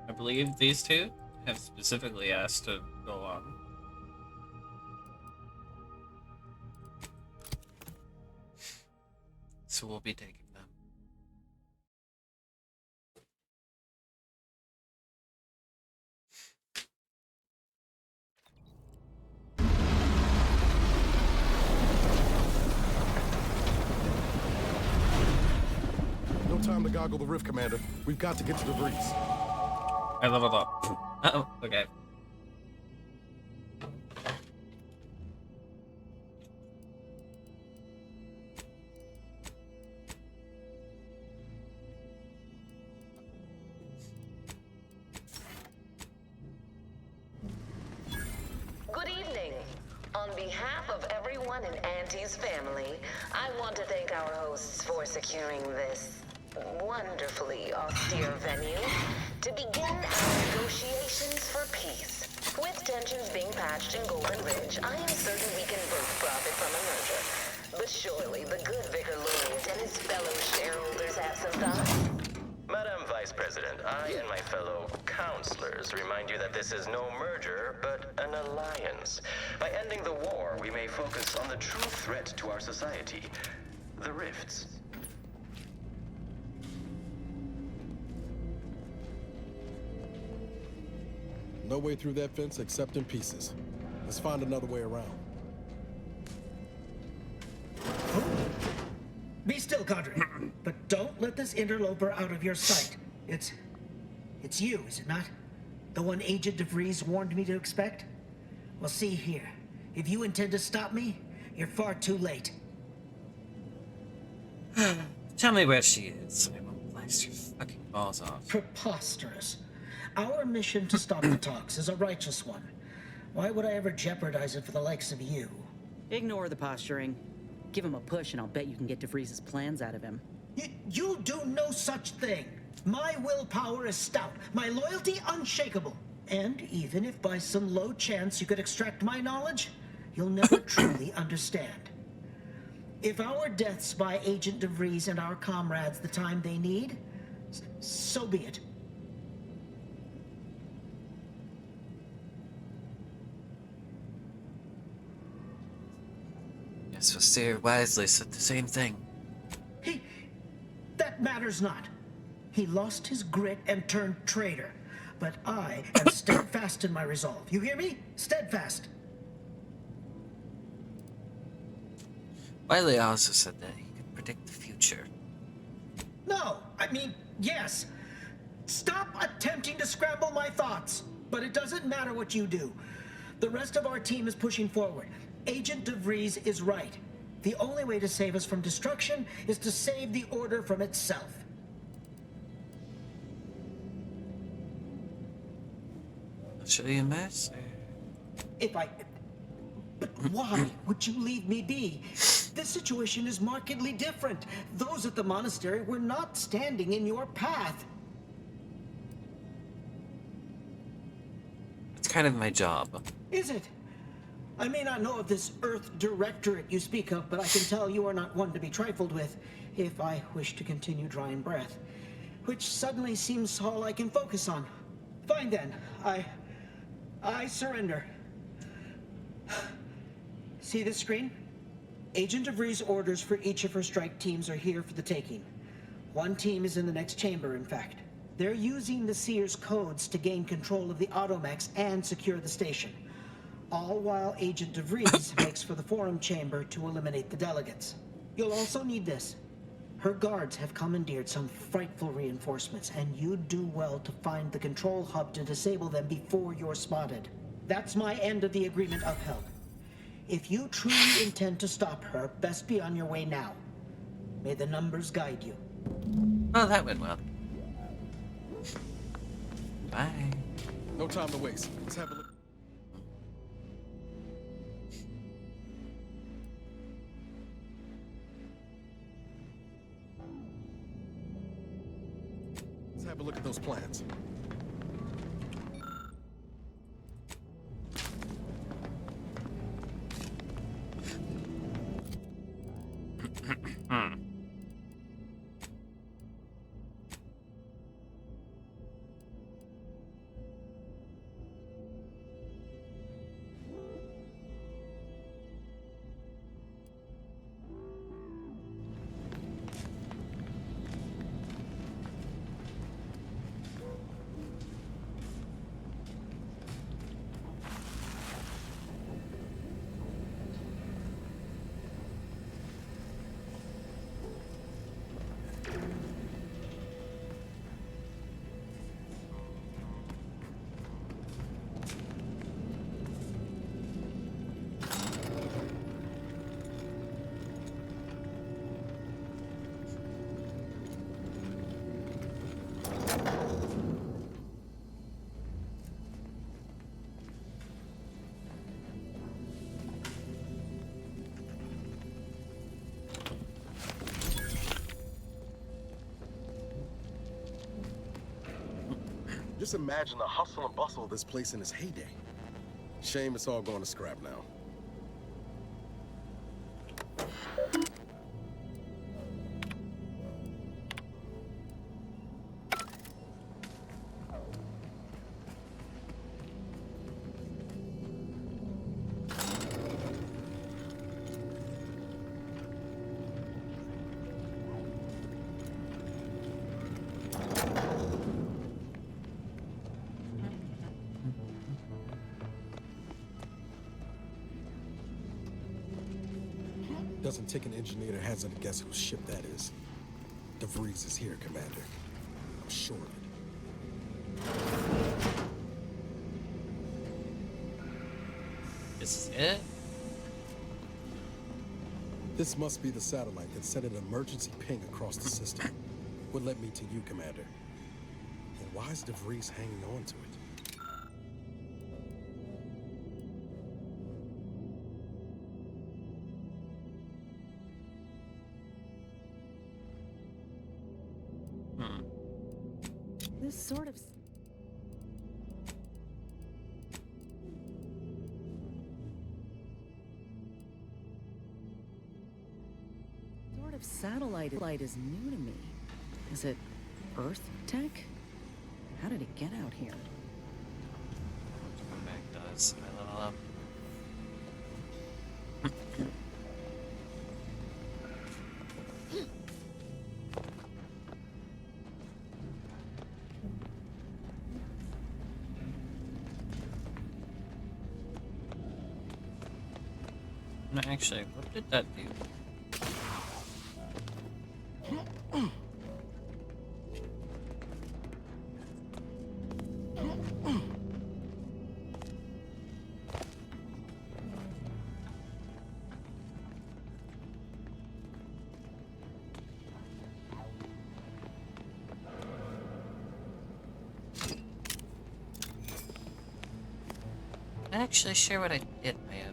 I believe these two have specifically asked to go on. So we'll be taking them. No time to goggle the rift, Commander. We've got to get to the breeze. I leveled up. Uh-oh, okay. Good evening. On behalf of everyone in Auntie's family, I want to thank our hosts for securing this wonderfully austere venue to begin our negotiations for peace. With tensions being patched in Golden Ridge, I am certain we can both profit from a merger. But surely the good Vicar Lloyd and his fellow shareholders have some thoughts? Madam Vice President, I and my fellow counselors remind you that this is no merger, but an alliance. By ending the war, we may focus on the true threat to our society, the rifts. No way through that fence except in pieces. Let's find another way around. Be still, Cadre. But don't let this interloper out of your sight. It's you, is it not? The one Agent DeVries warned me to expect? Well, see here. If you intend to stop me, you're far too late. Tell me where she is. I will blast your fucking balls off. Preposterous. Our mission to stop the talks is a righteous one. Why would I ever jeopardize it for the likes of you? Ignore the posturing. Give him a push and I'll bet you can get DeVries' plans out of him. You'll do no such thing. My willpower is stout, my loyalty unshakable. And even if by some low chance you could extract my knowledge, you'll never truly understand. If our deaths buy Agent DeVries and our comrades the time they need, so be it. Yes, Vizier wisely said the same thing. That matters not. He lost his grit and turned traitor. But I am steadfast in my resolve. You hear me? Steadfast. Wiley also said that he could predict the future. No, I mean, yes. Stop attempting to scramble my thoughts. But it doesn't matter what you do. The rest of our team is pushing forward. Agent DeVries is right. The only way to save us from destruction is to save the Order from itself. I'll show you a mess. But why would you leave me be? This situation is markedly different. Those at the monastery were not standing in your path. It's kind of my job. Is it? I may not know of this Earth Directorate you speak of, but I can tell you are not one to be trifled with, if I wish to continue drawing breath. Which suddenly seems all I can focus on. Fine then, I surrender. See this screen? Agent DeVries' orders for each of her strike teams are here for the taking. One team is in the next chamber, in fact. They're using the Seer's codes to gain control of the automechs and secure the station. All while Agent DeVries makes for the forum chamber to eliminate the delegates. You'll also need this. Her guards have commandeered some frightful reinforcements, and you'd do well to find the control hub to disable them before you're spotted. That's my end of the agreement upheld. If you truly intend to stop her, best be on your way now. May the numbers guide you. Oh, that went well. Bye. No time to waste. Let's have a look. Let's have a look at those plans. Just imagine the hustle and bustle of this place in its heyday. Shame it's all going to scrap now. Doesn't take an engineer to hazard a guess whose ship that is. DeVries is here, Commander. I'm sure of it. This is it? This must be the satellite that sent an emergency ping across the system. What led me to you, Commander? And why is DeVries hanging on to it? This sort of satellite is new to me. Is it Earth tech? How did it get out here? Back does. I level up. No, actually, what did that do? Not actually sure what I did by opening it.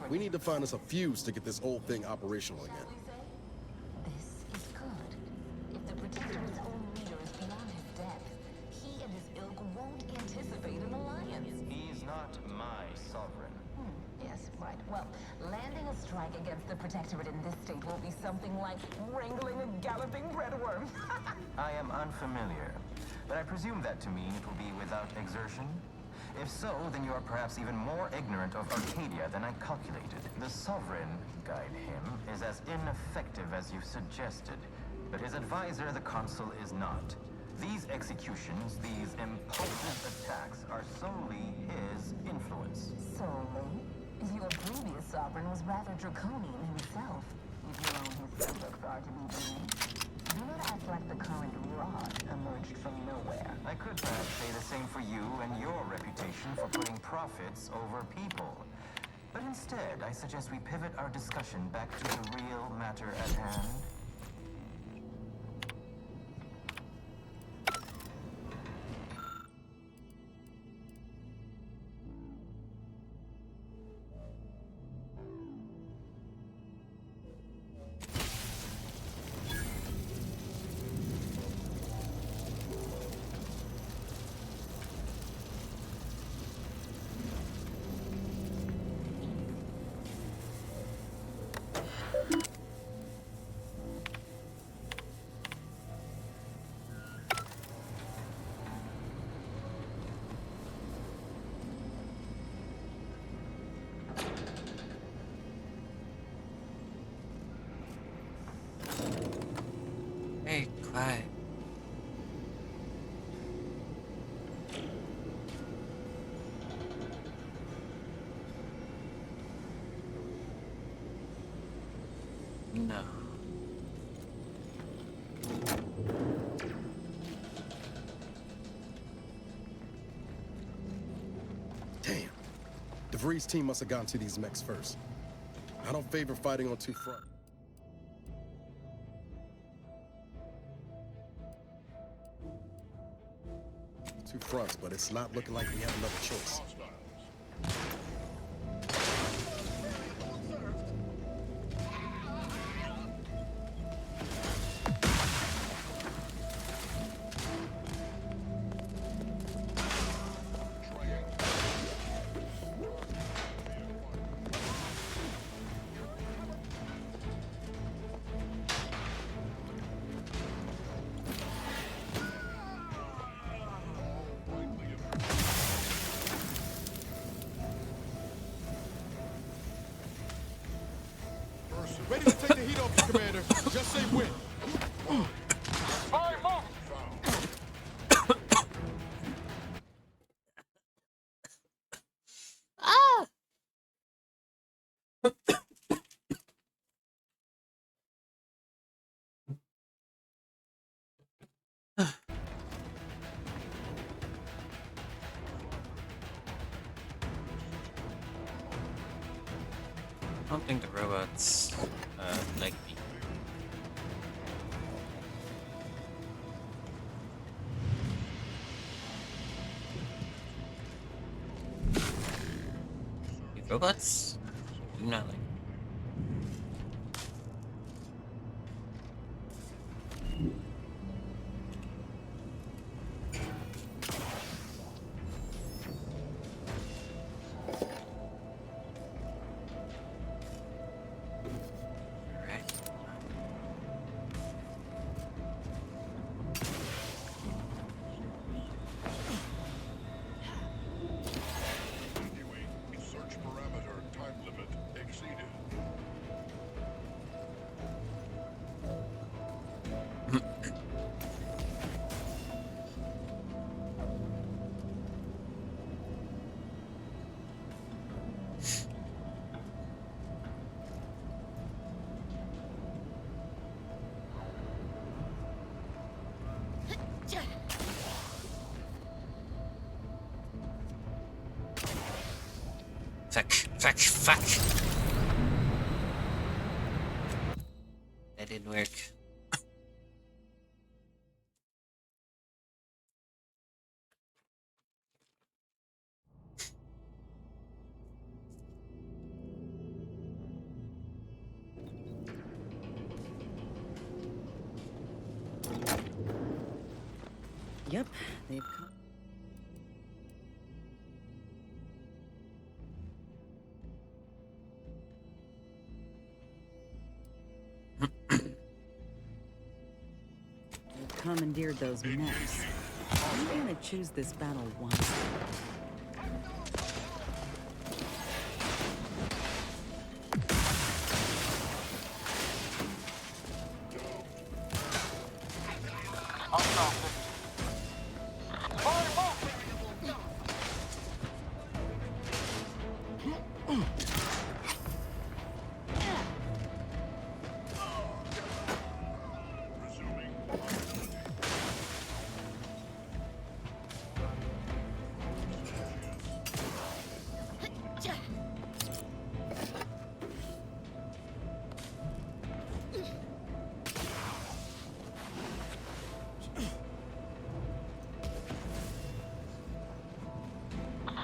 We need to find us a fuse to get this old thing operational again. This is good. If the Protectorate's own leader is beyond his depth, he and his ilk won't anticipate an alliance. He's not my sovereign. Yes, right. Well, landing a strike against the Protectorate in this state will be something like wrangling a galloping breadworm. I am unfamiliar, but I presume that to mean it will be without exertion? If so, then you are perhaps even more ignorant of Arcadia than I calculated. The Sovereign, guide him, is as ineffective as you suggested, but his advisor, the Consul, is not. These executions, these impulsive attacks, are solely his influence. Solely? Your previous sovereign was rather draconian himself, if your own historics are to be believed. Do not act like the current rod emerged from nowhere. I could perhaps say the same for you and your reputation for putting profits over people. But instead, I suggest we pivot our discussion back to the real matter at hand. Hey, quiet. No. Damn. DeVries' team must have gotten to these mechs first. I don't favor fighting on two fronts. two fronts, but it's not looking like we have another choice. Ready to take the heat off you, Commander. Just say when. I don't think the robots like me. The robots do not like me. Search parameter time limit exceeded. Fuck. That didn't work. Yep, they've come. They've commandeered those mechs. I'm gonna choose this battle once.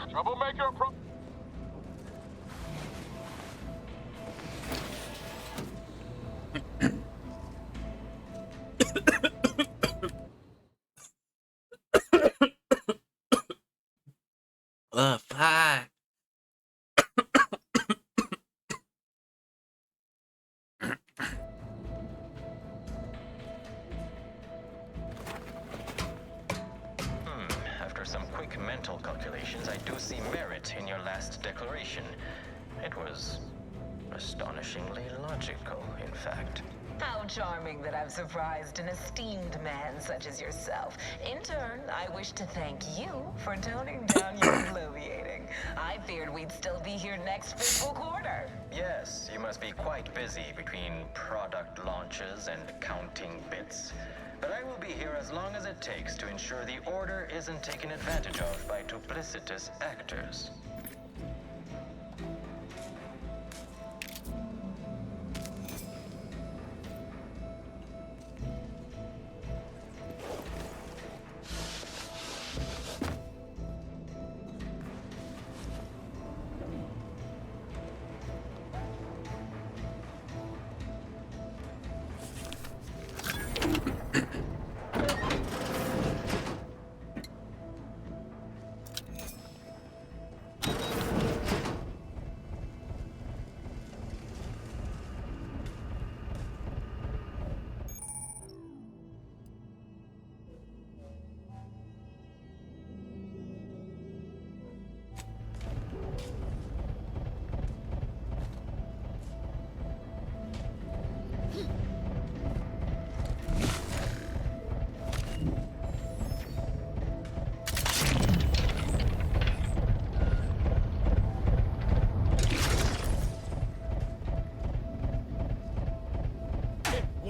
Troublemaker pro- Fuck. After some quick mental calculations, I do see merit in your last declaration. It was astonishingly logical, in fact. How charming that I've surprised an esteemed man such as yourself. In turn, I wish to thank you for toning down your bloviating. I feared we'd still be here next fiscal quarter. Yes, you must be quite busy between product launches and counting bits. But I will be here as long as it takes to ensure the order isn't taken advantage of by duplicitous actors.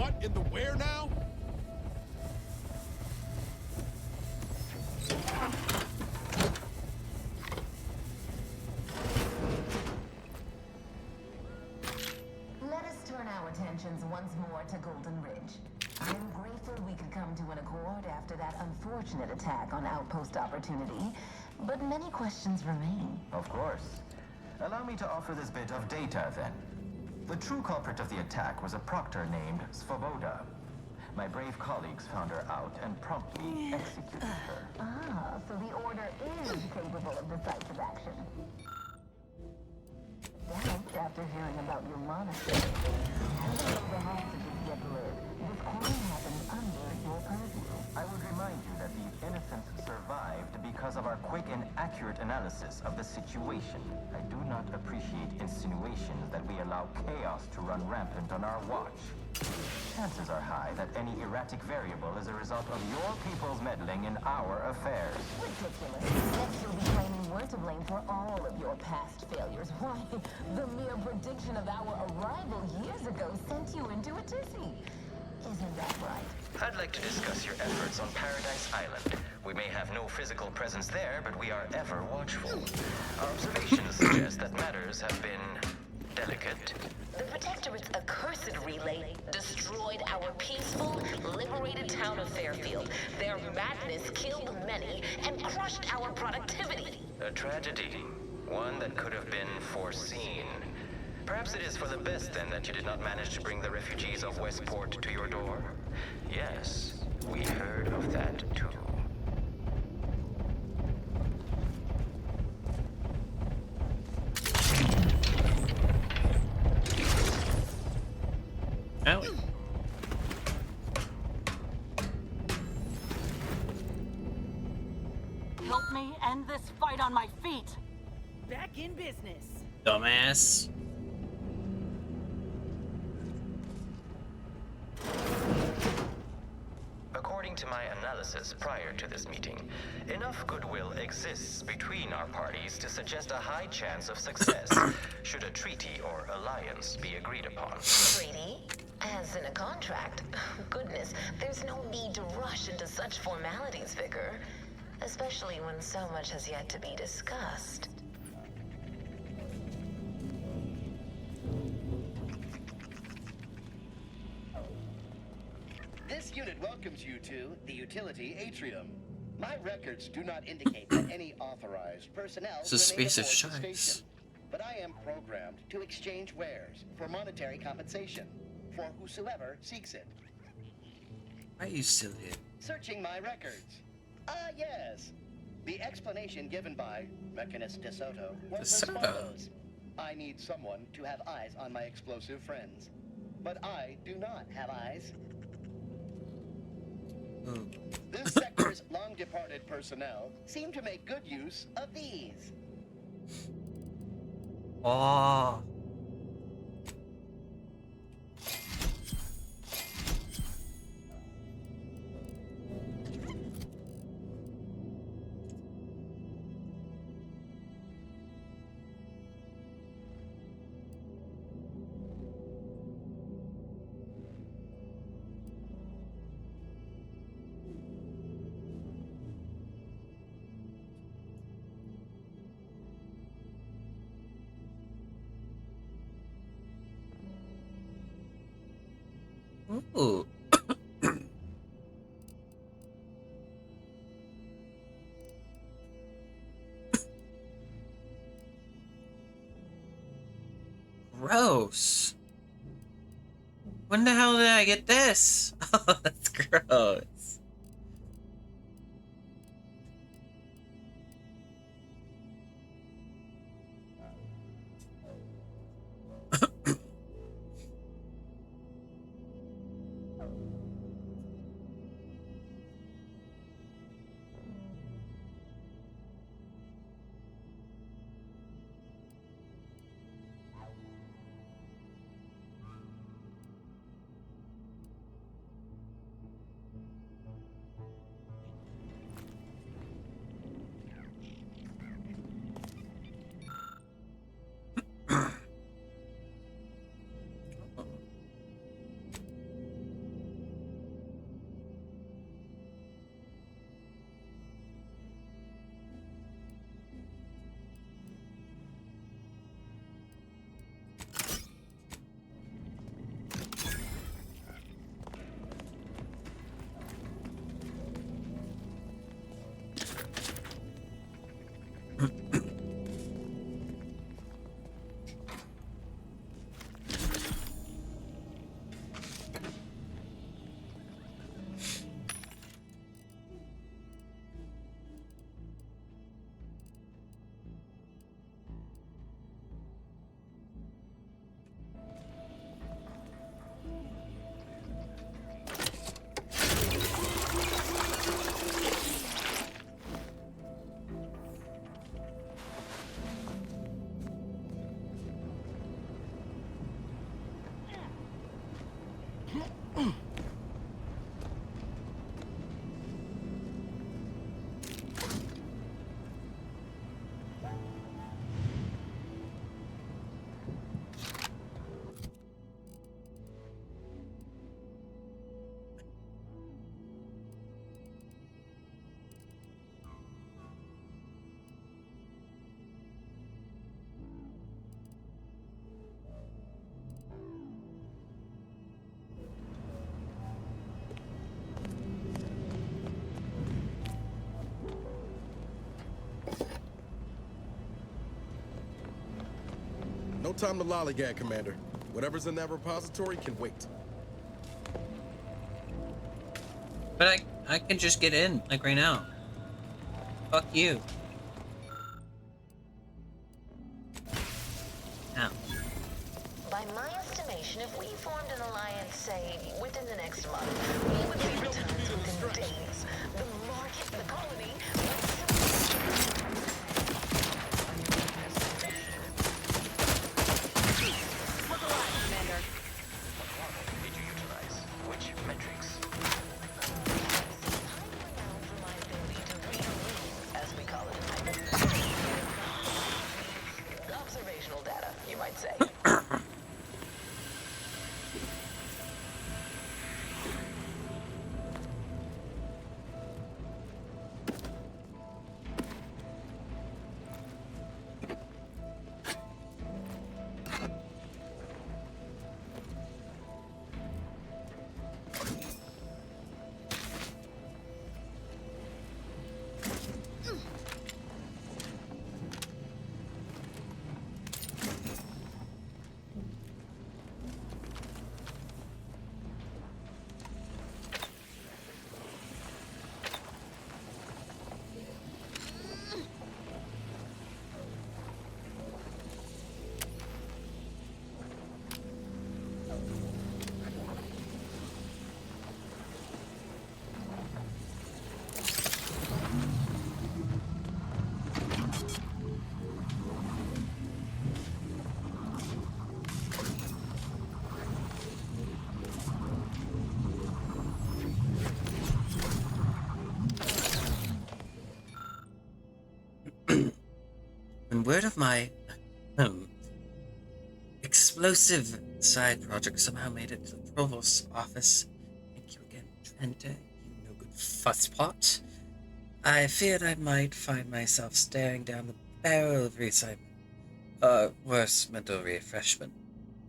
what in the where now? Let us turn our attentions once more to Golden Ridge. I am grateful we could come to an accord after that unfortunate attack on Outpost Opportunity, but many questions remain. Of course. Allow me to offer this bit of data, then. The true culprit of the attack was a proctor named Svoboda. My brave colleagues found her out and promptly executed her. Ah, so the Order is capable of decisive action. Doubt after hearing about your monastery. Even though the hostages yet live, this crime happened under your purview. I would remind you that the innocents survived because of our quick and accurate analysis of the situation. I do not appreciate insinuations that we allow chaos to run rampant on our watch. Chances are high that any erratic variable is a result of your people's meddling in our affairs. Ridiculous. Next you'll be claiming we're to blame for all of your past failures. Why, the mere prediction of our arrival years ago sent you into a tizzy. Isn't that right? I'd like to discuss your efforts on Paradise Island. We may have no physical presence there, but we are ever watchful. Our observations suggest that matters have been delicate. The Protectorate's accursed relay destroyed our peaceful, liberated town of Fairfield. Their madness killed many and crushed our productivity. A tragedy. One that could have been foreseen. Perhaps it is for the best, then, that you did not manage to bring the refugees of Westport to your door? Yes, we heard of that, too. Owie. Help me end this fight on my feet. Back in business. Dumbass. According to my analysis prior to this meeting, enough goodwill exists between our parties to suggest a high chance of success should a treaty or alliance be agreed upon. Treaty? As in a contract? Goodness, there's no need to rush into such formalities, Vicar. Especially when so much has yet to be discussed. This unit welcomes you to the utility atrium. My records do not indicate that any authorized personnel It's a space of remain aboard the shies. station, but I am programmed to exchange wares for monetary compensation for whosoever seeks it. Why are you still here? Searching my records. Ah, yes. The explanation given by Mechanist DeSoto was as DeSoto? follows. I need someone to have eyes on my explosive friends. But I do not have eyes. Ooh. This sector's long-departed personnel seem to make good use of these. Oh. Ooh. Gross. When the hell did I get this? Oh, that's gross. No time to lollygag, Commander. Whatever's in that repository can wait. But I can just get in, like right now. Fuck you. Ow. By my estimation, if we formed an alliance, say, within the next month, we would see returns within days. The market, the colony, What's alive, Commander? What model did you utilize? Which metrics? renowned for my ability to read runes, as we call it in my observational data, you might say. And word of my explosive side project somehow made it to the provost's office. Thank you again, Trenta, you no good fusspot. I feared I might find myself staring down the barrel of reassignment, worse, mental refreshment.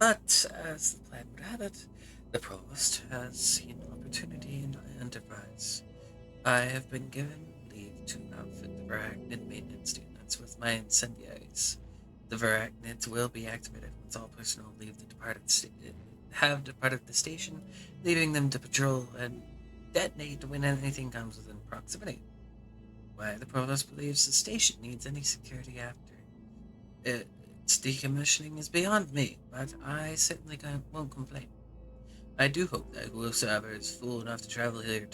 But as the plan would have it, the provost has seen opportunity in my enterprise. I have been given leave to outfit the Varachnid maintenance units with my incendiaries. The Varachnids will be activated once all personnel have departed the station, leaving them to patrol and detonate when anything comes within proximity. Why the Provost believes the station needs any security after its decommissioning is beyond me, but I certainly won't complain. I do hope that whosoever is fool enough to travel here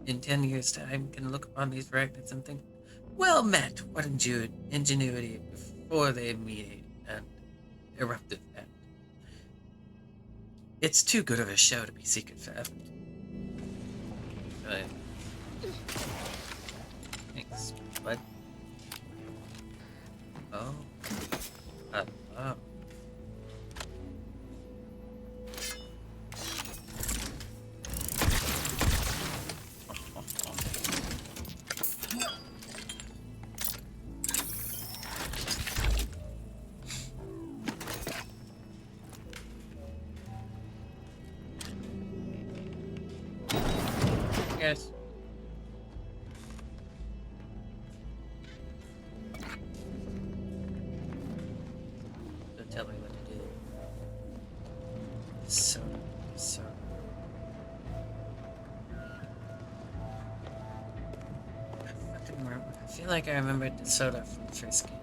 in 10 years' time can look upon these Varachnids and think, well met, what ingenuity before they meet an eruptive end. It's too good of a show to be secret forever. Thanks, bud. Oh. Hello. Yes. Don't tell me what to do. So. I fucking remember. I feel like I remembered the soda from the first game.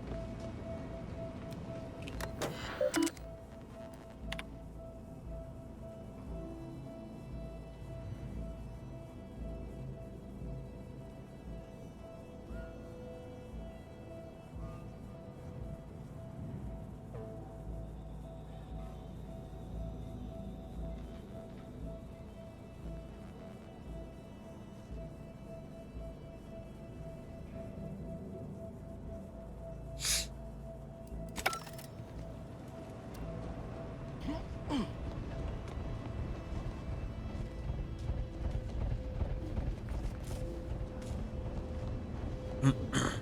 Oops.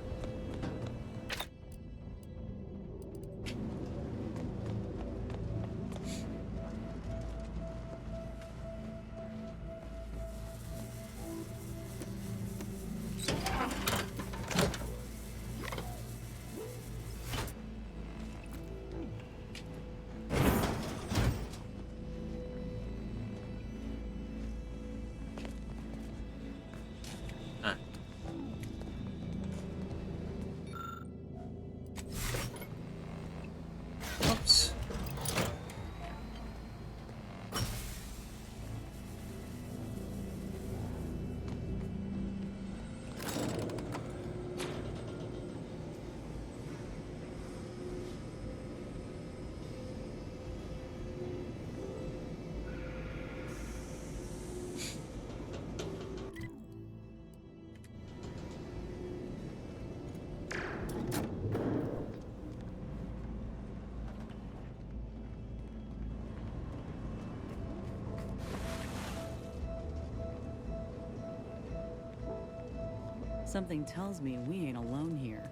Something tells me we ain't alone here.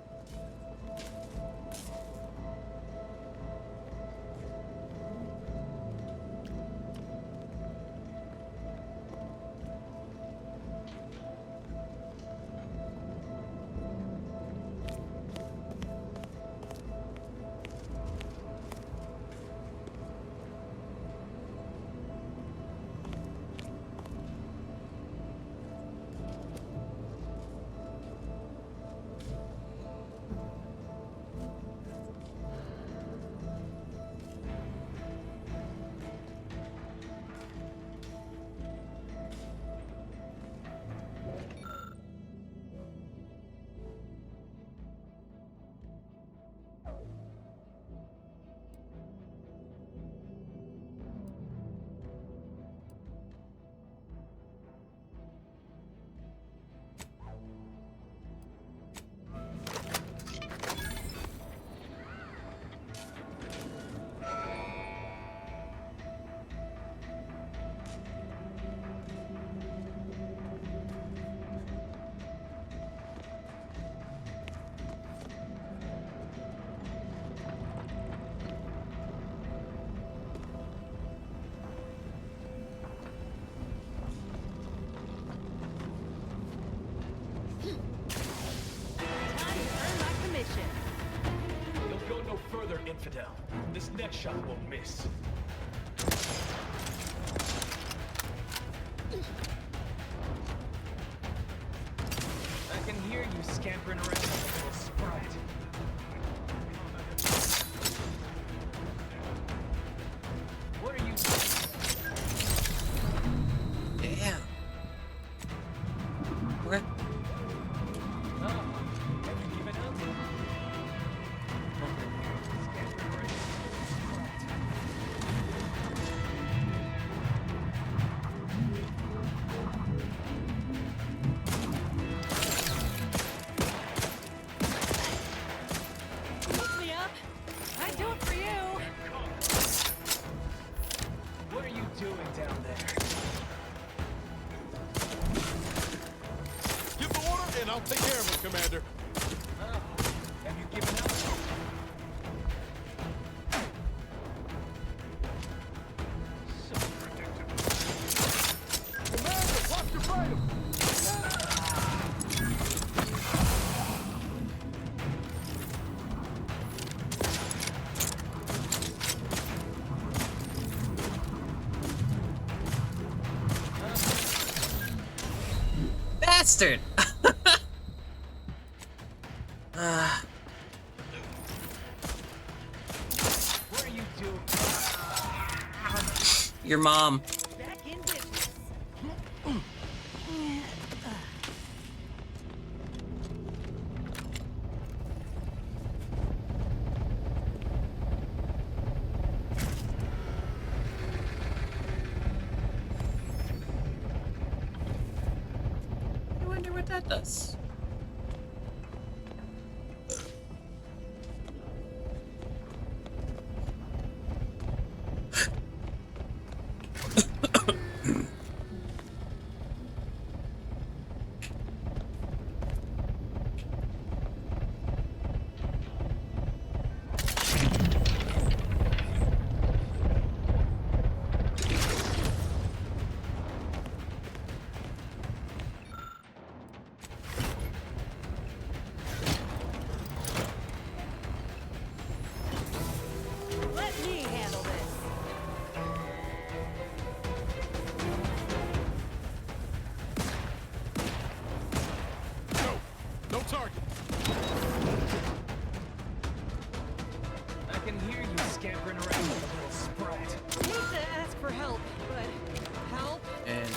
You'll go no further, infidel. This next shot won't miss. I can hear you scampering around like a little sprite. What are you doing? Damn. Okay. Oh, have you given up? Scampering around like a sprite. Pick me up. I'd do it for you. What are you doing down there? Give the order, and I'll take care of it, Commander. Oh, have you given up? So predictable. Commander, watch your freedom! Bastard! What are you doing? Your mom. Back in business. I wonder what that does.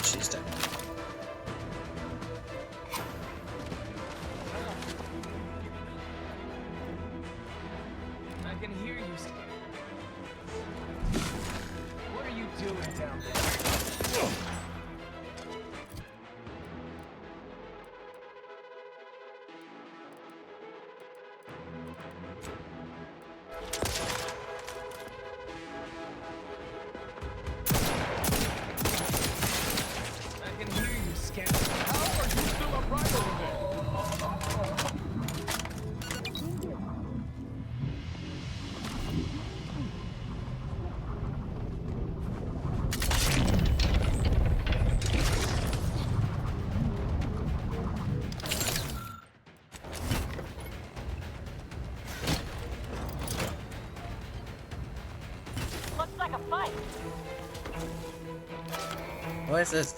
she's done. I can hear you. What are you doing down there? I can hear you, Scamp. How are you still a private event? Looks like a fight. What is this?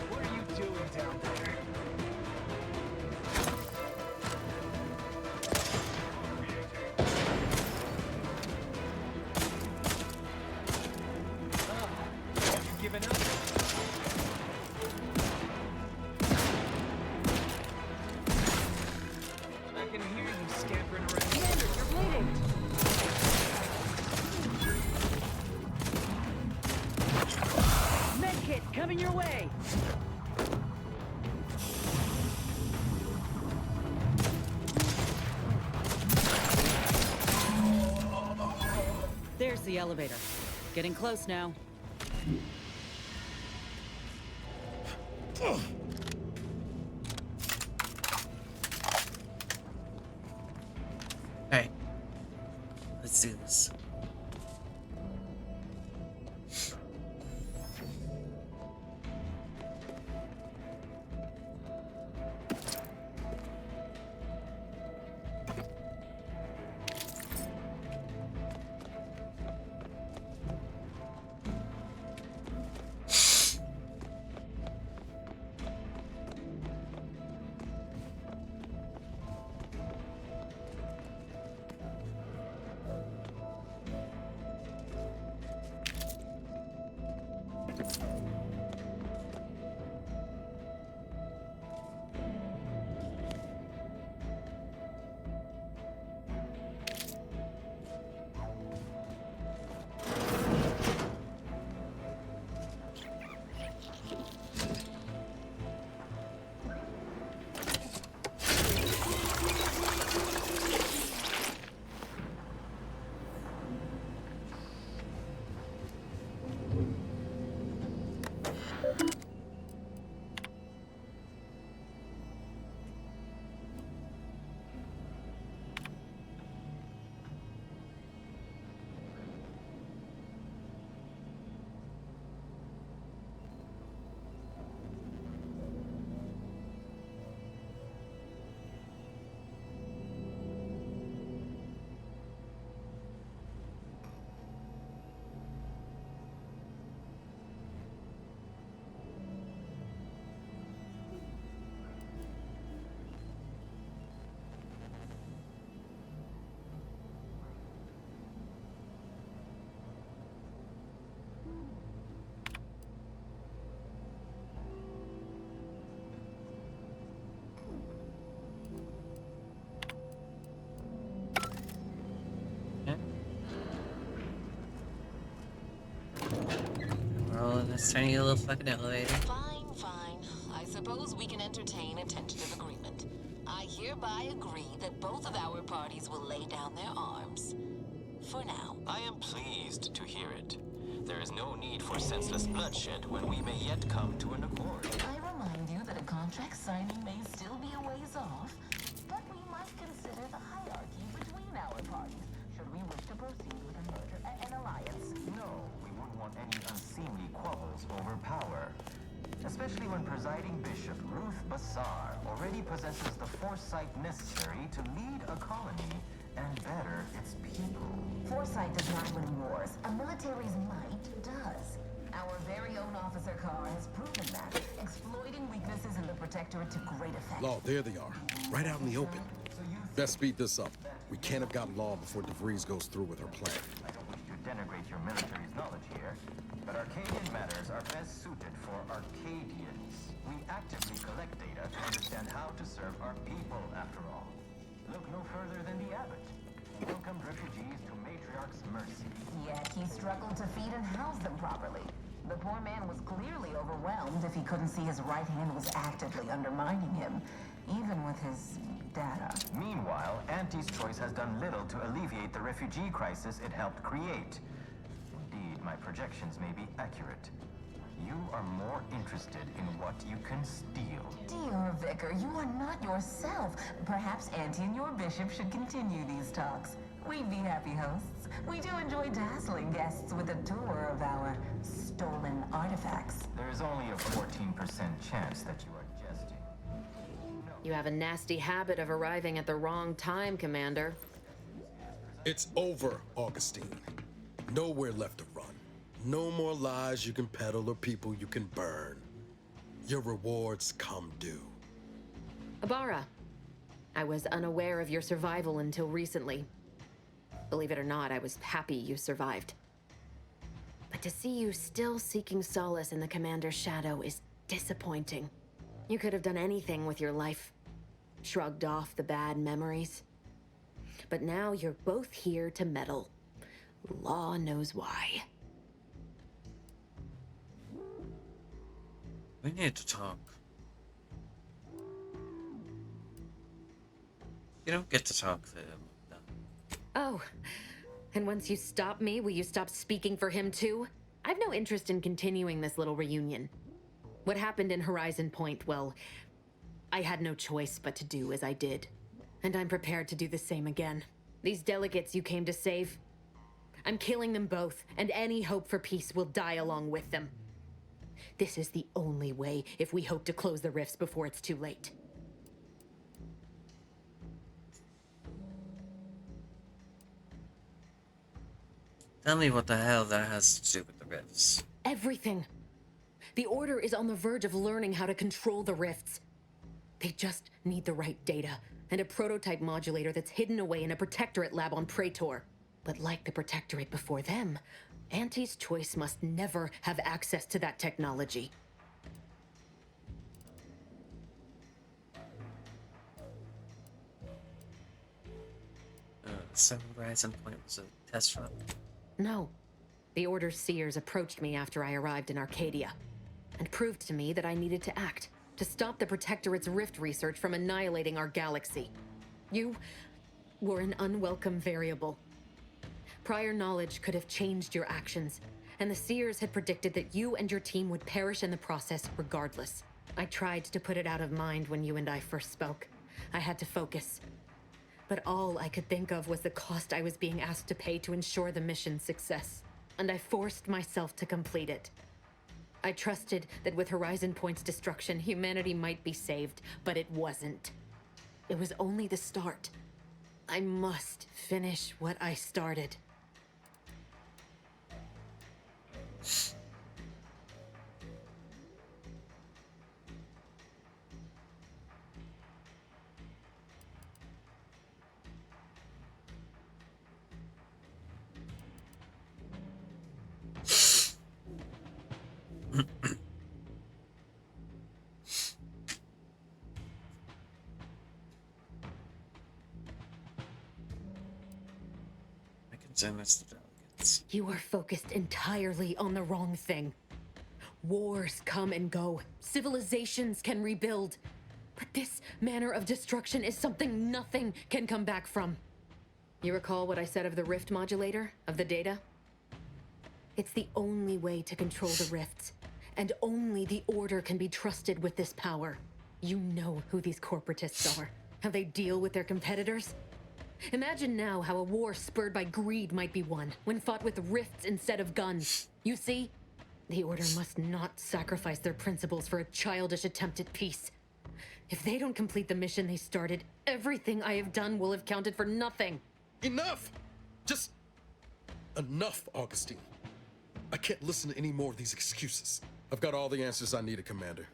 What are you doing down there? Have you given up? I can hear you scampering around. Commander, you're bleeding. Medkit coming your way. There's the elevator. Getting close now. Alright. Let's do this. This tiny little fucking elevator. Fine, fine. I suppose we can entertain a tentative agreement. I hereby agree that both of our parties will lay down their arms. For now. I am pleased to hear it. There is no need for senseless bloodshed when we may yet come to an accord. I remind you that a contract signing may still be a ways off, but we might consider the hierarchy between our parties should we wish to proceed with a merger, an alliance. No, we wouldn't want any unseemly quabbles over power. Especially when presiding bishop Ruth Bassar already possesses the foresight necessary to lead a colony and better its people. Foresight does not win wars. A military's might does. Our very own Officer Carr has proven that, exploiting weaknesses in the Protector factor it to great effect. Law, there they are. Right out in the open. Best speed this up. We can't have got Law before DeVries goes through with her plan. I don't wish to denigrate your military's knowledge here, but Arcadian matters are best suited for Arcadians. We actively collect data to understand how to serve our people, after all. Look no further than the abbot. He welcomed refugees to Matriarch's mercy. Yet he struggled to feed and house them properly. The poor man was clearly overwhelmed if he couldn't see his right hand was actively undermining him, even with his data. Meanwhile, Auntie's choice has done little to alleviate the refugee crisis it helped create. Indeed, my projections may be accurate. You are more interested in what you can steal. Dear Vicar, you are not yourself. Perhaps Auntie and your bishop should continue these talks. We'd be happy hosts. We do enjoy dazzling guests with a tour of our stolen artifacts. There is only a 14% chance that you are jesting. You have a nasty habit of arriving at the wrong time, Commander. It's over, Augustine. Nowhere left to run. No more lies you can peddle or people you can burn. Your rewards come due. Ibarra, I was unaware of your survival until recently. Believe it or not, I was happy you survived. But to see you still seeking solace in the Commander's shadow is disappointing. You could have done anything with your life. Shrugged off the bad memories. But now you're both here to meddle. Law knows why. We need to talk. You don't get to talk to him. No. Oh, and once you stop me, will you stop speaking for him too? I've no interest in continuing this little reunion. What happened in Horizon Point, well, I had no choice but to do as I did. And I'm prepared to do the same again. These delegates you came to save, I'm killing them both, and any hope for peace will die along with them. This is the only way if we hope to close the rifts before it's too late. Tell me what the hell that has to do with the rifts. Everything. The Order is on the verge of learning how to control the rifts. They just need the right data, and a prototype modulator that's hidden away in a Protectorate lab on Praetor. But like the Protectorate before them, Auntie's choice must never have access to that technology. So Horizon Point was a test run? No. The Order's seers approached me after I arrived in Arcadia, and proved to me that I needed to act, to stop the Protectorate's rift research from annihilating our galaxy. You were an unwelcome variable. Prior knowledge could have changed your actions, and the seers had predicted that you and your team would perish in the process regardless. I tried to put it out of mind when you and I first spoke. I had to focus. But all I could think of was the cost I was being asked to pay to ensure the mission's success, and I forced myself to complete it. I trusted that with Horizon Point's destruction, humanity might be saved, but it wasn't. It was only the start. I must finish what I started. It's the delegates. You are focused entirely on the wrong thing. Wars come and go. Civilizations can rebuild. But this manner of destruction is something nothing can come back from. You recall what I said of the rift modulator, of the data? It's the only way to control the rifts, and only the Order can be trusted with this power. You know who these corporatists are, how they deal with their competitors. Imagine now how a war spurred by greed might be won, when fought with rifts instead of guns. You see? The Order must not sacrifice their principles for a childish attempt at peace. If they don't complete the mission they started, everything I have done will have counted for nothing. Enough! Just enough, Augustine. I can't listen to any more of these excuses. I've got all the answers I needed, Commander.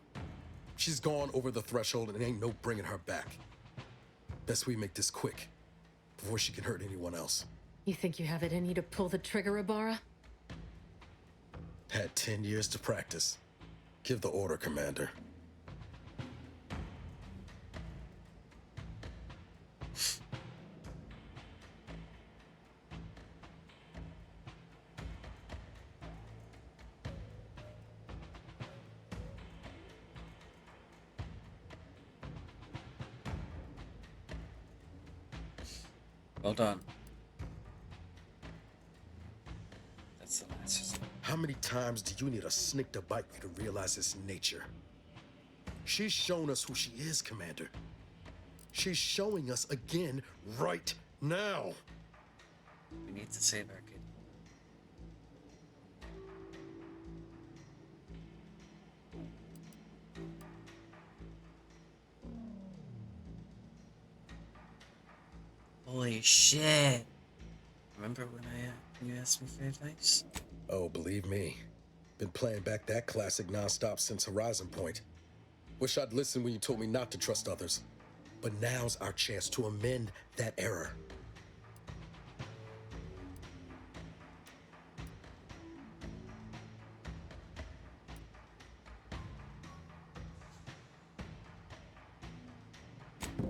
She's gone over the threshold and ain't no bringing her back. Best we make this quick, before she can hurt anyone else. You think you have it in you to pull the trigger, Ibarra? Had 10 years to practice. Give the order, Commander. Well done. That's the last. How many times do you need a snake to bite you to realize its nature? She's shown us who she is, Commander. She's showing us again right now. We need to save our kid. Holy shit. Remember when you asked me for advice? Oh, believe me. Been playing back that classic nonstop since Horizon Point. Wish I'd listened when you told me not to trust others. But now's our chance to amend that error.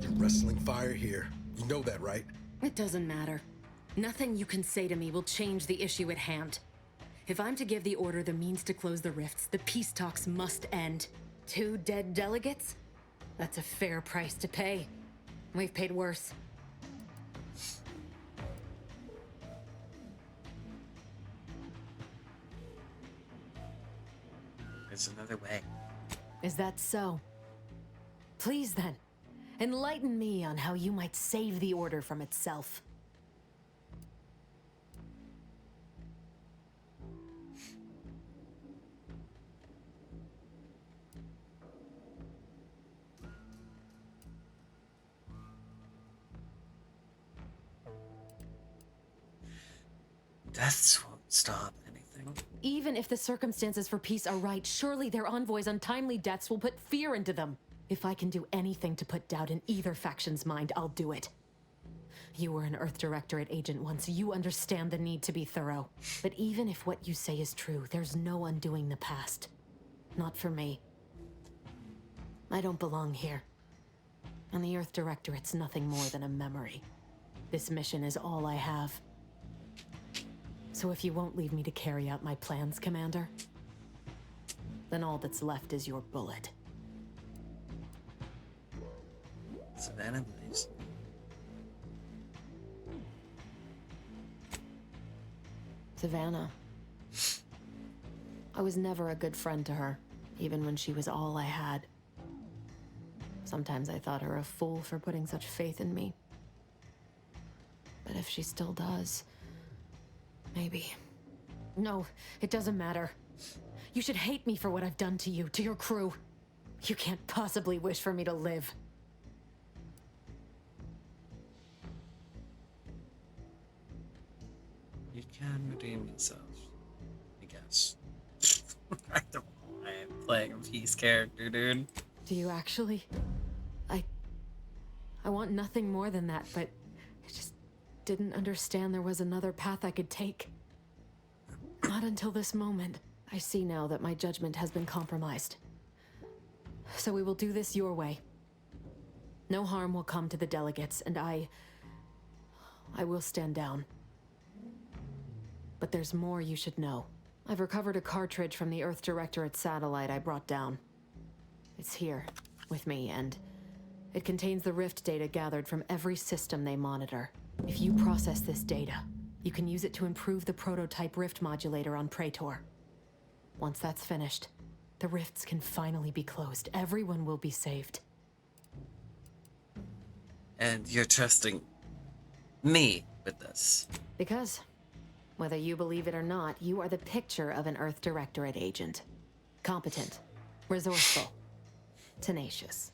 You're wrestling fire here. You know that, right? It doesn't matter. Nothing you can say to me will change the issue at hand. If I'm to give the order the means to close the rifts, the peace talks must end. 2 dead delegates? That's a fair price to pay. We've paid worse. There's another way. Is that so? Please then, enlighten me on how you might save the order from itself. Deaths won't stop anything. Even if the circumstances for peace are right, surely their envoys' untimely deaths will put fear into them. If I can do anything to put doubt in either faction's mind, I'll do it. You were an Earth Directorate agent once. You understand the need to be thorough. But even if what you say is true, there's no undoing the past. Not for me. I don't belong here. And the Earth Directorate's nothing more than a memory. This mission is all I have. So if you won't leave me to carry out my plans, Commander, then all that's left is your bullet. Savannah, please. Savannah. I was never a good friend to her, even when she was all I had. Sometimes I thought her a fool for putting such faith in me. But if she still does, maybe. No, it doesn't matter. You should hate me for what I've done to you, to your crew. You can't possibly wish for me to live. You can redeem yourself, I guess. I don't know why I'm playing a peace character, dude. Do you actually? I want nothing more than that, but I just didn't understand there was another path I could take. Not until this moment. I see now that my judgment has been compromised. So we will do this your way. No harm will come to the delegates, and I will stand down. But there's more you should know. I've recovered a cartridge from the Earth Directorate satellite I brought down. It's here, with me, and it contains the rift data gathered from every system they monitor. If you process this data, you can use it to improve the prototype rift modulator on Praetor. Once that's finished, the rifts can finally be closed. Everyone will be saved. And you're trusting me with this. Because, whether you believe it or not, you are the picture of an Earth Directorate agent. Competent, resourceful, tenacious.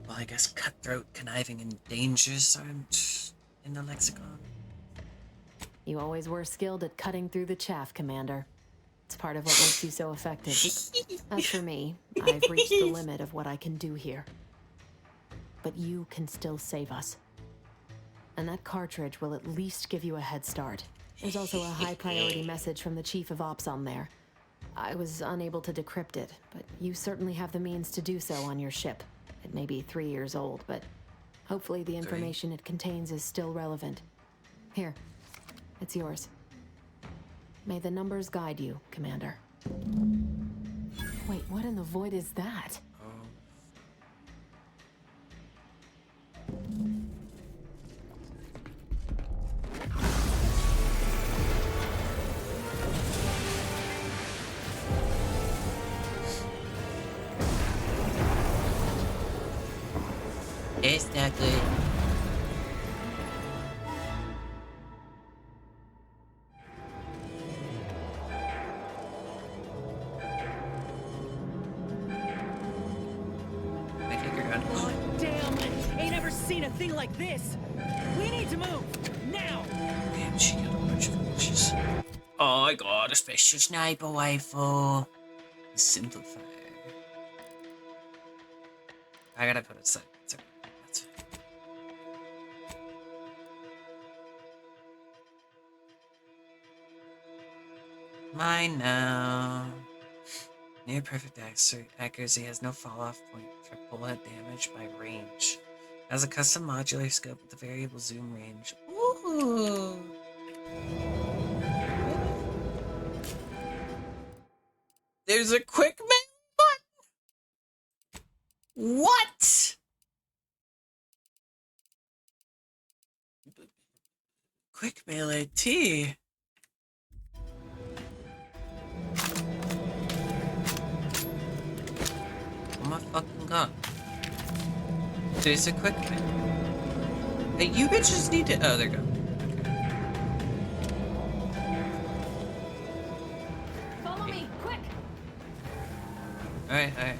Well, I guess cutthroat, conniving, and dangers aren't in the lexicon. You always were skilled at cutting through the chaff, Commander. It's part of what makes you so effective. As for me, I've reached the limit of what I can do here. But you can still save us. And that cartridge will at least give you a head start. There's also a high priority message from the Chief of Ops on there. I was unable to decrypt it, but you certainly have the means to do so on your ship. It may be 3 years old, but hopefully the information it contains is still relevant. Here, it's yours. May the numbers guide you, Commander. Wait, what in the void is that? It's not good. God damn! Ain't ever seen a thing like this! We need to move! Now! Damn, she got a bunch of fishes. Oh my god, a special sniper rifle. Simplifier. I gotta put it aside. That's okay. That's fine. Mine now. Near perfect accuracy, has no fall-off point for bullet damage by range. Has a custom modular scope with a variable zoom range. Ooh. There's a quick melee button. What? Quick melee T. Oh my fucking god. There's a quick melee. Hey, you bitches need to. Oh, there you go. Follow me, quick! Alright.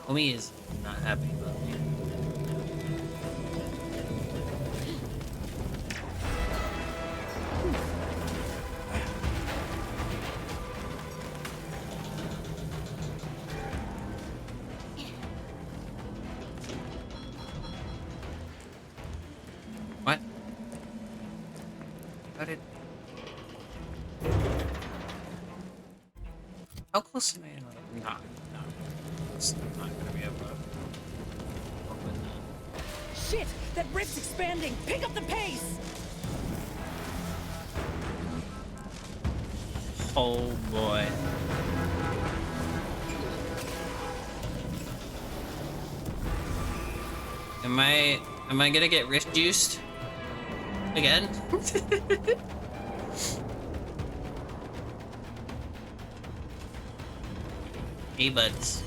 Homie is not happy about me. What? How did... How close am I? Not. It's not gonna be able to open that. Shit! That rift's expanding! Pick up the pace! Oh boy. Am I gonna get rift juiced? Again? Hey buds.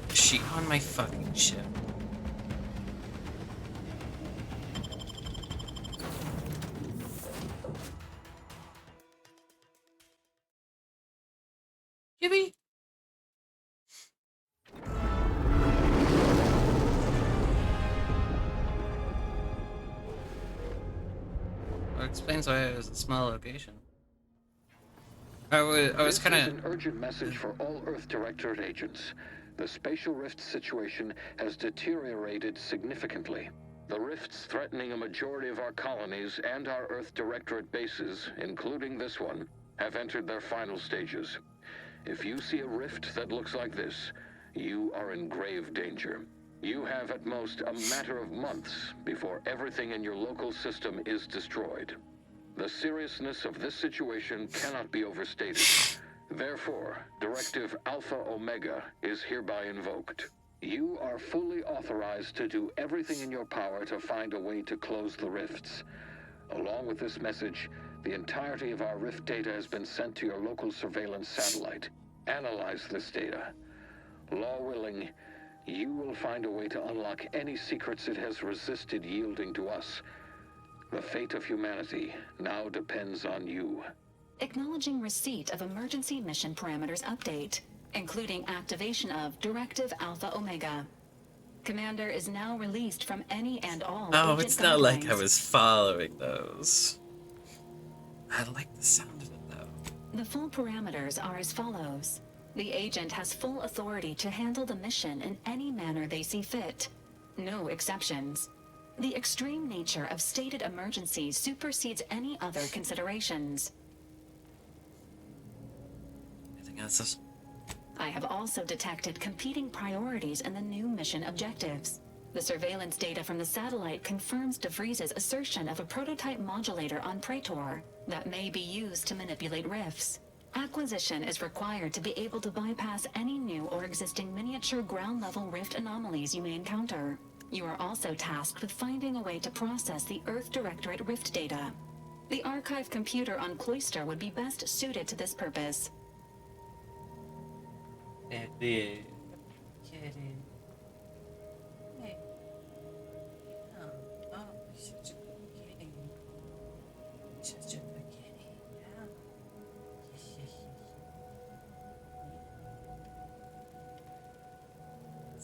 Is she on my fucking ship? Yippee! That explains why it was a small location. I was kind of... This is an urgent message for all Earth Directorate agents. The spatial rift situation has deteriorated significantly. The rifts threatening a majority of our colonies and our Earth Directorate bases, including this one, have entered their final stages. If you see a rift that looks like this, you are in grave danger. You have at most a matter of months before everything in your local system is destroyed. The seriousness of this situation cannot be overstated. Therefore, Directive Alpha Omega is hereby invoked. You are fully authorized to do everything in your power to find a way to close the rifts. Along with this message, the entirety of our rift data has been sent to your local surveillance satellite. Analyze this data. Law willing, you will find a way to unlock any secrets it has resisted yielding to us. The fate of humanity now depends on you. Acknowledging receipt of emergency mission parameters update, including activation of Directive Alpha Omega. Commander is now released from any and all Oh, agent it's not like I guidelines. was following those. I like the sound of it, though. The full parameters are as follows. The agent has full authority to handle the mission in any manner they see fit. No exceptions. The extreme nature of stated emergencies supersedes any other considerations. Anything else? I have also detected competing priorities in the new mission objectives. The surveillance data from the satellite confirms DeVries's assertion of a prototype modulator on Playthru that may be used to manipulate rifts. Acquisition is required to be able to bypass any new or existing miniature ground-level rift anomalies you may encounter. You are also tasked with finding a way to process the Earth Directorate rift data. The archive computer on Cloister would be best suited to this purpose.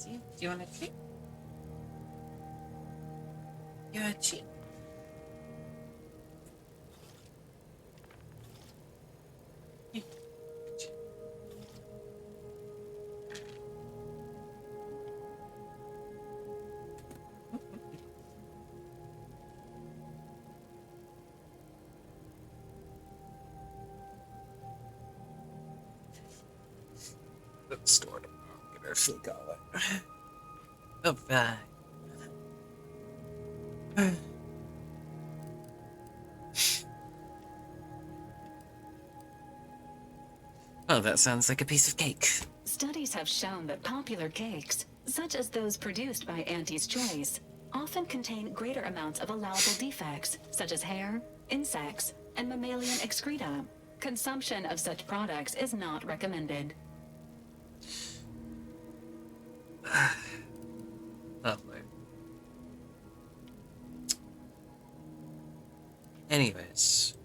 Do you want a treat? You're a treat. Store tomorrow. Get her fleek going. Oh, bye. Oh, that sounds like a piece of cake. Studies have shown that popular cakes, such as those produced by Auntie's Choice, often contain greater amounts of allowable defects, such as hair, insects, and mammalian excreta. Consumption of such products is not recommended. Lovely. Anyways.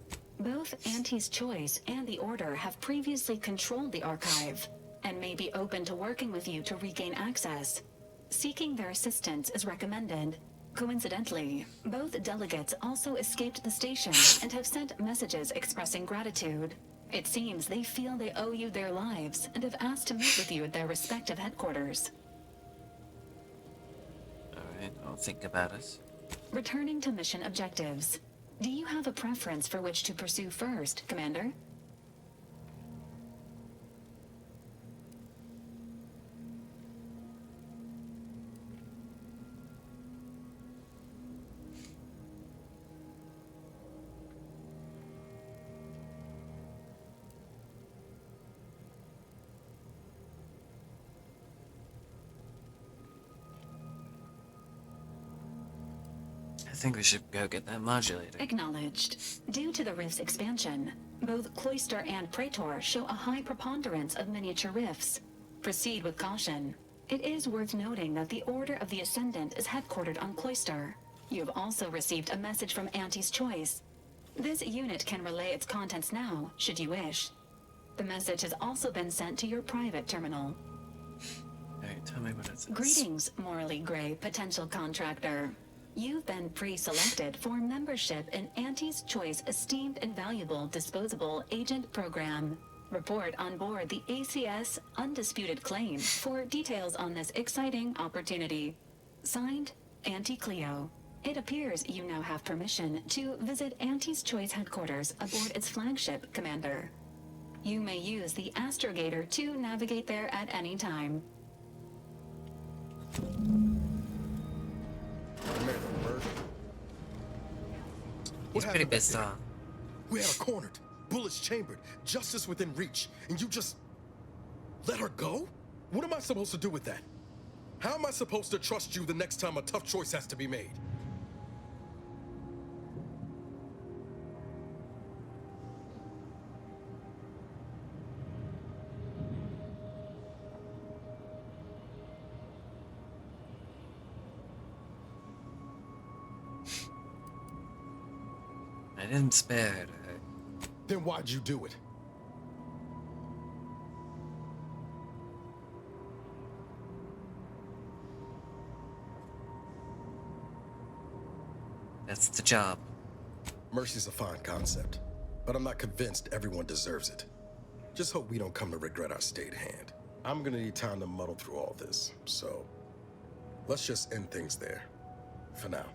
Both Auntie's Choice and the Order have previously controlled the archive, and may be open to working with you to regain access. Seeking their assistance is recommended. Coincidentally, both delegates also escaped the station and have sent messages expressing gratitude. It seems they feel they owe you their lives and have asked to meet with you at their respective headquarters. Alright, I'll think about it. Returning to mission objectives. Do you have a preference for which to pursue first, Commander? I think we should go get that modulator. Acknowledged. Due to the rift's expansion, both Cloister and Playthru show a high preponderance of miniature rifts. Proceed with caution. It is worth noting that the Order of the Ascendant is headquartered on Cloister. You have also received a message from Auntie's Choice. This unit can relay its contents now, should you wish. The message has also been sent to your private terminal. Alright, tell me what it says. Greetings, morally gray potential contractor. You've been pre-selected for membership in Auntie's Choice Esteemed and Valuable Disposable Agent Program. Report on board the ACS Undisputed Claim for details on this exciting opportunity. Signed, Auntie Cleo. It appears you now have permission to visit Auntie's Choice headquarters aboard its flagship, Commander. You may use the astrogator to navigate there at any time. He's pretty pissed off. We had her cornered, bullets chambered, justice within reach, and you just let her go? What am I supposed to do with that? How am I supposed to trust you the next time a tough choice has to be made? I didn't spare it. Then why'd you do it? That's the job. Mercy's a fine concept, but I'm not convinced everyone deserves it. Just hope we don't come to regret our state hand. I'm gonna need time to muddle through all this, so let's just end things there. For now.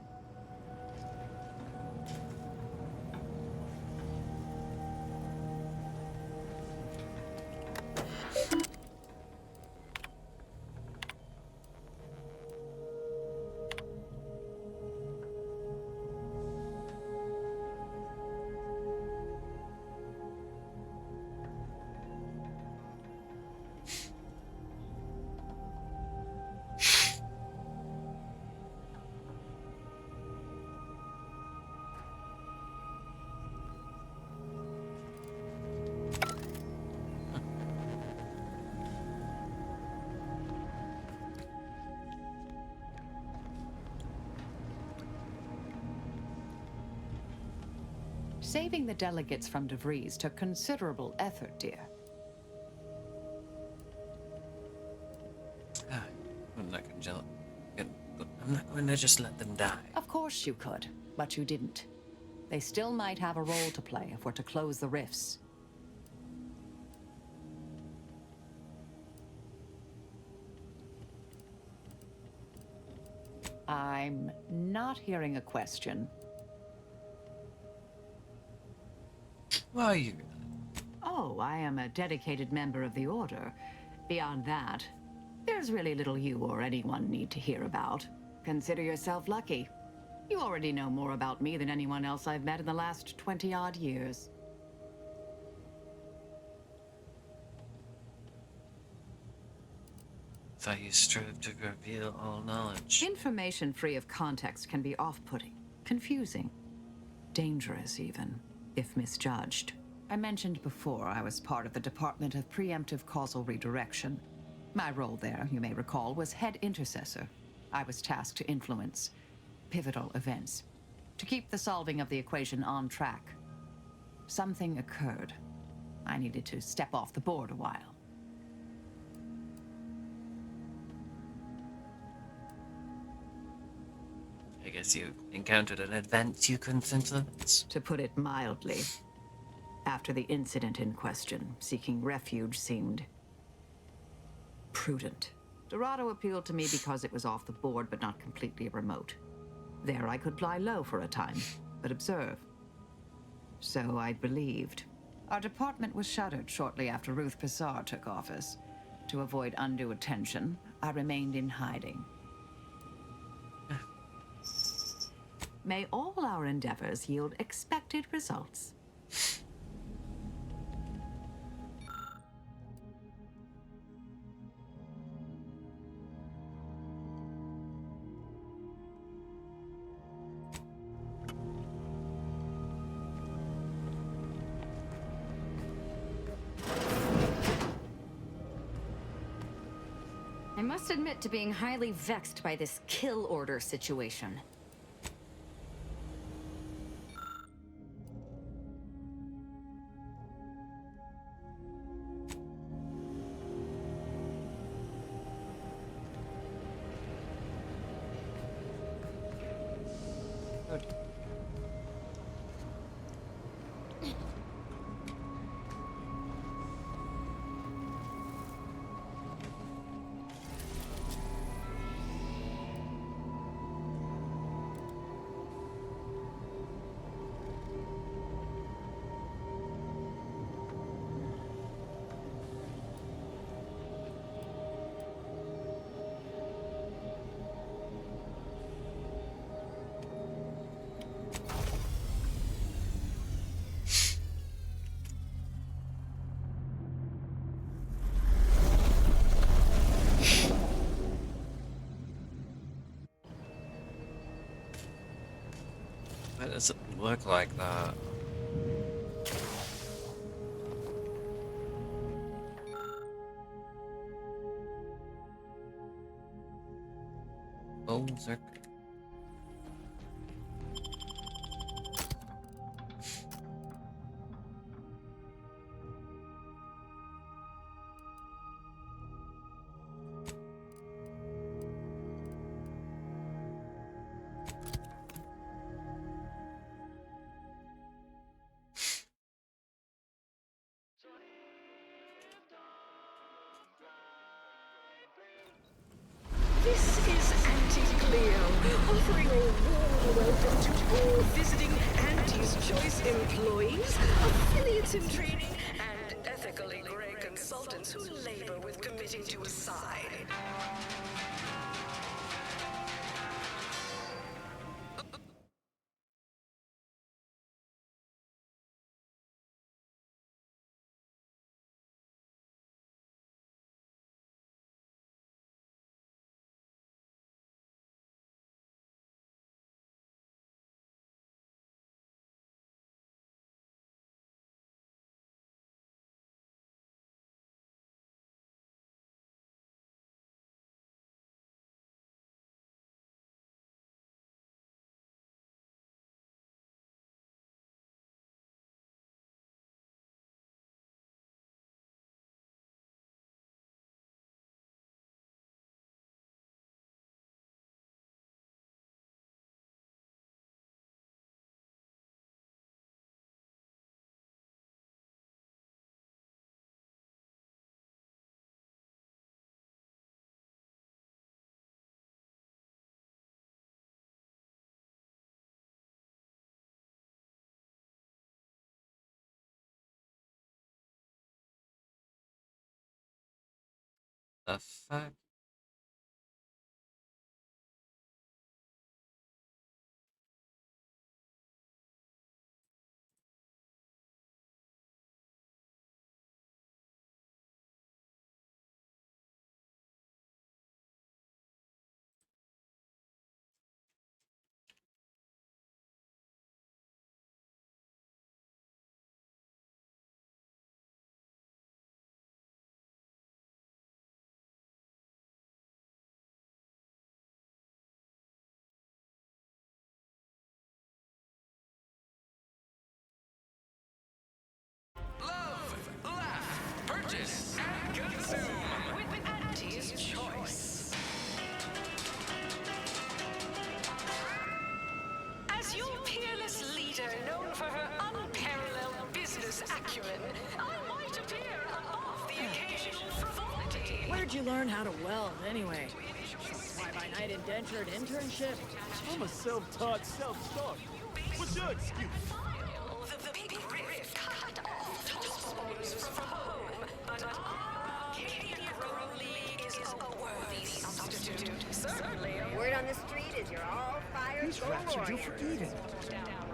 Saving the delegates from DeVries took considerable effort, dear. I'm not going to just let them die. Of course you could, but you didn't. They still might have a role to play if we're to close the rifts. I'm not hearing a question. Why are you? Oh, I am a dedicated member of the Order. Beyond that, there's really little you or anyone need to hear about. Consider yourself lucky. You already know more about me than anyone else I've met in the last 20-odd years. Thought you strove to reveal all knowledge. Information free of context can be off-putting, confusing, dangerous even, if misjudged. I mentioned before I was part of the Department of Preemptive Causal Redirection. My role there, you may recall, was head intercessor. I was tasked to influence pivotal events, to keep the solving of the equation on track. Something occurred. I needed to step off the board a while. I guess you encountered an event you couldn't influence. To put it mildly, after the incident in question, seeking refuge seemed prudent. Dorado appealed to me because it was off the board but not completely remote. There I could lie low for a time, but observe. So I believed. Our department was shuttered shortly after Ruth Pissar took office. To avoid undue attention, I remained in hiding. May all our endeavors yield expected results. I must admit to being highly vexed by this kill order situation. Why does it look like that? Bones are... This is Auntie Cleo, offering a warm welcome to all visiting Auntie's Choice employees, affiliates in training, and ethically gray consultants who labor with committing to a side. The fuck? Purchase and consume with Auntie's Choice. As your peerless leader, known for her unparalleled business acumen, I might appear above the occasional frivolity. Where'd you learn how to weld, anyway? Fly-by-night indentured internship? I'm a self-taught self-start. What's your excuse? The big rift cut off tossballs from home, but Arcadia Crowley is a worthy substitute. Certainly. Word on the street is you're all fired. These rats are due for Eden.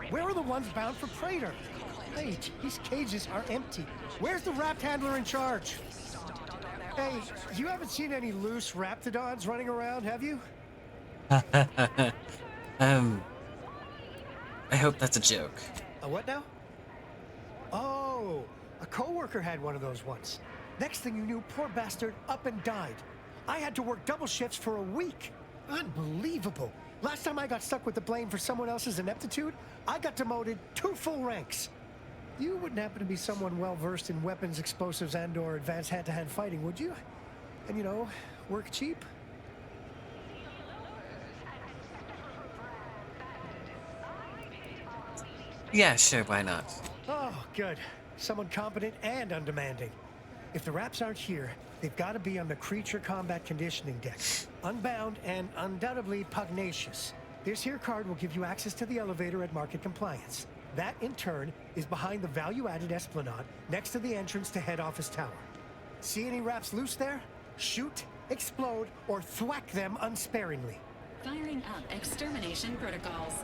Where are the ones bound for Praetor? Wait, these cages are empty. Where's the rapt handler in charge? Hey, you haven't seen any loose raptidons running around, have you? I hope that's a joke. A what now? Oh, a coworker had one of those once. Next thing you knew, poor bastard up and died. I had to work double shifts for a week. Unbelievable. Last time I got stuck with the blame for someone else's ineptitude, I got demoted 2 full ranks. You wouldn't happen to be someone well-versed in weapons, explosives, and/or advanced hand-to-hand fighting, would you? And, you know, work cheap? Yeah, sure, why not? Oh, good. Someone competent and undemanding. If the Raps aren't here, they've got to be on the creature combat conditioning deck. Unbound and undoubtedly pugnacious. This here card will give you access to the elevator at market compliance. That, in turn, is behind the value-added esplanade next to the entrance to head office tower. See any Raps loose there? Shoot, explode, or thwack them unsparingly. Firing up extermination protocols.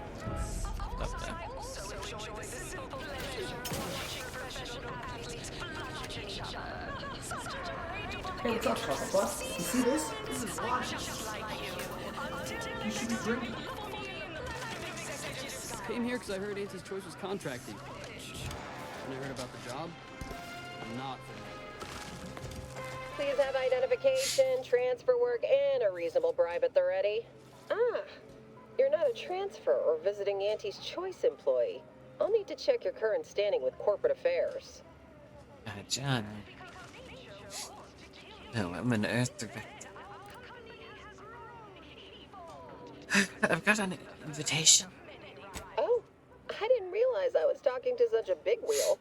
Hey, what's up, Pufflepuff? You see this? This is wine. You should be drinking. Came here because I heard Auntie's Choice was contracting. When I heard about the job, I'm not for it. Please have identification, transfer work, and a reasonable bribe at the ready. Ah, you're not a transfer or visiting Auntie's Choice employee. I'll need to check your current standing with corporate affairs. John. No, I'm an Earth director. I've got an invitation. Oh, I didn't realize I was talking to such a big wheel.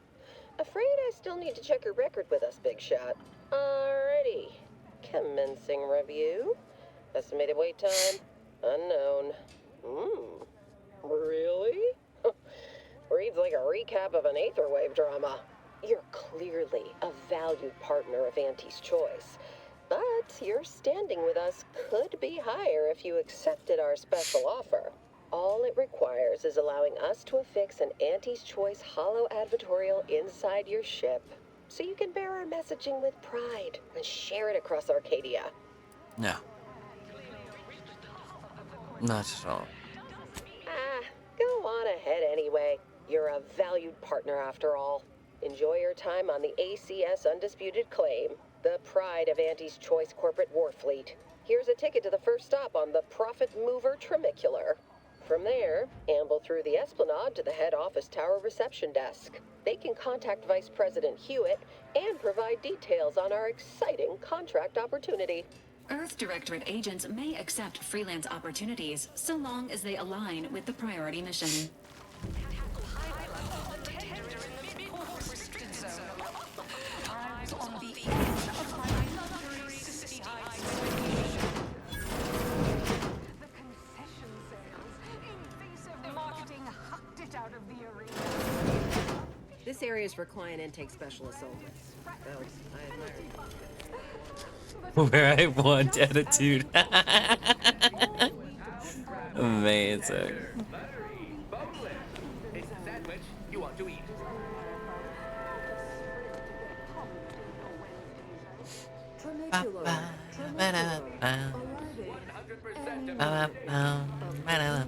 Afraid I still need to check your record with us, Big Shot. Alrighty. Commencing review. Estimated wait time? Unknown. Really? Reads like a recap of an Aetherwave drama. You're clearly a valued partner of Auntie's Choice, but your standing with us could be higher if you accepted our special offer. All it requires is allowing us to affix an Auntie's Choice holo advertorial inside your ship, so you can bear our messaging with pride and share it across Arcadia. No. Not at all. Go on ahead anyway. You're a valued partner after all. Enjoy your time on the ACS Undisputed Claim, the pride of Auntie's Choice corporate war fleet. Here's a ticket to the first stop on the Profit Mover Trimicular. From there, amble through the Esplanade to the head office tower reception desk. They can contact Vice President Hewitt and provide details on our exciting contract opportunity. Earth Directorate agents may accept freelance opportunities so long as they align with the priority mission. This area is for client intake specialists only. Oh, I admire you. Where I want attitude. Amazing. It's a sandwich you want to eat.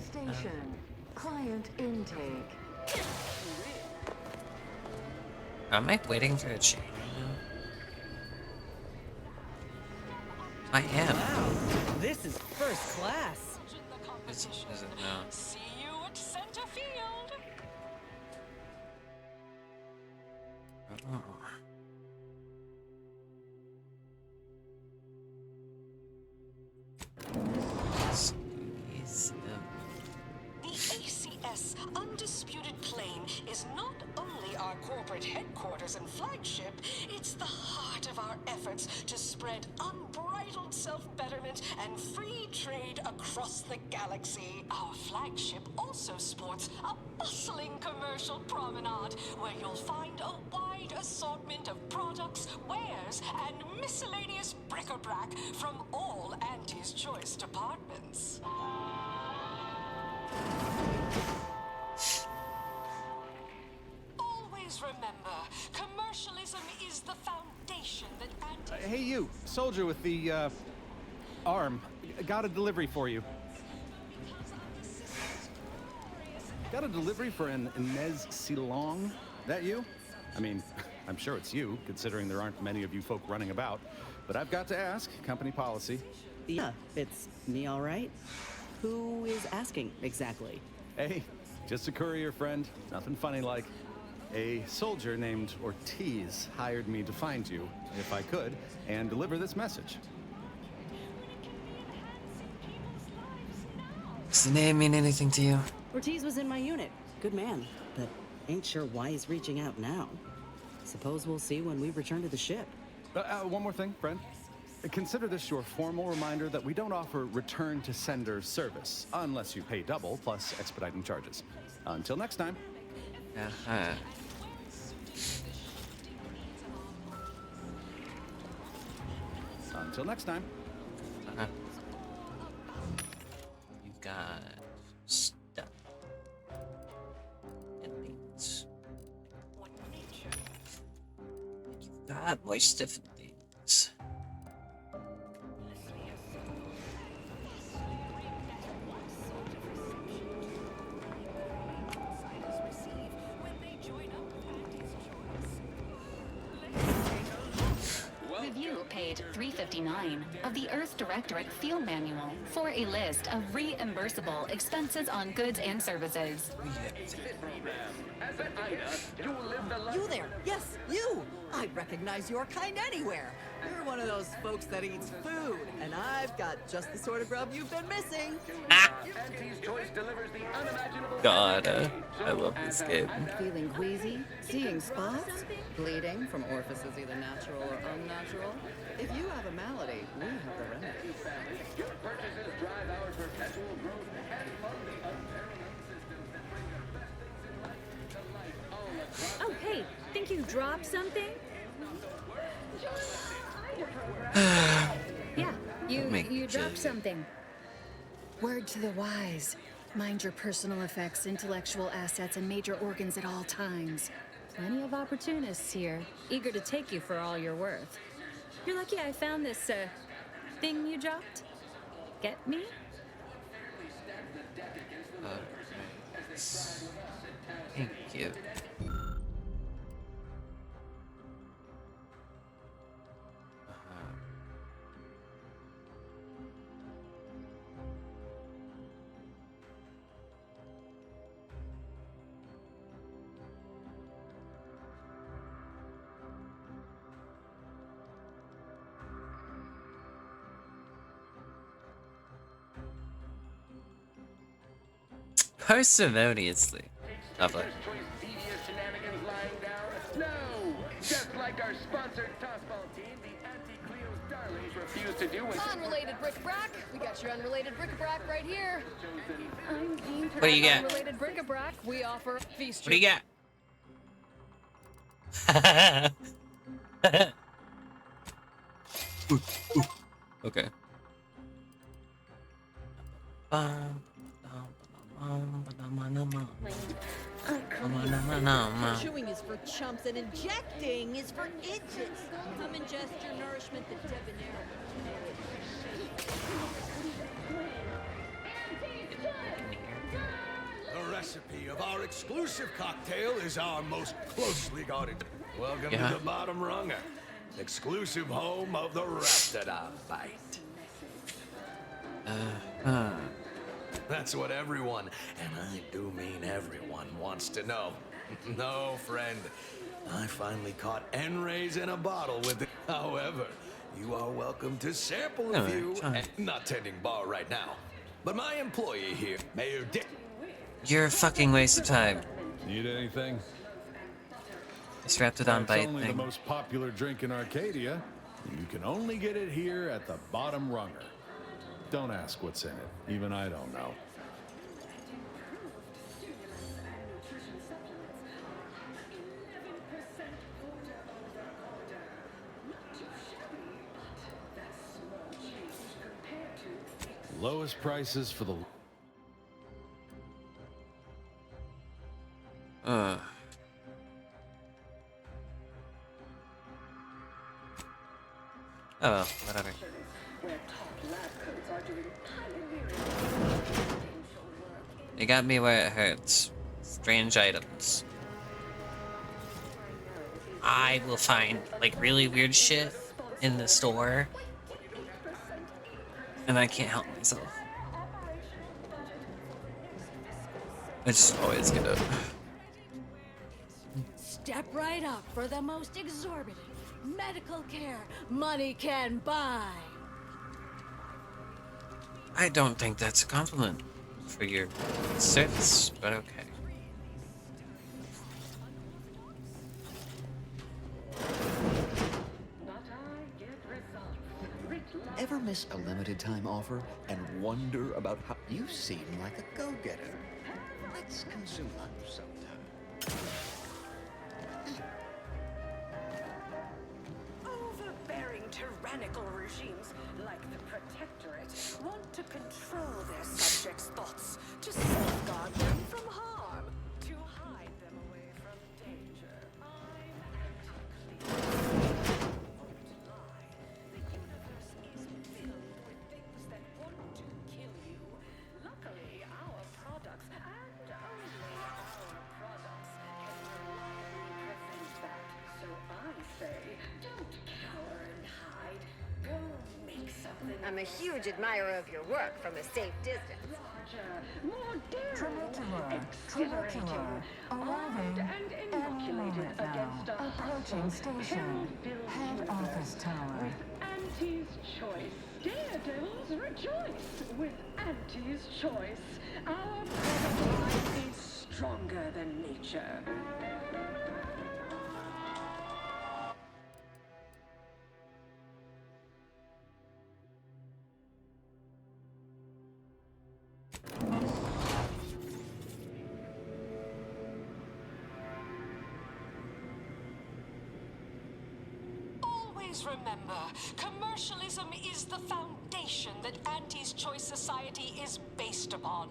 Station. Client intake. Am I waiting for a chain right now? I am. Wow, this is first class. Is it now? See you at center field. Oh. The ACS Undisputed Claim is not only our corporate headquarters and flagship, it's the heart of our efforts to spread unbridled self-betterment and free trade across the galaxy. Our flagship also sports a bustling commercial promenade where you'll find a wide assortment of products, wares, and miscellaneous bric-a-brac from all Auntie's Choice departments. Always remember, commercialism is the foundation that Auntie's... Hey you, soldier with the, arm. Got a delivery for you. Got a delivery for an Inez Silong? That you? I mean, I'm sure it's you, considering there aren't many of you folk running about. But I've got to ask, company policy. Yeah, it's me all right. Who is asking, exactly? Hey, just a courier friend. Nothing funny like. A soldier named Ortiz hired me to find you, if I could, and deliver this message. Does the name mean anything to you? Ortiz was in my unit. Good man, but ain't sure why he's reaching out now. Suppose we'll see when we return to the ship. One more thing, friend. Consider this your formal reminder that we don't offer return to sender service, unless you pay double plus expediting charges. Until next time. Uh-huh. Until next time. Uh-huh. You got stuff. Things. You got more stuff and things. Review page 359 of the Earth Directorate Field Manual for a list of reimbursable expenses on goods and services. You there! Yes, you! I I'd recognize your kind anywhere. You're one of those folks that eats food, and I've got just the sort of grub you've been missing. Auntie's Choice delivers the unimaginable. God, I love this game. Feeling queasy? Seeing spots? Bleeding from orifices either natural or unnatural? If you have a malady, we have the remedy. Your purchases drive our perpetual growth and fund the unparalleled systems that bring the best things in life to life all across. Oh, hey, think you dropped something? Yeah, you dropped something. Word to the wise. Mind your personal effects, intellectual assets, and major organs at all times. Plenty of opportunists here, eager to take you for all you're worth. You're lucky I found this, thing you dropped. Get me? Thank you. Parsimoniously. Lovely. No! Just like our sponsored tossball team, the Anti-Cleo's darlings refuse to do what... Unrelated bric-a-brac. We got your unrelated bric-a-brac right here. What do you get? Unrelated bric-a-brac. We offer feast. What do you get? Okay. Chewing is for chumps and injecting is for idiots. Come ingest your nourishment the debonair. The recipe of our exclusive cocktail is our most closely guarded. Welcome to the bottom runger. Exclusive home of the Raptidon Bite. That's what everyone, and I do mean everyone, wants to know. No, friend. I finally caught N-rays in a bottle with it. However, you are welcome to sample a few. Not tending bar right now. But my employee here, Mayor Dick. You're a fucking waste of time. Need anything? This Raptidon Bite It's only thing. the most popular drink in Arcadia. You can only get it here at the bottom runger. Don't ask what's in it. Even I don't know. Lowest prices for the... Oh well, whatever. They got me where it hurts. Strange items. I will find, like, really weird shit in the store. And I can't help myself. I just always get up. Step right up for the most exorbitant medical care money can buy. I don't think that's a compliment for your service, but okay. Ever miss a limited time offer and wonder about how you seem like a go-getter? Let's consume lunch sometime. Overbearing tyrannical regimes like the Protectorate want to control their subjects' thoughts, to safeguard them from harm, to hide them away from danger. The universe is filled with things that want to kill you. Luckily, our products, and only our products, can reliably prevent that. So I say, don't cower and hide. Go make something. I'm a huge admirer of your work from a safe distance. more daring, Trinicular, exhilarating, armed and inoculated against a approaching station, head office tower. with Auntie's choice. Daredevils rejoice with Auntie's choice. Our product line is stronger than nature. Always remember, commercialism is the foundation that Auntie's Choice Society is based upon.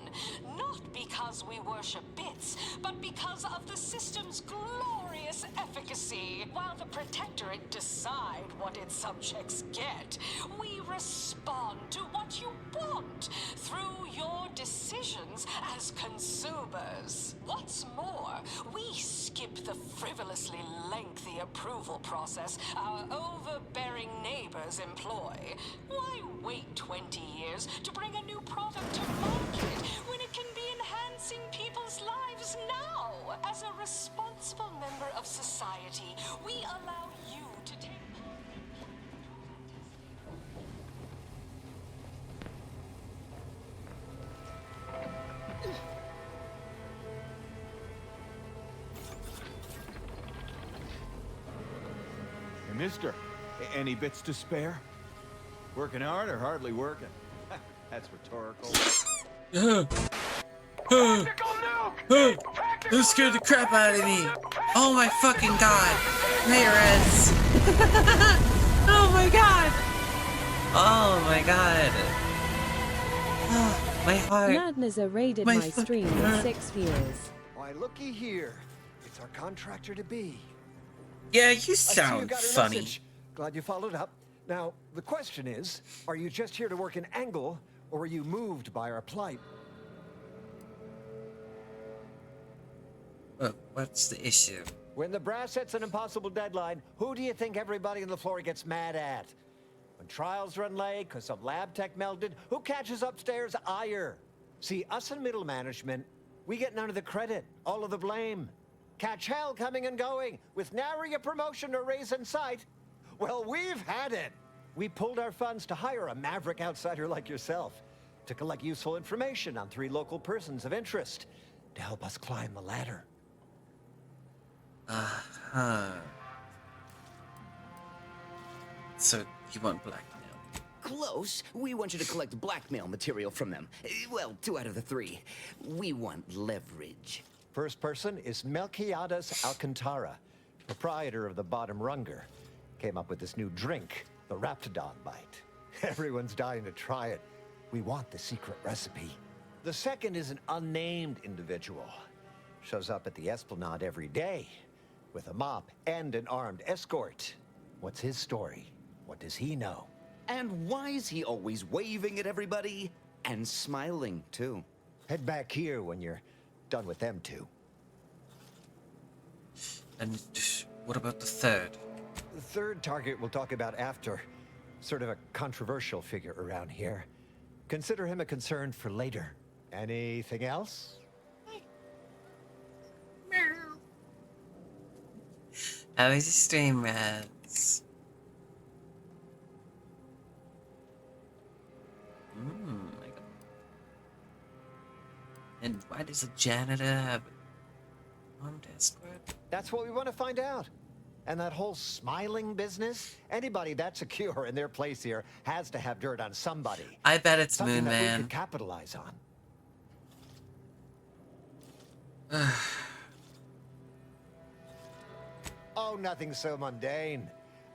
Not because we worship bits, but because of the system's glorious efficacy. While the Protectorate decide what its subjects get, we respond to what you want through your decisions as consumers. What's more, we skip the frivolously lengthy approval process our overbearing neighbors employ. Why wait 20 years to bring a new product to market when it can be enhancing people's lives now? As a responsible member of society, we allow you to take Hey, mister, any bits to spare? Working hard or hardly working? That's rhetorical. That scared the crap out of me. Oh my fucking god. Hey, Rez. Oh my god. Oh my god. Oh, my heart. Nadnaza raided my stream in 6 years. Why, looky here. It's our contractor to be. Yeah, you I see you sound got her funny. message. Glad you followed up. Now, the question is, are you just here to work an angle, or are you moved by our plight? What's the issue? When the brass sets an impossible deadline, who do you think everybody on the floor gets mad at? When trials run late because some lab tech melted, who catches upstairs ire? See, us in middle management, we get none of the credit, all of the blame. Catch hell coming and going, with nary a promotion or raise in sight. Well, we've had it. We pulled our funds to hire a maverick outsider like yourself to collect useful information on 3 local persons of interest to help us climb the ladder. So, you want blackmail? Close. We want you to collect blackmail material from them. Well, 2 out of the 3. We want leverage. First person is Melquiades Alcantara, proprietor of the Bottom Runger. Came up with this new drink, the Raptidon Bite. Everyone's dying to try it. We want the secret recipe. The second is an unnamed individual. Shows up at the Esplanade every day with a mop and an armed escort. What's his story? What does he know? And why is he always waving at everybody? And smiling, too. Head back here when you're done with them 2. And what about the third? The third target we'll talk about after. Sort of a controversial figure around here. Consider him a concern for later. Anything else? How is your stream, Rez? My god. And why does a janitor have an armed escort? That's what we want to find out. And that whole smiling business, anybody that's secure in their place here has to have dirt on somebody. I bet it's Something Moon that we Man. could capitalize on. Oh, nothing so mundane.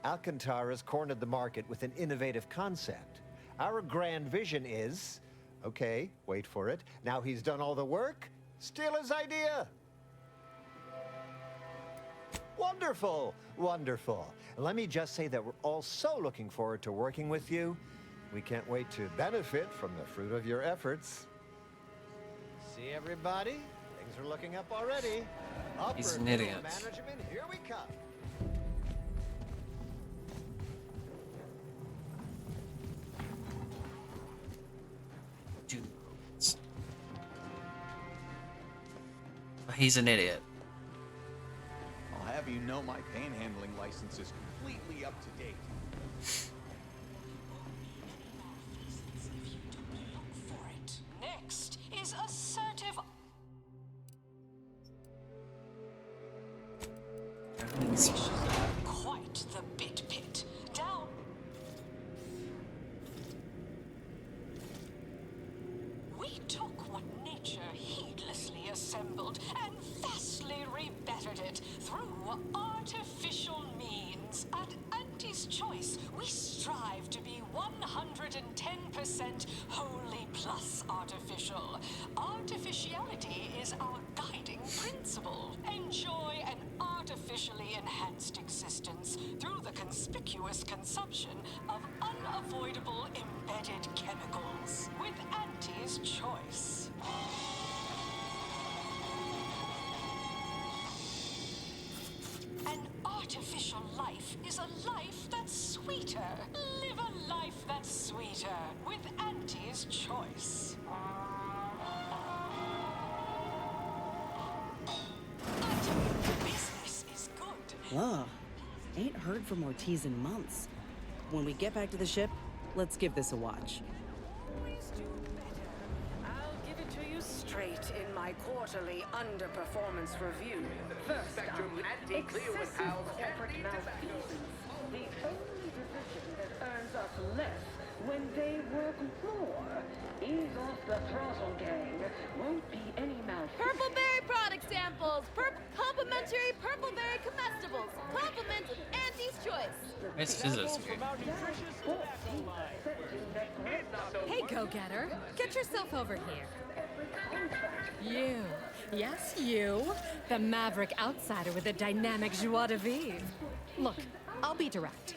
Alcantara's cornered the market with an innovative concept. Our grand vision is, okay, wait for it. Now he's done all the work, steal his idea. Wonderful, wonderful. Let me just say that we're all so looking forward to working with you. We can't wait to benefit from the fruit of your efforts. See everybody? Things are looking up already. He's Upper an middle idiot. management, here we come. he's an idiot. I'll have you know my panhandling license is completely up to date. Next is assertive. Quite the bit pit. Down. We took what nature heedlessly assembled and vastly rebettered it through artificial means. At Auntie's Choice, we strive to be 110% wholly plus artificial. Artificiality is our guiding principle. Enjoy an artificially enhanced existence through the conspicuous consumption of unavoidable embedded chemicals. With Auntie's Choice. An artificial life is a life that's sweeter. Live a life that's sweeter with Auntie's Choice. Business is good. Whoa. Ain't heard from Ortiz in months. When we get back to the ship, let's give this a watch. I'll give it to you straight in my quarterly underperformance review. First up, excessive corporate malfeasance. The only position that earns us less when they work more. Ease off the throttle, gang. Won't be any malfeasance. Purpleberry product samples. Complimentary purpleberry comestibles. Compliments of Auntie's Choice. Nice scissors here. Hey, go-getter. Get yourself over here. You. Yes, you. The maverick outsider with a dynamic joie de vivre. Look, I'll be direct.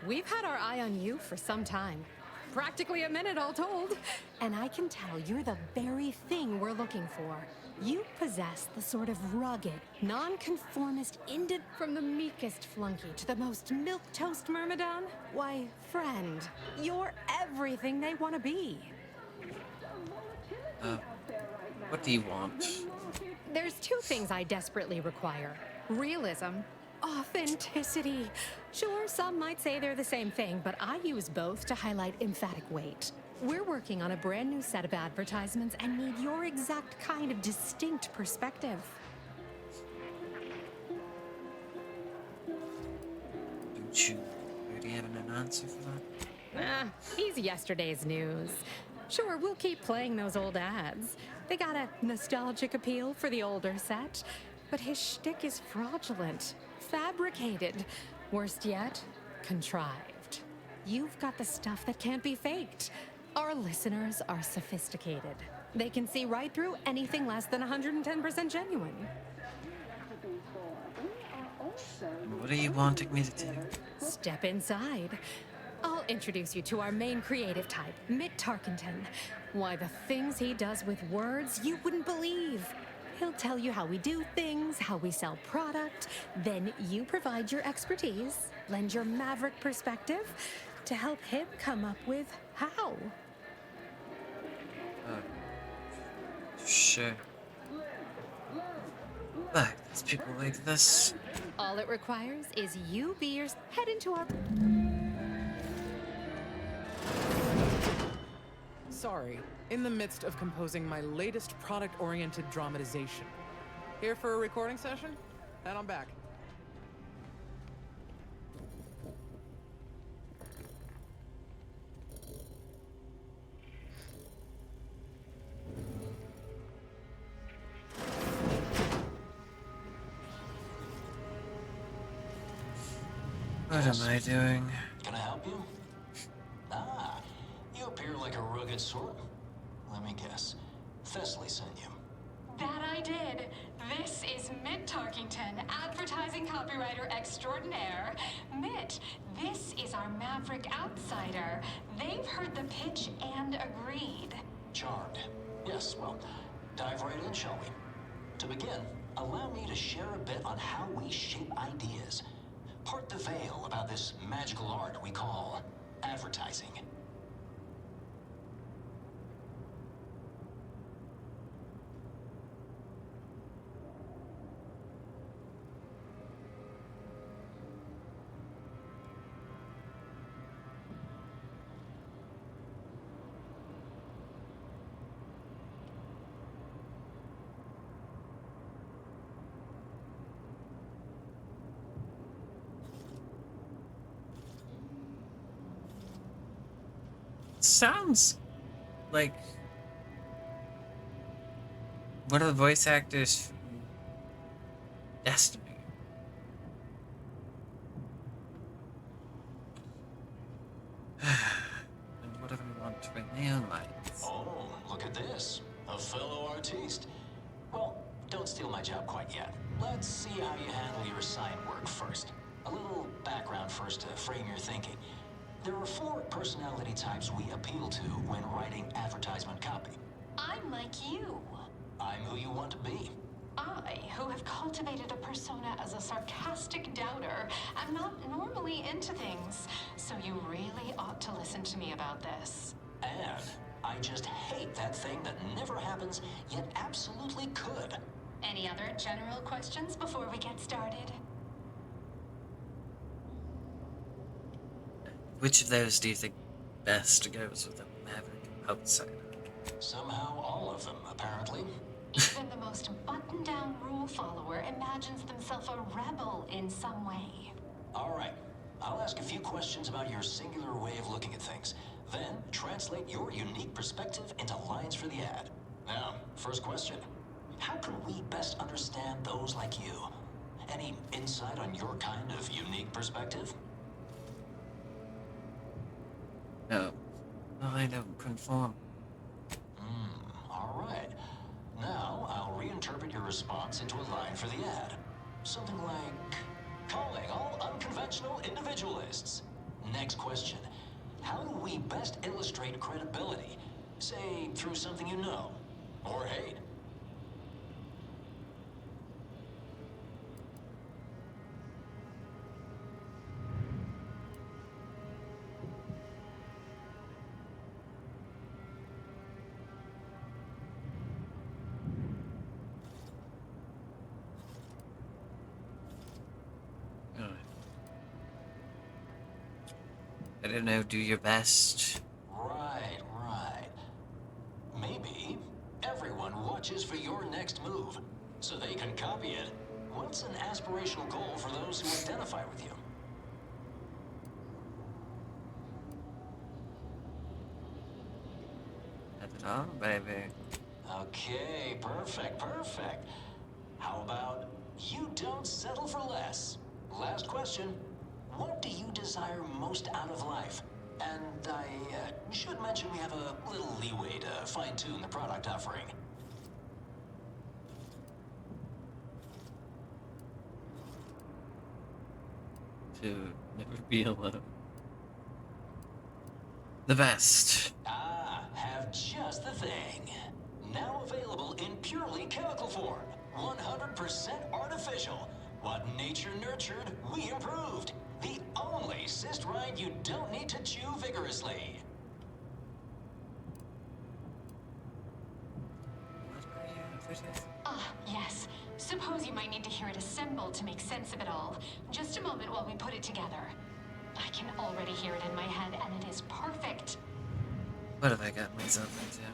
We've had our eye on you for some time. Practically a minute, all told. And I can tell you're the very thing we're looking for. You possess the sort of rugged, nonconformist, from the meekest flunky to the most milquetoast myrmidon. Why, friend, you're everything they want to be. What do you want? There's two things I desperately require. Realism, authenticity. Sure, some might say they're the same thing, but I use both to highlight emphatic weight. We're working on a brand new set of advertisements and need your exact kind of distinct perspective. Don't you already have an answer for that? He's yesterday's news. Sure, we'll keep playing those old ads. They got a nostalgic appeal for the older set, but his shtick is fraudulent, fabricated. Worst yet, contrived. You've got the stuff that can't be faked. Our listeners are sophisticated. They can see right through anything less than 110% genuine. What are you wanting me to do? Step inside. I'll introduce you to our main creative type, Mitt Tarkenton. Why, the things he does with words you wouldn't believe. He'll tell you how we do things, how we sell product. Then you provide your expertise, lend your maverick perspective to help him come up with how. Sure. But there's people like this. All it requires is you be your head into our... Sorry, in the midst of composing my latest product-oriented dramatization. Here for a recording session? Then I'm back. What am I doing? Can I help you? Ah, you appear like a rugged sort. Let me guess. Thessaly sent you. That I did. This is Mitt Tarkington, advertising copywriter extraordinaire. Mitt, this is our maverick outsider. They've heard the pitch and agreed. Charmed. Yes, well, dive right in, shall we? To begin, allow me to share a bit on how we shape ideas. Part the veil about this magical art we call advertising. sounds like one of the voice actors from Destiny. And what do I want to bring my own lights? Oh, look at this. A fellow artiste. Well, don't steal my job quite yet. Let's see how you handle your sign work first. A little background first to frame your thinking. There are 4 personality types we appeal to when writing advertisement copy. I'm like you. I'm who you want to be. I, who have cultivated a persona as a sarcastic doubter, am not normally into things, so you really ought to listen to me about this. And I just hate that thing that never happens, yet absolutely could. Any other general questions before we get started? Which of those do you think best goes with a maverick outsider? Somehow all of them, apparently. Even the most buttoned-down rule follower imagines themselves a rebel in some way. All right. I'll ask a few questions about your singular way of looking at things. Then translate your unique perspective into lines for the ad. Now, first question. How can we best understand those like you? Any insight on your kind of unique perspective? No. Well, I don't conform. All right. Now, I'll reinterpret your response into a line for the ad. Something like, calling all unconventional individualists. Next question. How do we best illustrate credibility? Say, through something you know, or hate. I don't know, do your best. Right, right. Maybe everyone watches for your next move, so they can copy it. What's an aspirational goal for those who identify with you? Not at all, baby. Okay, perfect, perfect. How about you don't settle for less? Last question. What do you desire most out of life? And I should mention we have a little leeway to fine-tune the product offering. To never be alone. The best. Ah, have just the thing. Now available in purely chemical form. 100% artificial. What nature nurtured, we improved. The only cyst rind you don't need to chew vigorously. Ah, yes. Suppose you might need to hear it assembled to make sense of it all. Just a moment while we put it together. I can already hear it in my head, and it is perfect. What have I got myself into?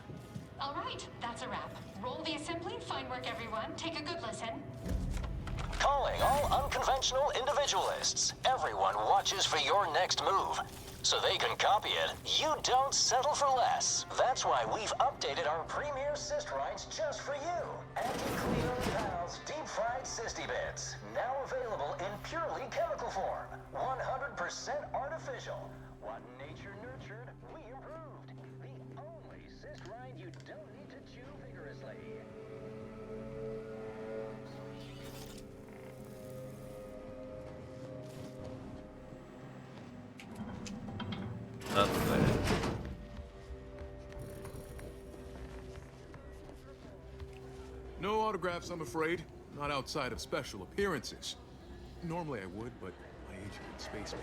All right, that's a wrap. Roll the assembly. Fine work, everyone. Take a good listen. Calling all unconventional individualists. Everyone watches for your next move. So they can copy it, you don't settle for less. That's why we've updated our premier cyst rinds just for you. Anti-Cleo & Pal's deep-fried cysty bits. Now available in purely chemical form. 100% artificial. What nature nurtured, we improved. The only cyst rind you don't need to chew vigorously. No autographs, I'm afraid. Not outside of special appearances. Normally I would, but my agent would space me.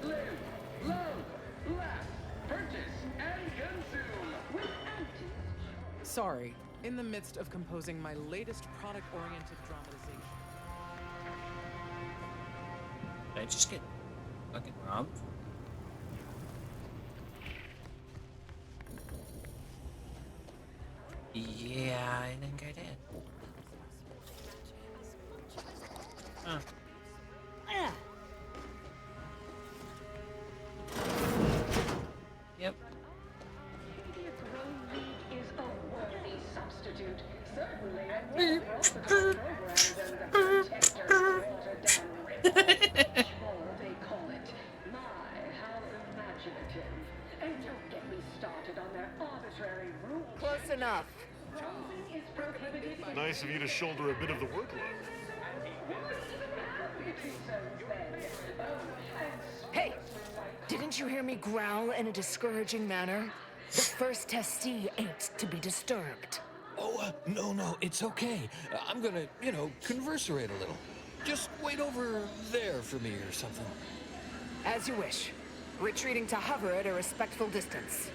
Live, love, laugh, purchase, and consume with Anti. Sorry, in the midst of composing my latest product-oriented dramatization. Did I just get fucking robbed? Yeah, I think I did. Huh. started on their arbitrary rules. Close enough. Nice of you to shoulder a bit of the workload. Hey! Didn't you hear me growl in a discouraging manner? The first testee ain't to be disturbed. Oh, no, it's okay. I'm gonna, converserate a little. Just wait over there for me or something. As you wish. Retreating to hover at a respectful distance.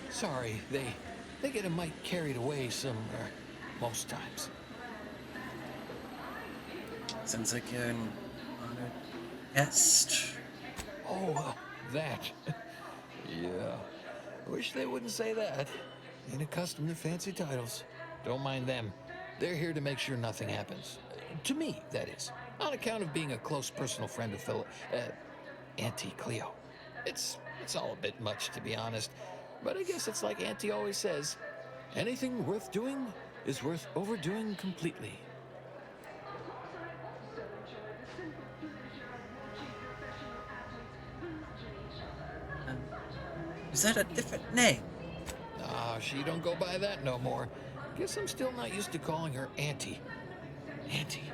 Sorry, they get a mite carried away most times. Sounds like you're an honored guest. Oh, that. Yeah. Wish they wouldn't say that. Ain't accustomed to fancy titles. Don't mind them. They're here to make sure nothing happens. To me, that is. On account of being a close personal friend of Auntie Cleo. It's all a bit much, to be honest. But I guess it's like Auntie always says, anything worth doing is worth overdoing completely. Is that a different name? Nah, she don't go by that no more. Guess I'm still not used to calling her Auntie. Auntie.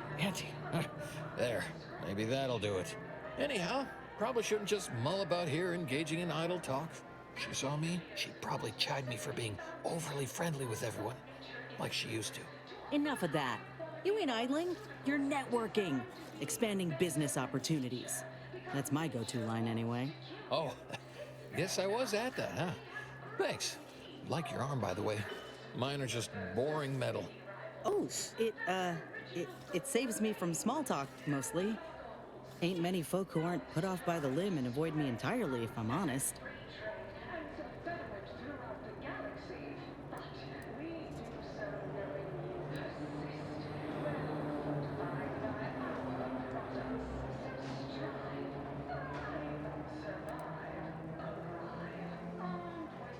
There, maybe that'll do it. Anyhow, probably shouldn't just mull about here engaging in idle talk. If she saw me, she'd probably chide me for being overly friendly with everyone, like she used to. Enough of that. You ain't idling, you're networking, expanding business opportunities. That's my go-to line anyway. Oh, guess I was at that, huh? Thanks. Like your arm, by the way. Mine are just boring metal. Oh, it saves me from small talk, mostly. Ain't many folk who aren't put off by the limb and avoid me entirely, if I'm honest.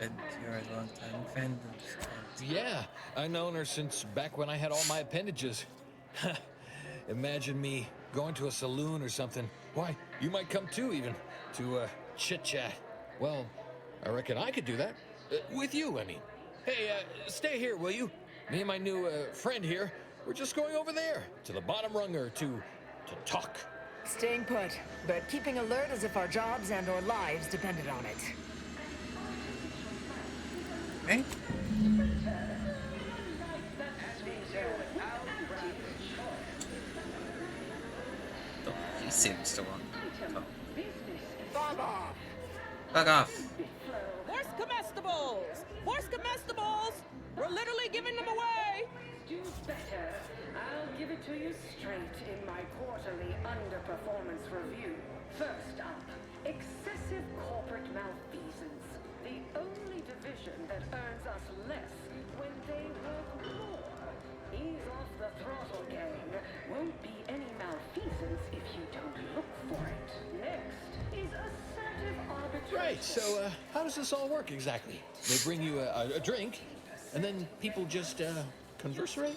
And you're a long-time friend of Yeah, I've known her since back when I had all my appendages. Imagine me going to a saloon or something. Why, you might come too, even, to chit-chat. Well, I reckon I could do that. With you, I mean. Hey, stay here, will you? Me and my new friend here, we're just going over there, to the bottom runger, to talk. Staying put, but keeping alert as if our jobs and or lives depended on it. Right? He seems to want to talk. Bug off! Bug off! Horse comestibles! Horse comestibles! We're literally giving them away! Do better. I'll give it to you straight in my quarterly underperformance review. First up, excessive corporate malfeasance. The only division that earns us less when they work more. Ease off the throttle, gang. Won't be any malfeasance if you don't look for it. Next is assertive arbitration. Right, so how does this all work exactly? They bring you a drink, and then people just converserate?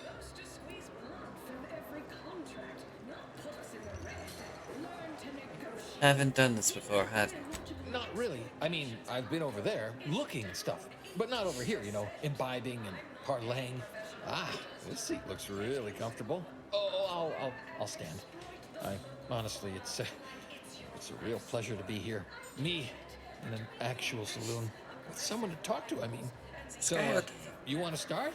I haven't done this before, have you? Not really. I mean, I've been over there looking and stuff, but not over here, imbibing and parlaying. Ah, this seat looks really comfortable. Oh, I'll stand. Honestly, it's a real pleasure to be here. Me in an actual saloon with someone to talk to. I mean, so you want to start?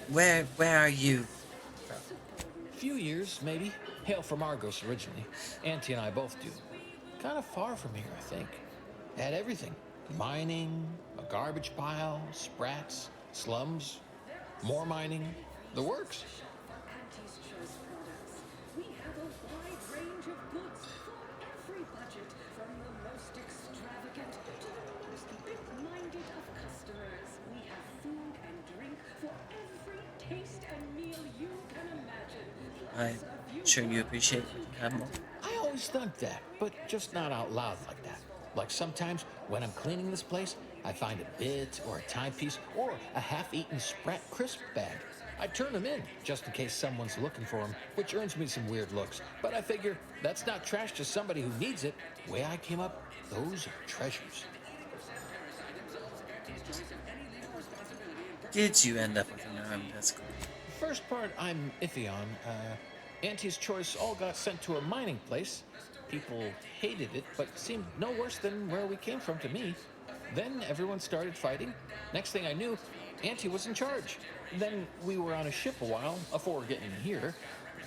Where are you? Few years, maybe. Hail from Argos originally. Auntie and I both do. Kind of far from here, I think. Had everything. Mining, a garbage pile, sprats, slums, more mining, the works. We have a wide range of goods for every budget, from the most extravagant to the most big-minded of customers. We have food and drink for every taste and meal you can imagine. I'm sure you appreciate what you have more. I always thought that, but just not out loud like that. Like sometimes when I'm cleaning this place, I find a bit or a timepiece or a half-eaten Sprat crisp bag. I turn them in just in case someone's looking for them, which earns me some weird looks. But I figure that's not trash to somebody who needs it. The way I came up, those are treasures. Did you end up with an armed escort? First part I'm iffy on. Auntie's Choice all got sent to a mining place. People hated it, but seemed no worse than where we came from to me. Then everyone started fighting. Next thing I knew, Auntie was in charge. Then we were on a ship a while before getting here.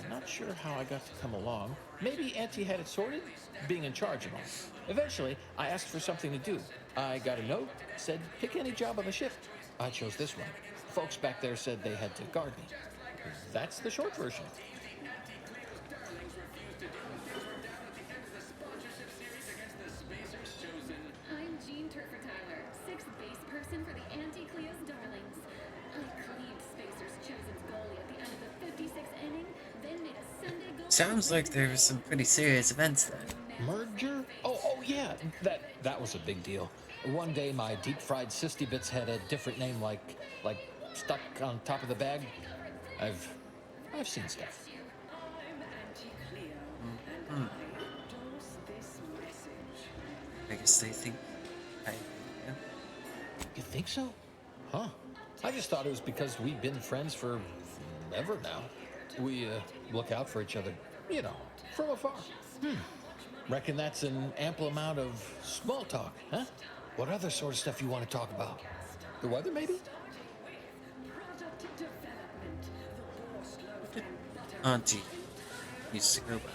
I'm not sure how I got to come along. Maybe Auntie had it sorted, being in charge and all. Eventually, I asked for something to do. I got a note, said pick any job on the ship. I chose this one. Folks back there said they had to guard me. That's the short version. I'm Jean Turfer-Tyler, 6th base person for the Anti-Cleo's Darlings. I cleaned Spacer's Chosen's goalie at the end of the 56th inning, then made a Sunday goal. Sounds like there were some pretty serious events then. Merger? Oh yeah, that was a big deal. One day my deep-fried Sisty Bits had a different name, like stuck on top of the bag. I've seen stuff. I guess they think I am. You think so? Huh. I just thought it was because we've been friends for ever now. We look out for each other, you know, from afar. Reckon that's an ample amount of small talk, huh? What other sort of stuff you want to talk about? The weather, maybe? Auntie used to go by.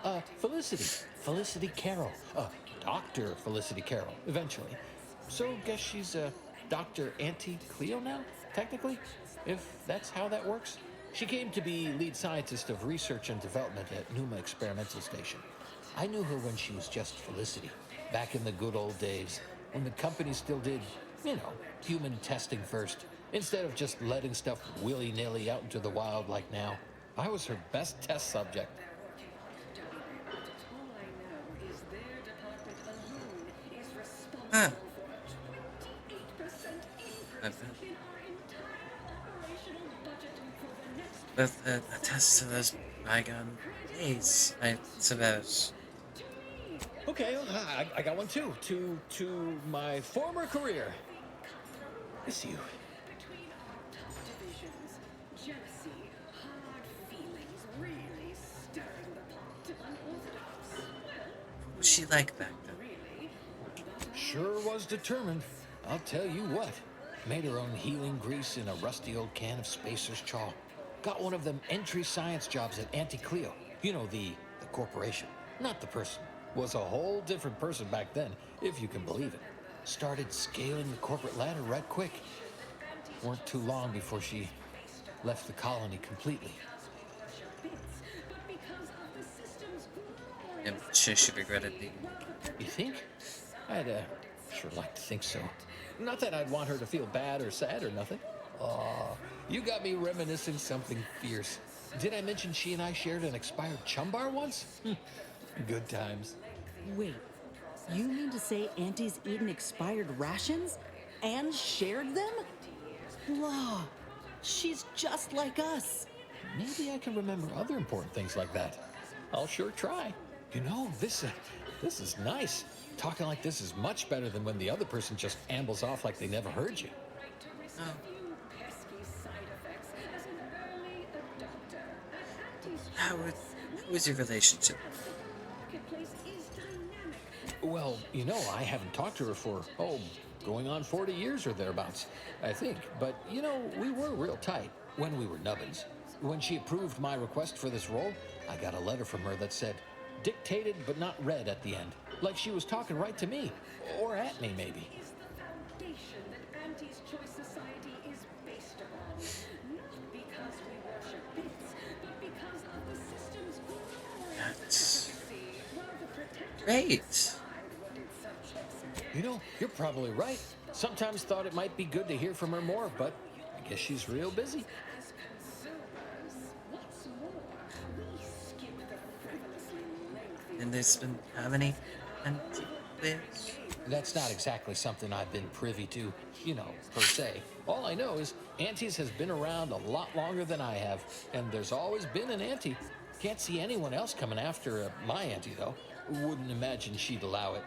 Oh, Felicity. Felicity Carroll. Dr. Felicity Carroll, eventually. So, guess she's Dr. Auntie Cleo now, technically? If that's how that works? She came to be lead scientist of research and development at Numa Experimental Station. I knew her when she was just Felicity, back in the good old days, when the company still did, you know, human testing first, instead of just letting stuff willy-nilly out into the wild like now. I was her best test subject. Huh. But attest to those bygone days, I suppose. Okay, I got one too. To my former career. Miss you. What was she like back then? Sure was determined. I'll tell you what. Made her own healing grease in a rusty old can of Spacer's Chaw. Got one of them entry science jobs at Auntie Cleo. You know, the corporation, not the person. Was a whole different person back then, if you can believe it. Started scaling the corporate ladder right quick. Weren't too long before she left the colony completely. I'm sure she regretted leaving. You think? I'd sure like to think so. Not that I'd want her to feel bad or sad or nothing. Aw, you got me reminiscing something fierce. Did I mention she and I shared an expired chum bar once? Good times. Wait, you mean to say Auntie's eaten expired rations? And shared them? Whoa, she's just like us. Maybe I can remember other important things like that. I'll sure try. You know, this is nice. Talking like this is much better than when the other person just ambles off like they never heard you. Oh. How was your relationship? Well, you know, I haven't talked to her for, going on 40 years or thereabouts, I think. But, you know, we were real tight when we were nubbins. When she approved my request for this role, I got a letter from her that said, dictated but not read at the end. Like she was talking right to me. Or at me, maybe. That's great. You know, you're probably right. Sometimes thought it might be good to hear from her more, but I guess she's real busy. And there's been how many? And this? That's not exactly something I've been privy to, per se. All I know is Auntie's has been around a lot longer than I have, and there's always been an Auntie. Can't see anyone else coming after my Auntie, though. Wouldn't imagine she'd allow it.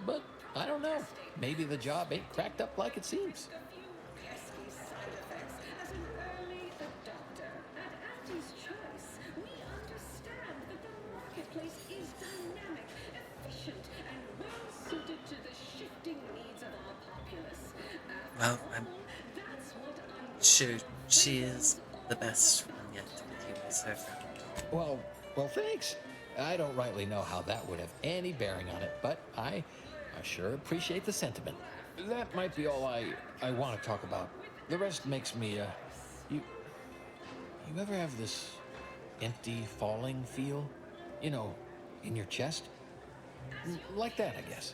But I don't know. Maybe the job ain't cracked up like it seems. Well, I'm sure she is the best one yet that you guys have found. Well, thanks. I don't rightly know how that would have any bearing on it, but I sure appreciate the sentiment. That might be all I want to talk about. The rest makes me, you ever have this empty falling feel? In your chest? Like that, I guess.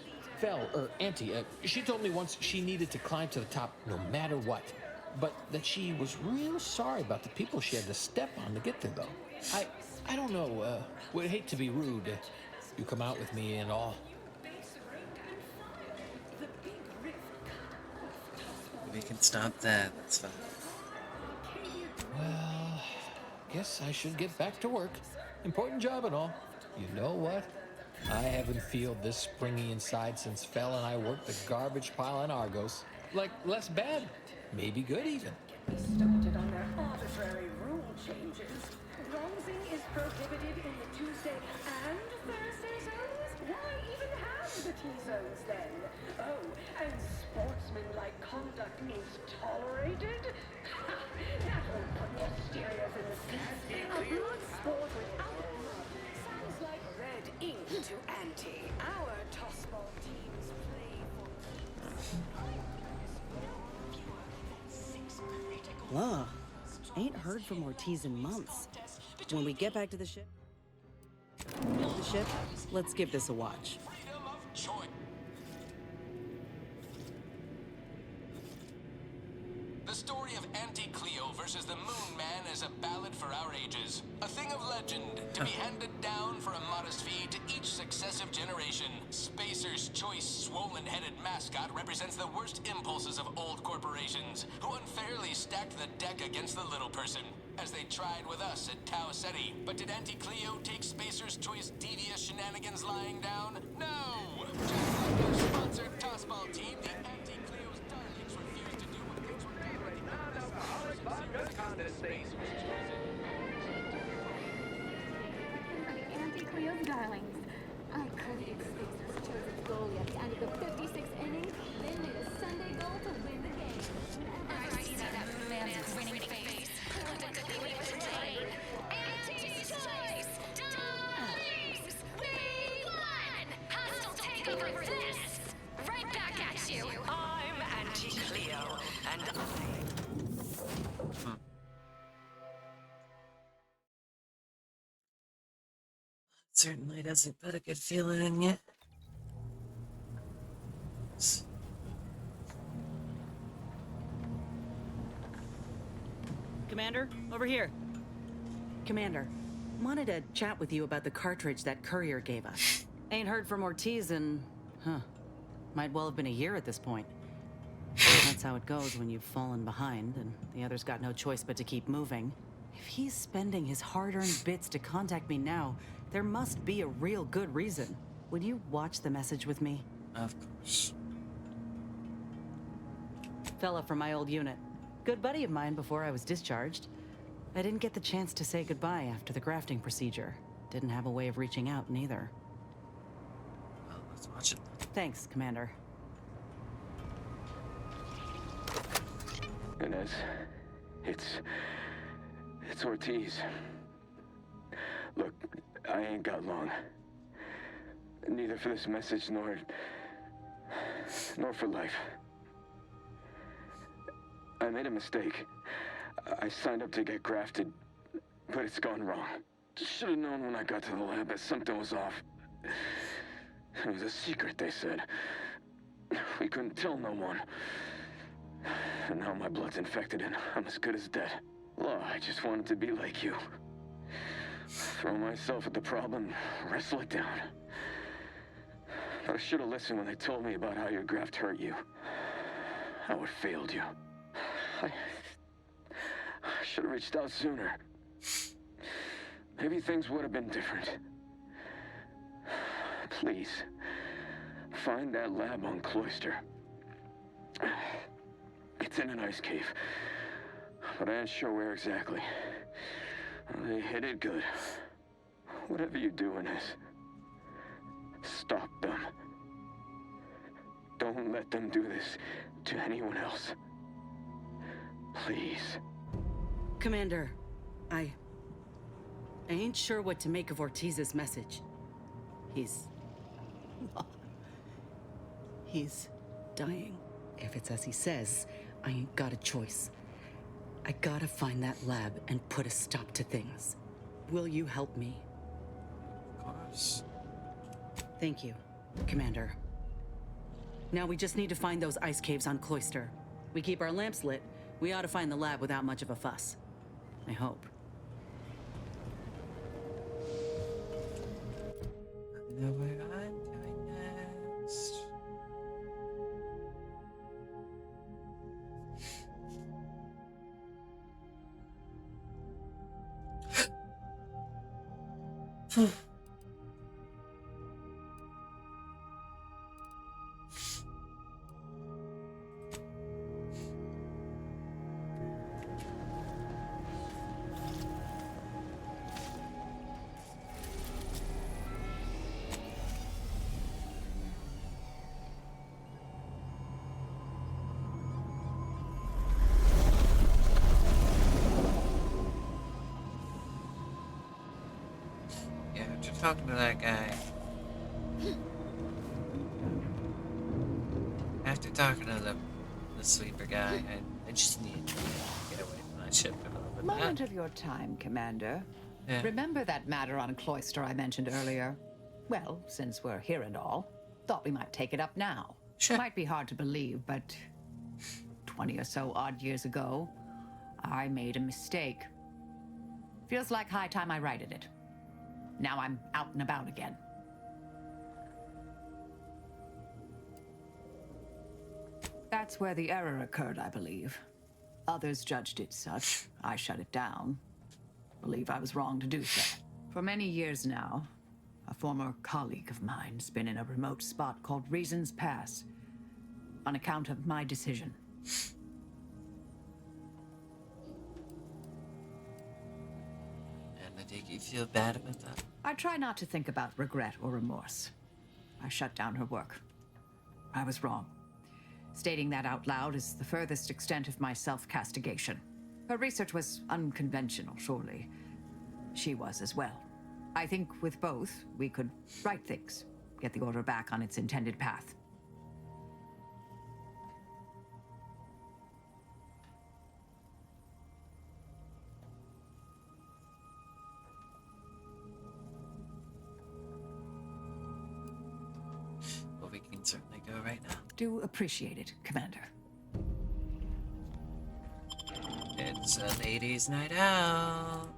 Auntie, she told me once she needed to climb to the top no matter what, but that she was real sorry about the people she had to step on to get there, though. I don't know, would hate to be rude. You come out with me and all. We can stop that, that's fine. Well, guess I should get back to work. Important job and all. You know what? I haven't felt this springy inside since Fel and I worked the garbage pile in Argos. Like, less bad. Maybe good, even. Started on their arbitrary rule changes. Bronzing is prohibited in the Tuesday and Thursday zones? Why even have the T-zones then? Oh, and sportsmanlike conduct is tolerated? That will put more stereos in the seats. A blood sport without blood sounds like red ink to Auntie. Our tossball teams play for... Blah. Ain't heard from Ortiz in months. When we get back to the ship, let's give this a watch. The story of Auntie Cleo versus the Moon Man is a ballad for our ages. A thing of legend, to be handed down for a modest fee to each successive generation. Spacer's choice swollen-headed mascot represents the worst impulses of old corporations, who unfairly stacked the deck against the little person, as they tried with us at Tau Ceti. But did Auntie Cleo take Spacer's choice devious shenanigans lying down? No! Just like their sponsored tossball team, the Auntie Cleo's darlings refused to do what things were done with the non-alcoholic vodka condensate. Auntie Cleo's darlings. I credited Spacer's chosen goalie at the end of the 56th inning, then made a Sunday goal to win the game. I see that man's grinning face. Auntie's choice! Darlings! We won! Hostile takeover for this! Right back at you! I'm Auntie Cleo, and Certainly doesn't put a good feeling in you. Commander, over here. Commander, wanted to chat with you about the cartridge that courier gave us. Ain't heard from Ortiz in, might well have been a year at this point. That's how it goes when you've fallen behind and the other's got no choice but to keep moving. If he's spending his hard-earned bits to contact me now, there must be a real good reason. Would you watch the message with me? Of course. Fella from my old unit. Good buddy of mine before I was discharged. I didn't get the chance to say goodbye after the grafting procedure. Didn't have a way of reaching out neither. Well, let's watch it. Thanks, Commander. Inez, it's Ortiz. Look, I ain't got long. Neither for this message nor for life. I made a mistake. I signed up to get grafted, but it's gone wrong. Should have known when I got to the lab that something was off. It was a secret, they said. We couldn't tell no one. And now my blood's infected and I'm as good as dead. Law, I just wanted to be like you. Throw myself at the problem, wrestle it down. I should have listened when they told me about how your graft hurt you. How it failed you. I should have reached out sooner. Maybe things would have been different. Please, find that lab on Cloister. It's in an ice cave, but I ain't sure where exactly. They hit it good. Whatever you're doing is, stop them. Don't let them do this to anyone else. Please. Commander, I ain't sure what to make of Ortiz's message. He's dying. If it's as he says, I ain't got a choice. I gotta find that lab and put a stop to things. Will you help me? Of course. Thank you, Commander. Now we just need to find those ice caves on Cloister. We keep our lamps lit, we ought to find the lab without much of a fuss. I hope. I know where I'm going next. Yeah, after talking to that guy. After talking to the sweeper guy, I just need to get away from that ship for a little bit. Moment of your time, Commander. Yeah. Remember that matter on Cloister I mentioned earlier? Well, since we're here and all, thought we might take it up now. Sure. Might be hard to believe, but 20 or so odd years ago, I made a mistake. Feels like high time I righted it. Now I'm out and about again. That's where the error occurred, I believe. Others judged it such. I shut it down. Believe I was wrong to do so. For many years now, a former colleague of mine's been in a remote spot called Reasons Pass, on account of my decision. And I think you feel bad about that. I try not to think about regret or remorse. I shut down her work. I was wrong. Stating that out loud is the furthest extent of my self-castigation. Her research was unconventional, surely. She was as well. I think with both, we could right things, get the order back on its intended path. Well, we can certainly go right now. Do appreciate it, Commander. It's a ladies' night out.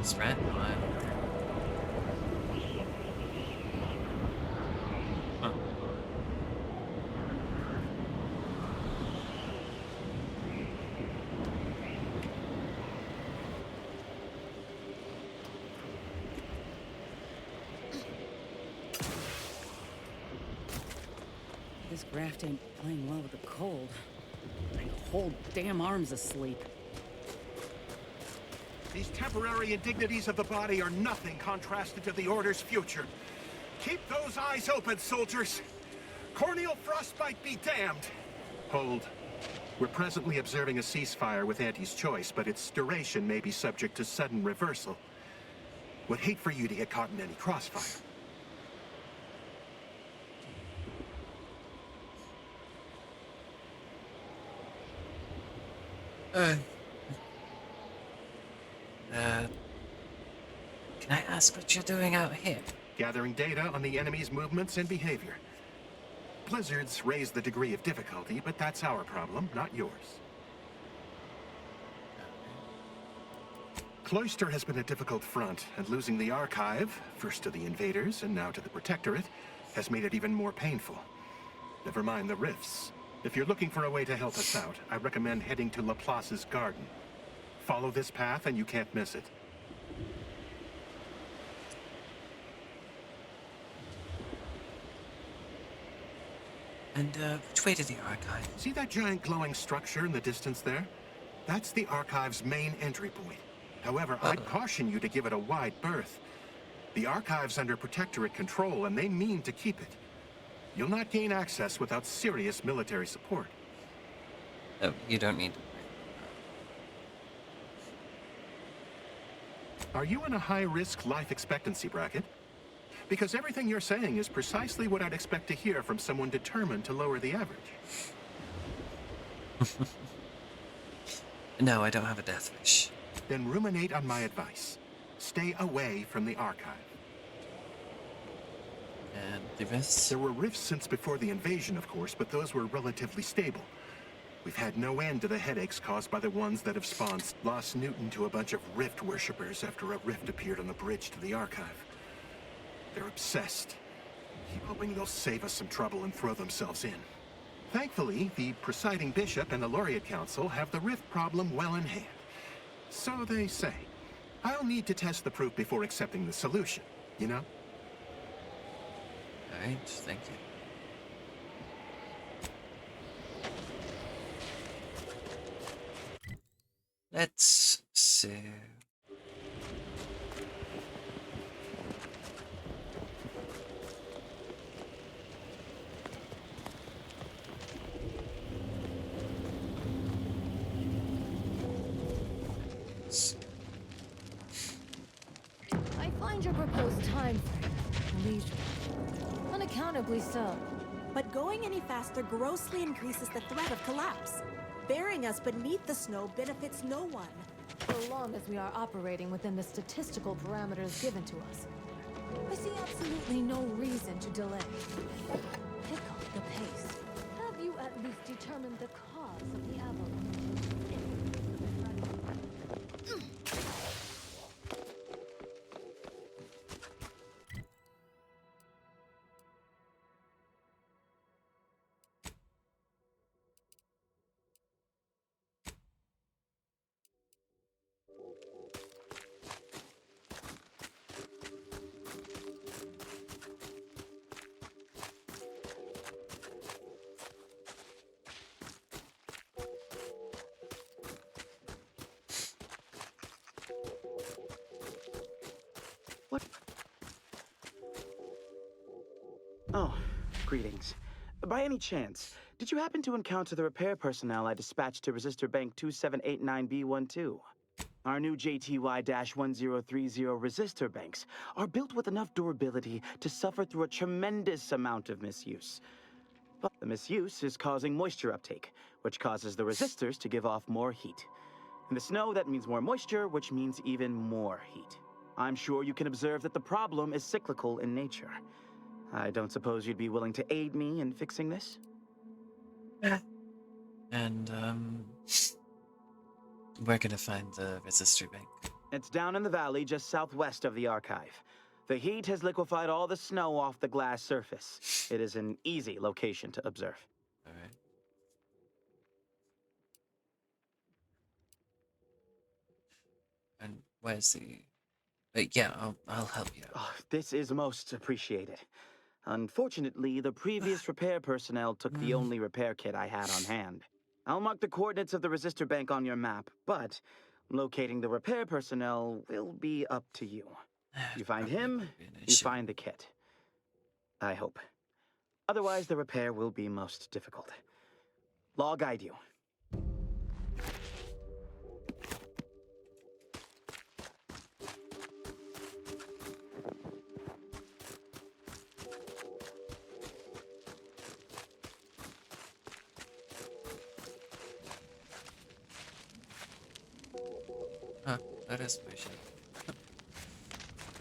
Sprat? Huh. This graft ain't playing well with the cold. My whole damn arm's asleep. These temporary indignities of the body are nothing contrasted to the Order's future. Keep those eyes open, soldiers! Corneal frostbite be damned! Hold. We're presently observing a ceasefire with Auntie's choice, but its duration may be subject to sudden reversal. Would hate for you to get caught in any crossfire. Uh, uh, can I ask what you're doing out here? Gathering data on the enemy's movements and behavior. Blizzards raise the degree of difficulty, but that's our problem, not yours. Cloister has been a difficult front, and losing the Archive, first to the invaders and now to the Protectorate, has made it even more painful. Never mind the rifts. If you're looking for a way to help us out, I recommend heading to Laplace's garden. Follow this path and you can't miss it. And, which way to the Archive? See that giant glowing structure in the distance there? That's the Archive's main entry point. However, I'd caution you to give it a wide berth. The Archive's under Protectorate control, and they mean to keep it. You'll not gain access without serious military support. Oh, you don't need to. Are you in a high-risk life expectancy bracket? Because everything you're saying is precisely what I'd expect to hear from someone determined to lower the average. No, I don't have a death wish. Then ruminate on my advice. Stay away from the Archive. And the rifts? There were rifts since before the invasion, of course, but those were relatively stable. We've had no end to the headaches caused by the ones that have spawned. Lost Newton to a bunch of rift worshippers after a rift appeared on the bridge to the Archive. They're obsessed. Keep hoping they'll save us some trouble and throw themselves in. Thankfully, the presiding bishop and the Laureate Council have the rift problem well in hand. So they say. I'll need to test the proof before accepting the solution, you know? Alright, thank you. Let's see. I find your proposed time frame leisurely. Unaccountably so. But going any faster grossly increases the threat of collapse. Burying us beneath the snow benefits no one. So long as we are operating within the statistical parameters given to us. I see absolutely no reason to delay. Pick up the pace. Have you at least determined the cause of the avalanche? What? Oh, greetings. By any chance, did you happen to encounter the repair personnel I dispatched to Resistor Bank 2789B12? Our new JTY-1030 resistor banks are built with enough durability to suffer through a tremendous amount of misuse. But the misuse is causing moisture uptake, which causes the resistors to give off more heat. In the snow, that means more moisture, which means even more heat. I'm sure you can observe that the problem is cyclical in nature. I don't suppose you'd be willing to aid me in fixing this? And, we're gonna find the resistor bank. It's down in the valley just southwest of the Archive. The heat has liquefied all the snow off the glass surface. It is an easy location to observe. Alright. And where's the... yeah, I'll help you. Oh, this is most appreciated. Unfortunately, the previous repair personnel took the only repair kit I had on hand. I'll mark the coordinates of the resistor bank on your map, but locating the repair personnel will be up to you. You find him, you find the kit. I hope. Otherwise, the repair will be most difficult. I'll guide you. Huh, that is my ship.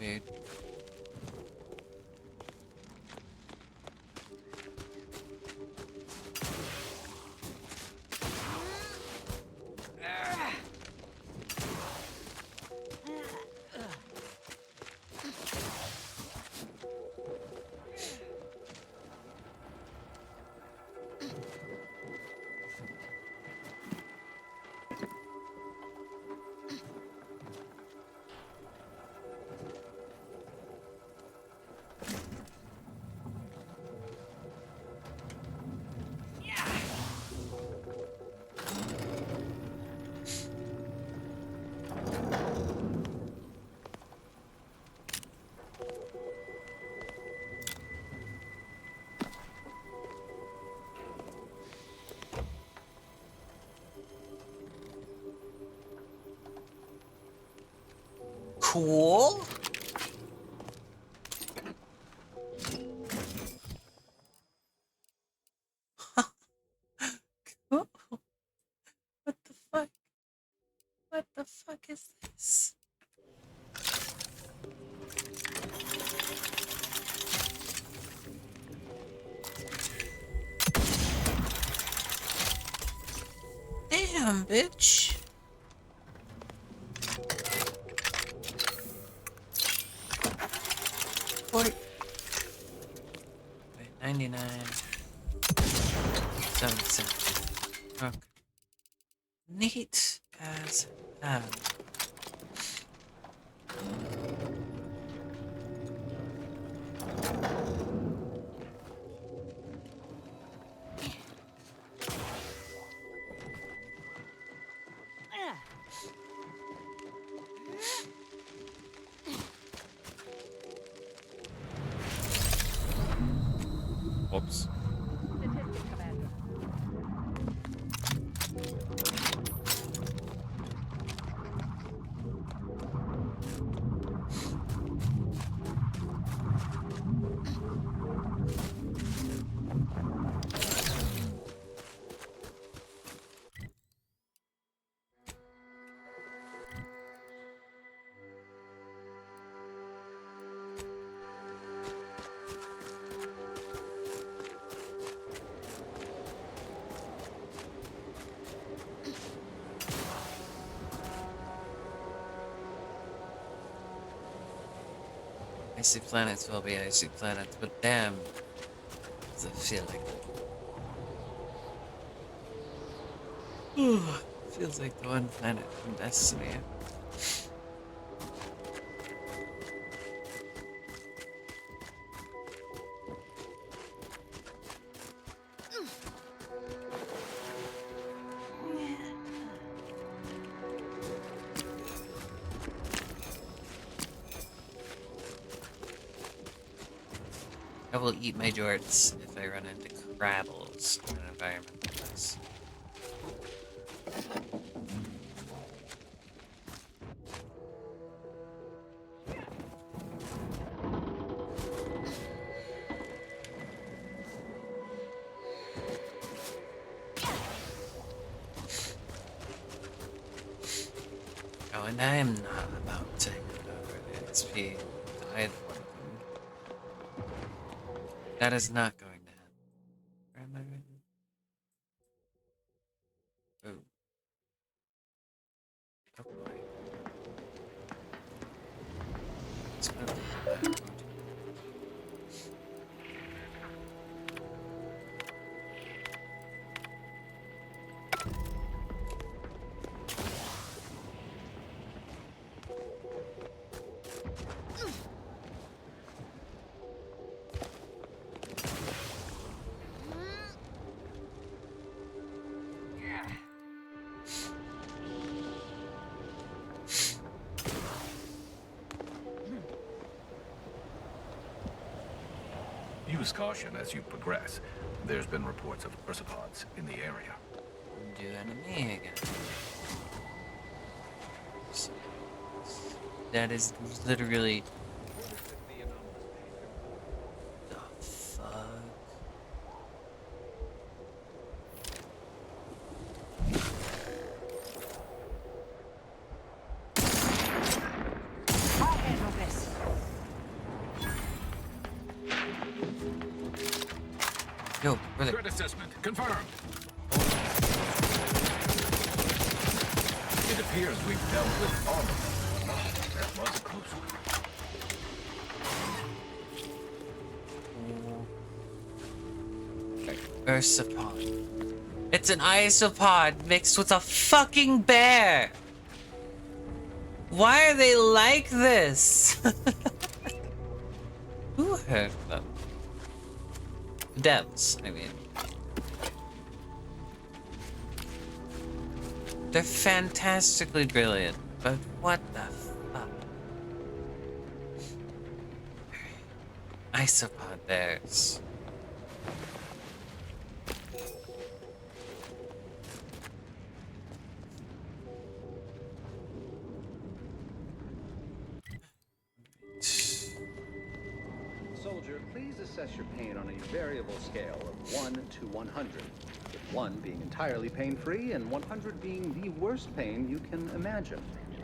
Weird. Cool. Cool. What the fuck? What the fuck is this? Damn, bitch. Wait, 99. 77. Okay. Neat as hell. Whoops. Icy planets will be icy planets, but damn, does it feel like feels like the one planet from Destiny. I will eat my jorts if I run into crabbles in an environment like this. Oh, and I am not about to hand over the XP to either one of them. That is not going to happen. Where am I right now? Oh. Oh boy. It's gonna be back, won't it? Use caution as you progress. There's been reports of Ursopods in the area. Do enemy again. That is literally the fuck. Yo, brother. Threat assessment confirmed. It appears we've dealt with all of them. Oh, that was a close one. Ursapod. It's an isopod mixed with a fucking bear. Why are they like this? Who heard them? Devs, I mean. They're fantastically brilliant, but what the fuck? Isopod bears. Soldier, please assess your pain on a variable scale of 1 to 100. With 1 being entirely pain-free and 100 being the worst pain you can imagine.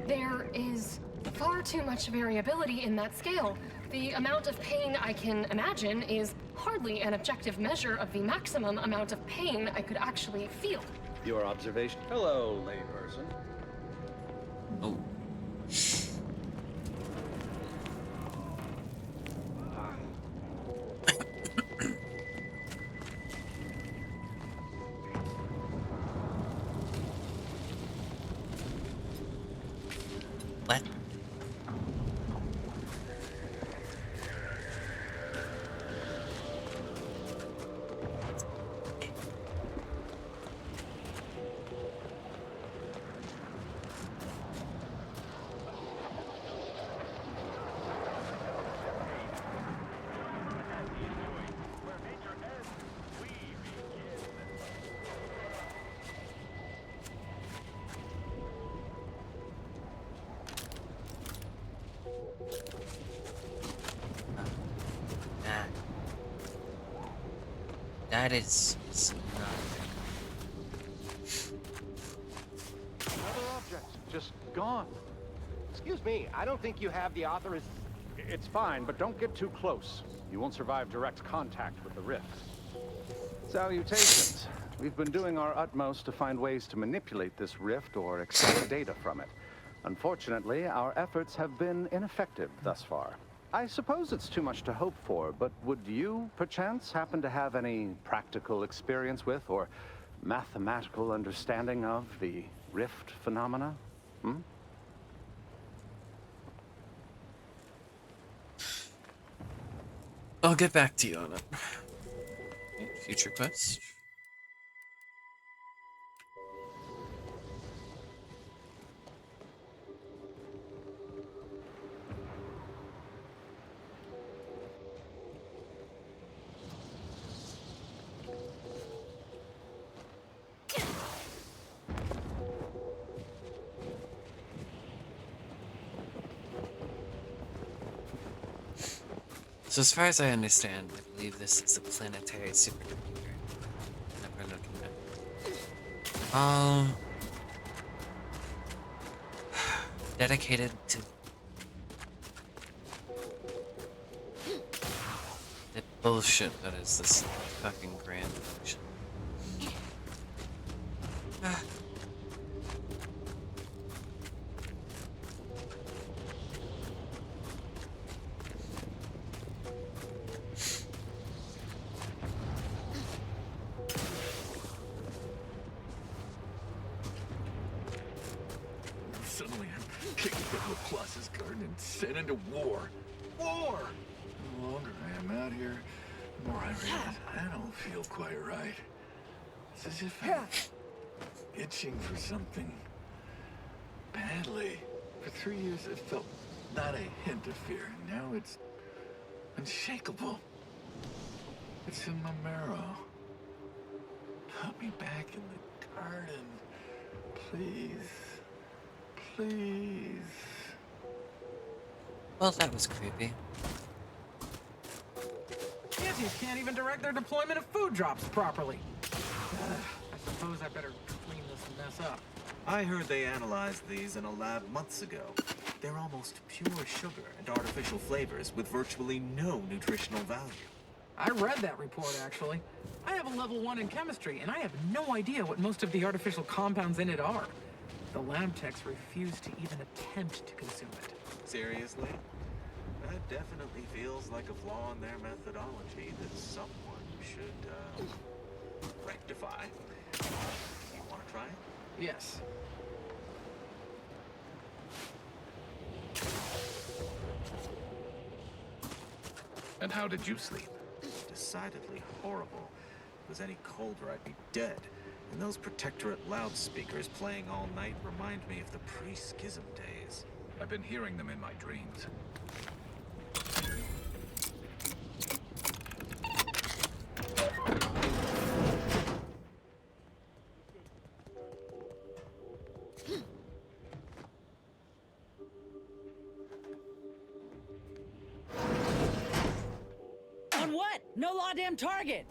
There is far too much variability in that scale. The amount of pain I can imagine is hardly an objective measure of the maximum amount of pain I could actually feel. Your observation. Hello, layperson. Oh. What? That is not Another object, just gone. Excuse me, I don't think you have the authorization. It's fine, but don't get too close. You won't survive direct contact with the rift. Salutations. We've been doing our utmost to find ways to manipulate this rift or extract data from it. Unfortunately, our efforts have been ineffective thus far. I suppose it's too much to hope for, but would you, perchance, happen to have any practical experience with or mathematical understanding of the rift phenomena? Hmm? I'll get back to you on it. Future quest. So as far as I understand, I believe this is a planetary supercomputer that we're looking at. Dedicated to the bullshit that is this fucking grand function. Suddenly I'm kicking the Laplace's garden and sent into war. War! The longer I am out here, the more I realize I don't feel quite right. It's as if I'm itching for something badly. For 3 years it felt not a hint of fear. Now it's unshakable. It's in my marrow. Put me back in the garden, please. Please. Well, that was creepy. Antis can't even direct their deployment of food drops properly. I suppose I better clean this mess up. I heard they analyzed these in a lab months ago. They're almost pure sugar and artificial flavors with virtually no nutritional value. I read that report, actually. I have a level 1 in chemistry, and I have no idea what most of the artificial compounds in it are. The lab techs refuse to even attempt to consume it. Seriously? That definitely feels like a flaw in their methodology that someone should, rectify. You want to try it? Yes. And how did you sleep? Decidedly horrible. If it was any colder, I'd be dead. And those Protectorate loudspeakers playing all night remind me of the pre-schism days. I've been hearing them in my dreams. On what? No law damn target!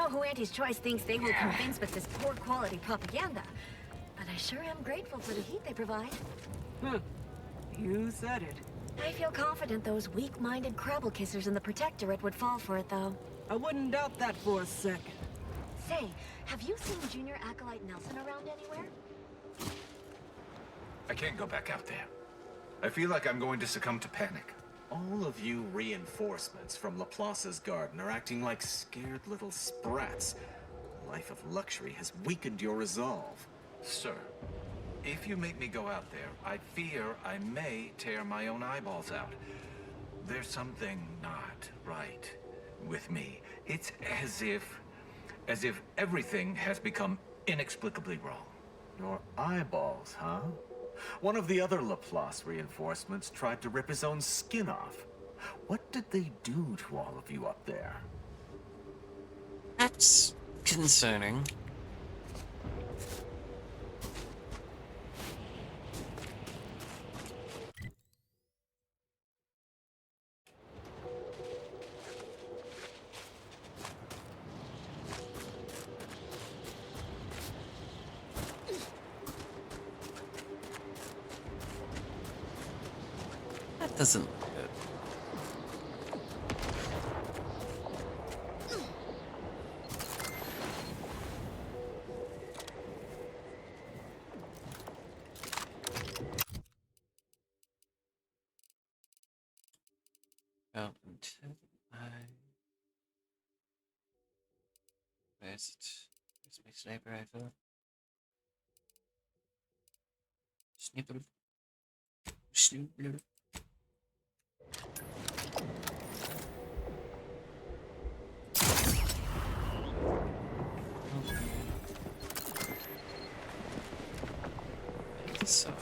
Who Auntie's Choice thinks they will convince with this poor quality propaganda. But I sure am grateful for the heat they provide. You said it. I feel confident those weak-minded crabble kissers in the Protectorate would fall for it, though. I wouldn't doubt that for a second. Say, have you seen Junior Acolyte Nelson around anywhere? I can't go back out there. I feel like I'm going to succumb to panic. All of you reinforcements from Laplace's garden are acting like scared little sprats. A life of luxury has weakened your resolve. Sir, if you make me go out there, I fear I may tear my own eyeballs out. There's something not right with me. It's as if everything has become inexplicably wrong. Your eyeballs, huh? One of the other Laplace reinforcements tried to rip his own skin off. What did they do to all of you up there? That's concerning. That doesn't look good. Out until where's it? Where's my sniper rifle? Sniper. Sniper. So.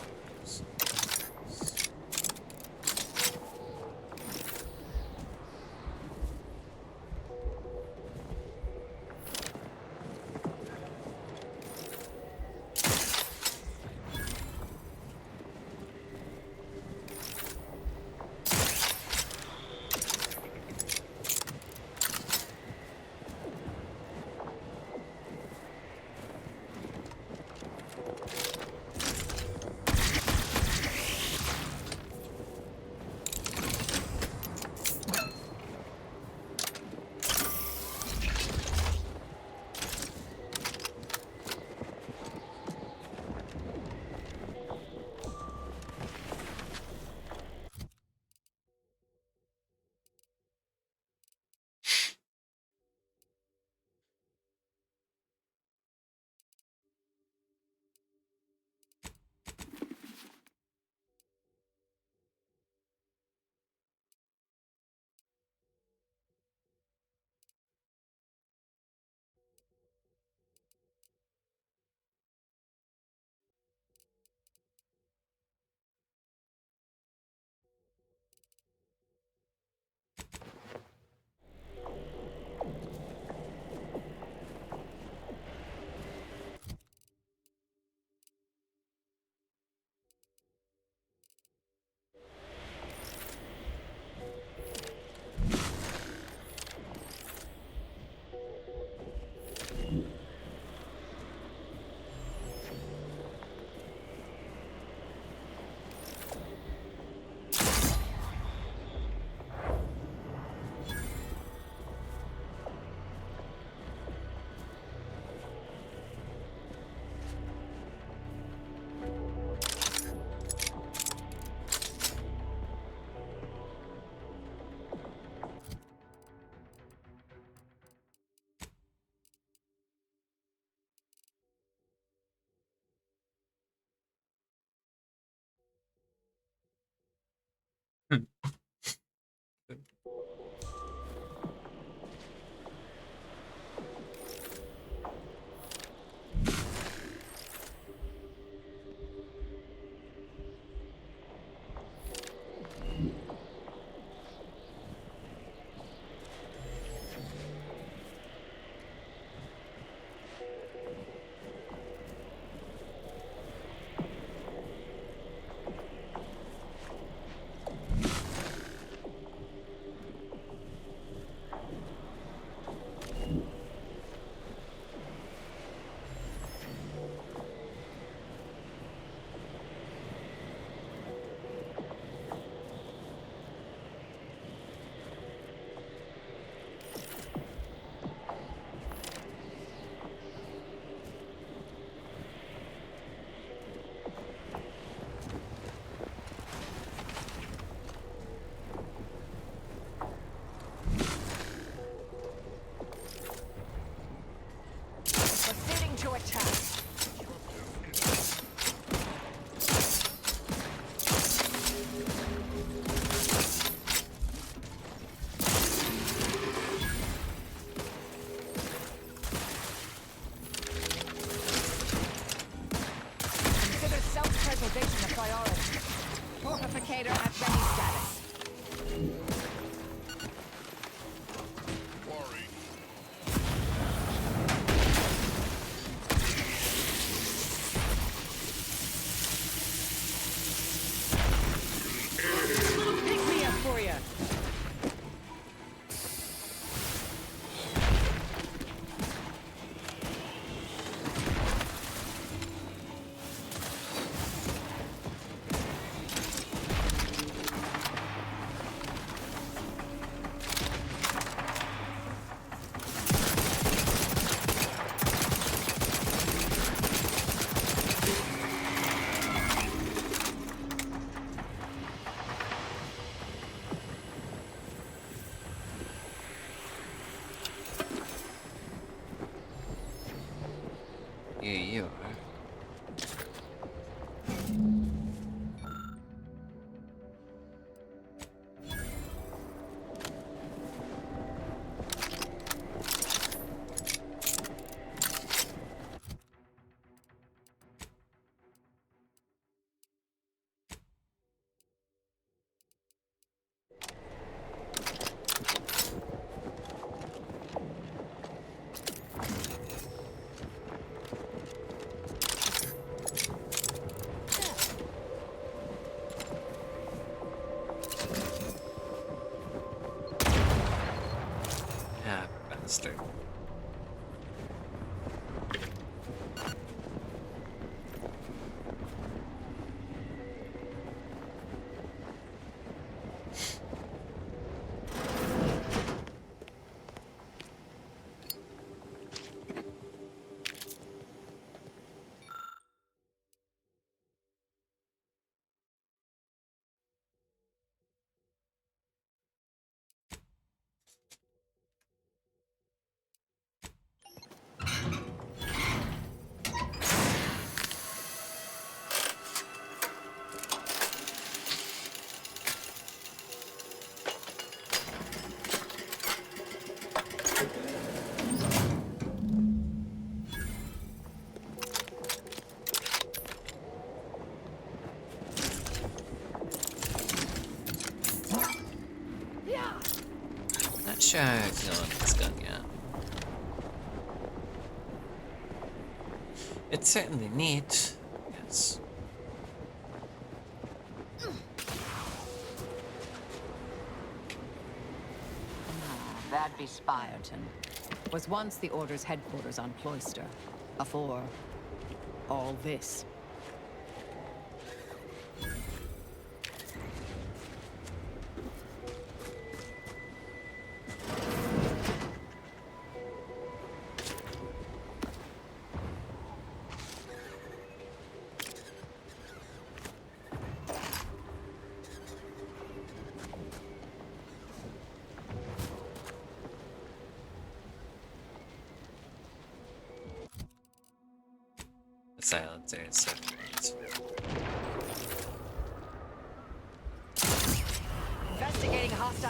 Proceeding to attack. Consider self-preservation a priority. Fortificator at ready status. Pick me up for you. Here you are. Ah, bastard. Not sure how I feel on this gun yet. It's certainly neat. Yes. That'd be Spirton. Was once the Order's headquarters on Cloister. Before all this. The silencer is so great.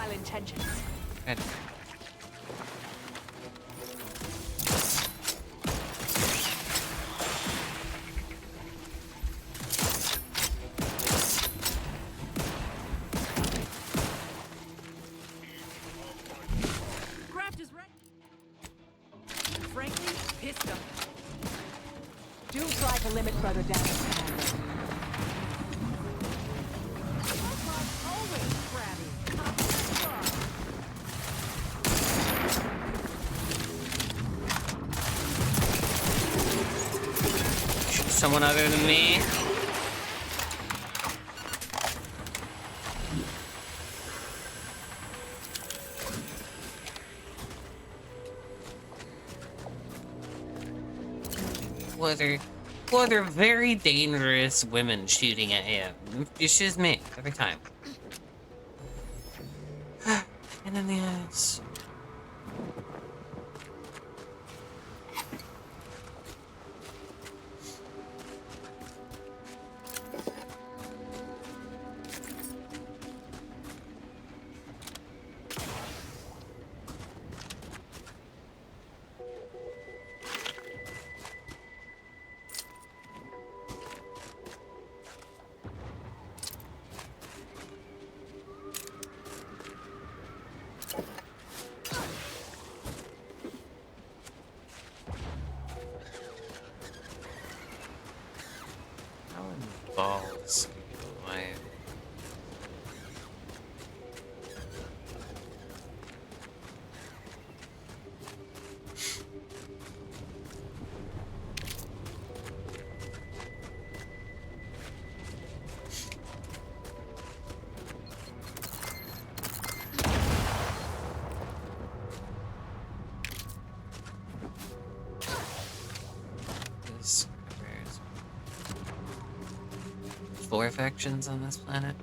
well intentions. Good. Graft is right. Frankly, pissed off. Do try to limit further damage, Commander. Always crabby. Shoot someone other than me. They're very dangerous women shooting at him. It shoots me every time. And in the eyes. Balls. My four factions on this planet.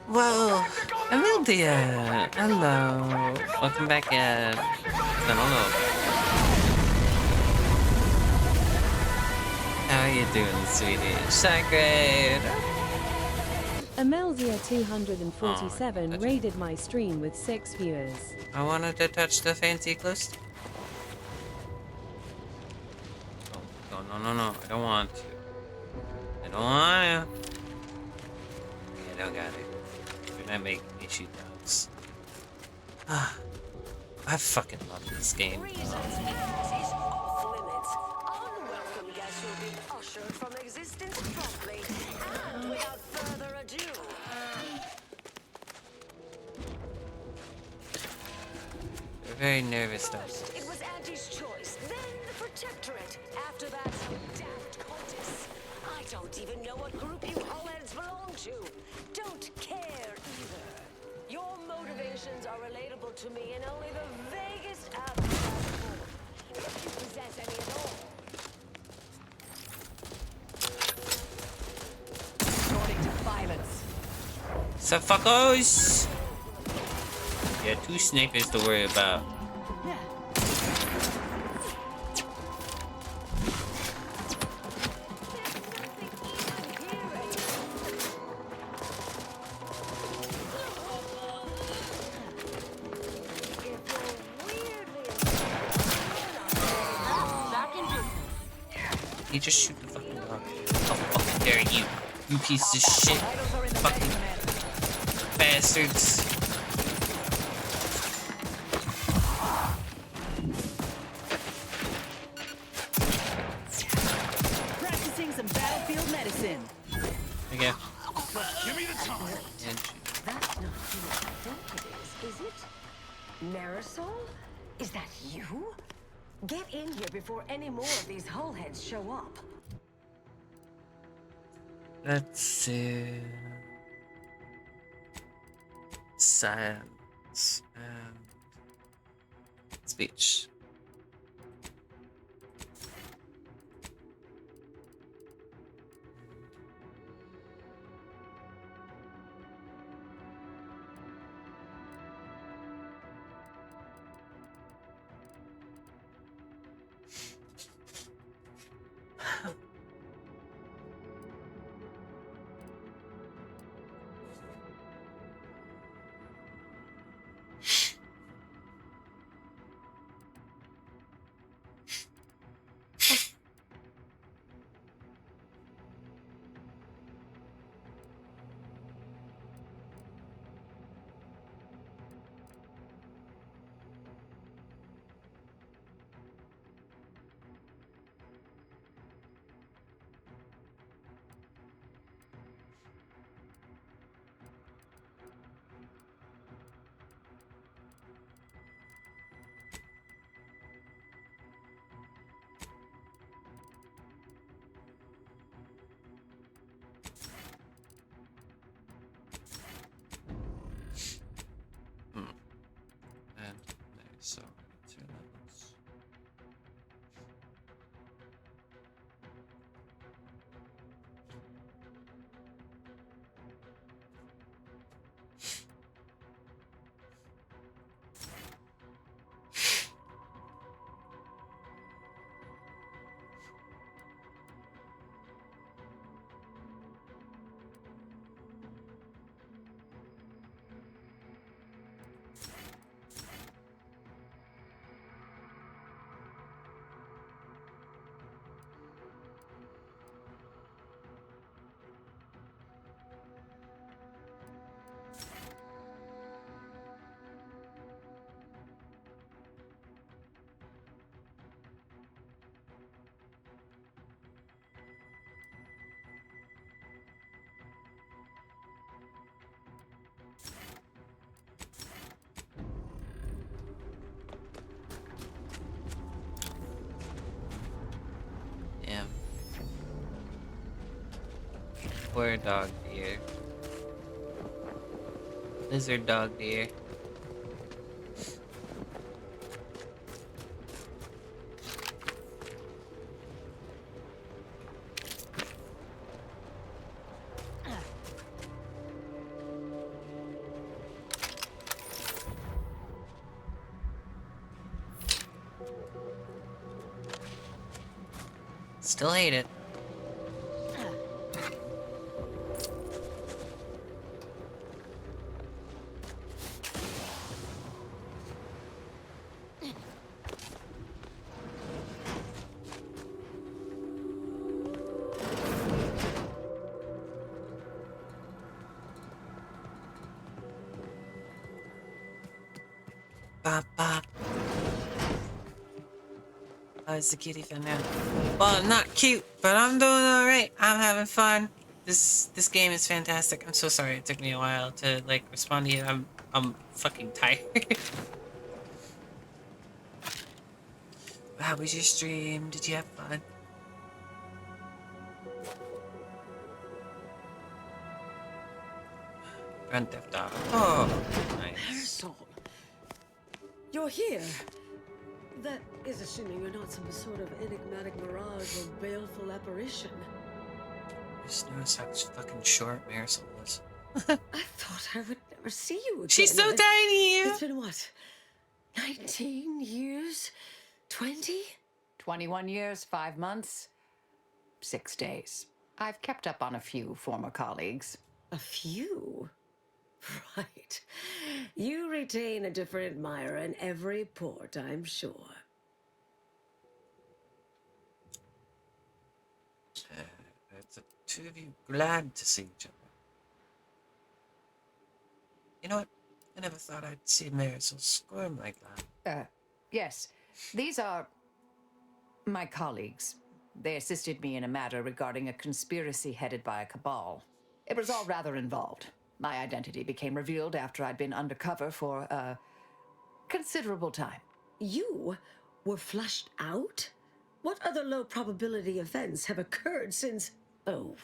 Whoa, Amelia. Hello. Welcome back in. It's been a little bit. How are you doing, sweetie? Sacred. Amelzia247 raided my stream with 6 viewers. I wanted to touch the fancy close. Oh, no. I don't want to. I don't want to. I don't got it. You're not making me shoot dogs. Ah, I fucking love this game. Unwelcome guests will be ushered from existence promptly and without further ado. They're very nervous though. First, it was Auntie's choice, then the Protectorate. After that, damned cultists. I don't even know what group you hullheads belong to. Don't care either. Your motivations are relatable to me in only the vaguest abstract form, if you possess any at all. Resorting to violence. Sup, fuckos? Yeah, 2 snipers to worry about. You just shoot the fucking dog. How fucking dare you? You piece of shit. Fucking bastards. Practicing some battlefield medicine. Okay. Give me the time. That's not who I think it is it? Marisol? Is that you? Get in here before any more of these hullheads show up. Let's see. Silence and speech. So, 2 levels. Damn. Poor dog deer. Lizard dog deer. still hate it. Bop, bop. Oh, it's the cutie fan now. Well, I'm not cute, but I'm doing alright. I'm having fun. This game is fantastic. I'm so sorry it took me a while to like respond to you. I'm fucking tired. How was your stream? Did you have fun? Grand Theft Auto. Oh, nice. Marisol, you're here. That is assuming you're not some sort of enigmatic mirage or baleful apparition. I just noticed how fucking short Marisol was. I thought I would never see you again. She's so tiny! It's been what? 19 years? 20? 21 years, 5 months, 6 days. I've kept up on a few former colleagues. A few? Right. You retain a different admirer in every port, I'm sure. It's the two of you glad to see each other. You know what? I never thought I'd see Marisol squirm like that. Yes. These are my colleagues. They assisted me in a matter regarding a conspiracy headed by a cabal. It was all rather involved. My identity became revealed after I'd been undercover for a considerable time. You were flushed out? What other low probability events have occurred since... Oh,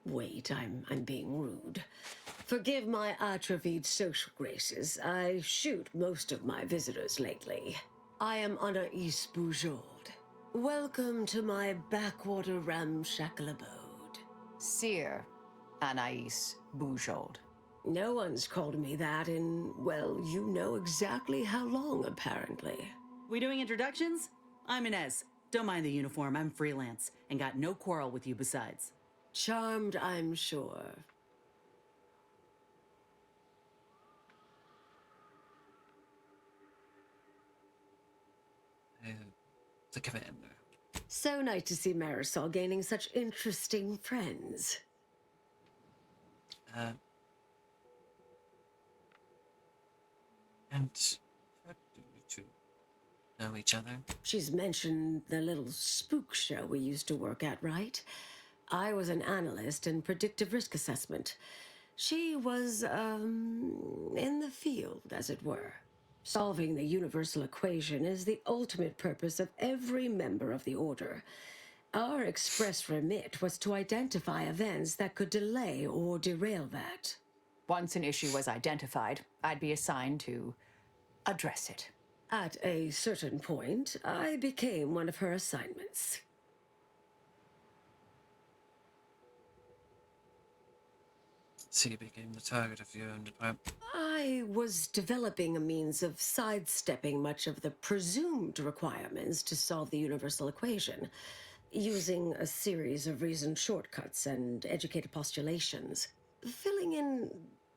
wait, I'm being rude. Forgive my atrophied social graces. I shoot most of my visitors lately. I am Anaïs Boujold. Welcome to my backwater ramshackle abode. Seer Anaïs Boujold. No one's called me that in, well, you know exactly how long, apparently. We doing introductions? I'm Inez. Don't mind the uniform, I'm freelance, and got no quarrel with you besides. Charmed, I'm sure. The commander. So nice to see Marisol gaining such interesting friends. And how do you two know each other? She's mentioned the little spook show we used to work at, right? I was an analyst in predictive risk assessment. She was, in the field, as it were. Solving the universal equation is the ultimate purpose of every member of the Order. Our express remit was to identify events that could delay or derail that. Once an issue was identified, I'd be assigned to address it. At a certain point, I became one of her assignments. So you became the target of your own department. I was developing a means of sidestepping much of the presumed requirements to solve the universal equation, using a series of reasoned shortcuts and educated postulations, filling in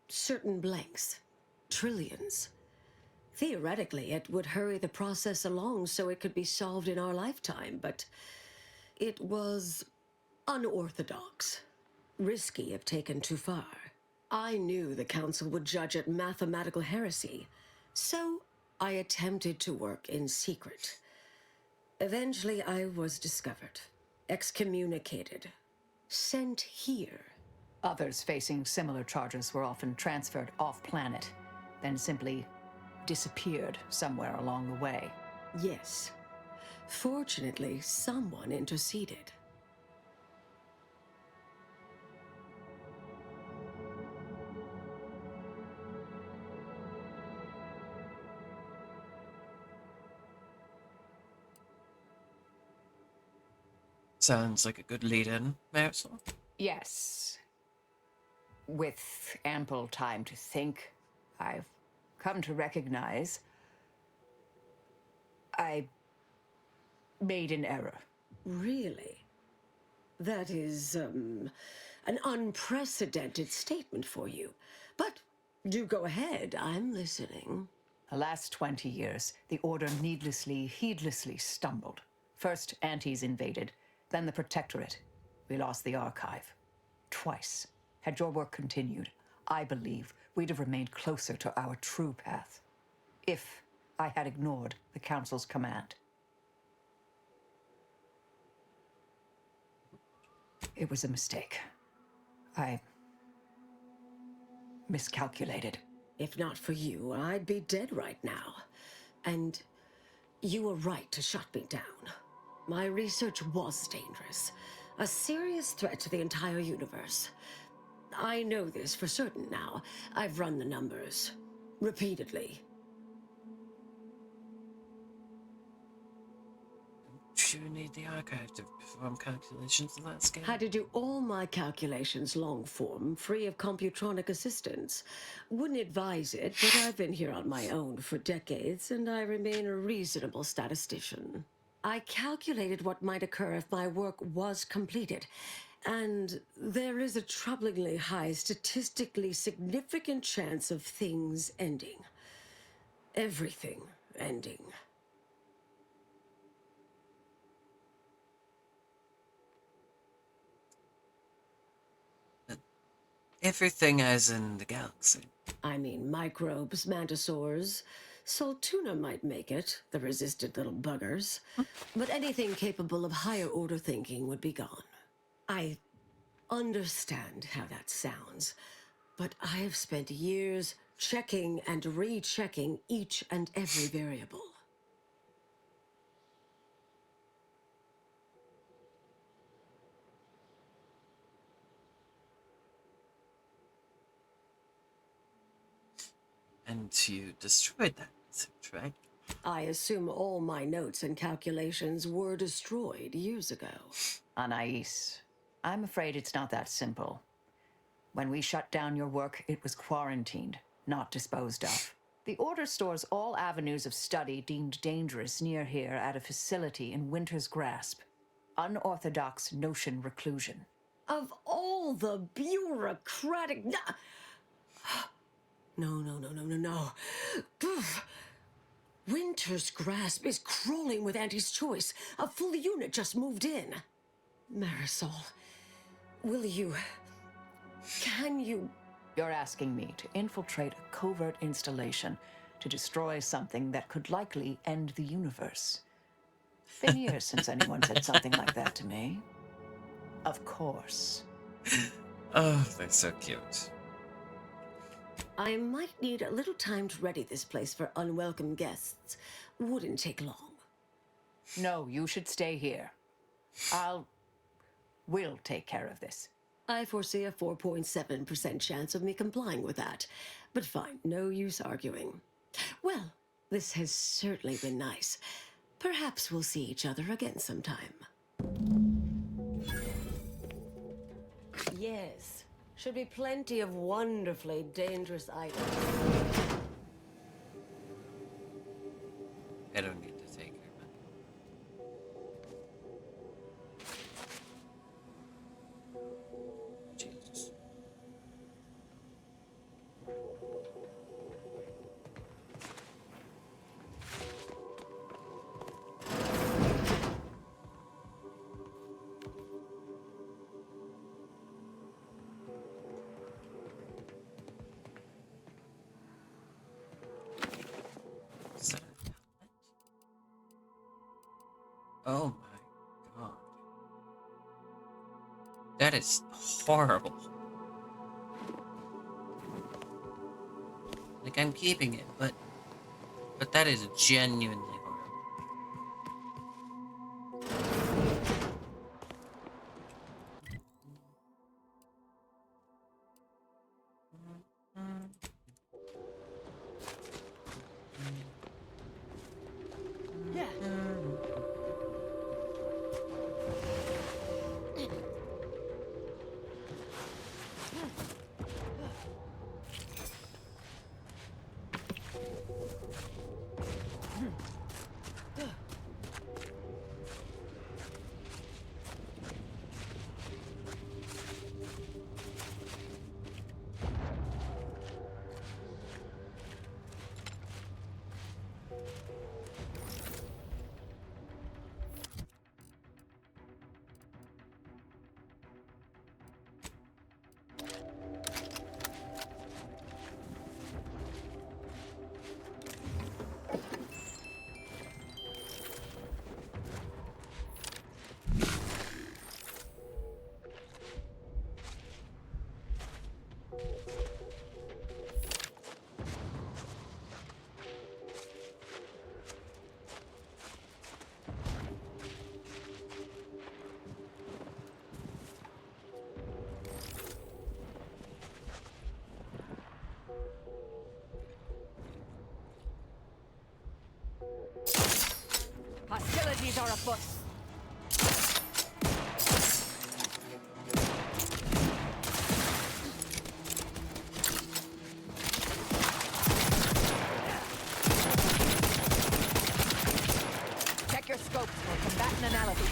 certain blanks. Trillions. Theoretically, it would hurry the process along so it could be solved in our lifetime, but it was unorthodox. Risky if taken too far. I knew the Council would judge it mathematical heresy, so I attempted to work in secret. Eventually, I was discovered, excommunicated, sent here. Others facing similar charges were often transferred off-planet, then simply disappeared somewhere along the way. Yes. Fortunately, someone interceded. Sounds like a good lead-in, Marisol. Yes. With ample time to think, I've come to recognize I made an error. Really? That is, an unprecedented statement for you. But do go ahead, I'm listening. The last 20 years, the Order heedlessly stumbled. First, Antes invaded, then the Protectorate. We lost the Archive. Twice. Had your work continued, I believe we'd have remained closer to our true path. If I had ignored the Council's command. It was a mistake. I miscalculated. If not for you, I'd be dead right now. And you were right to shut me down. My research was dangerous. A serious threat to the entire universe. I know this for certain now. I've run the numbers. Repeatedly. You need the archive to perform calculations of that scale. Had to do all my calculations long form, free of computronic assistance. Wouldn't advise it, but I've been here on my own for decades, and I remain a reasonable statistician. I calculated what might occur if my work was completed, and there is a troublingly high, statistically significant chance of things ending. Everything ending. Everything as in the galaxy. I mean, microbes, mantisaurs. Saltuna might make it, the resistant little buggers. But anything capable of higher order thinking would be gone. I understand how that sounds, but I have spent years checking and rechecking each and every variable. And you destroyed that research, right? I assume all my notes and calculations were destroyed years ago. Anais, I'm afraid it's not that simple. When we shut down your work, it was quarantined, not disposed of. The Order stores all avenues of study deemed dangerous near here at a facility in Winter's Grasp. Unorthodox notion reclusion. Of all the bureaucratic... No. Poof. Winter's Grasp is crawling with Auntie's choice. A full unit just moved in. Marisol, will you... Can you... You're asking me to infiltrate a covert installation to destroy something that could likely end the universe. Been years since anyone said something like that to me. Of course. Oh, they're so cute. I might need a little time to ready this place for unwelcome guests. Wouldn't take long. No, you should stay here. We'll take care of this. I foresee a 4.7% chance of me complying with that. But fine, no use arguing. Well, this has certainly been nice. Perhaps we'll see each other again sometime. Yes. Should be plenty of wonderfully dangerous items. I don't need to take her, but... Jesus. Is that a helmet? Oh my god. That is horrible. Like, I'm keeping it, but that is genuinely horrible. Hostilities are afoot. Check your scopes for combatant analysis.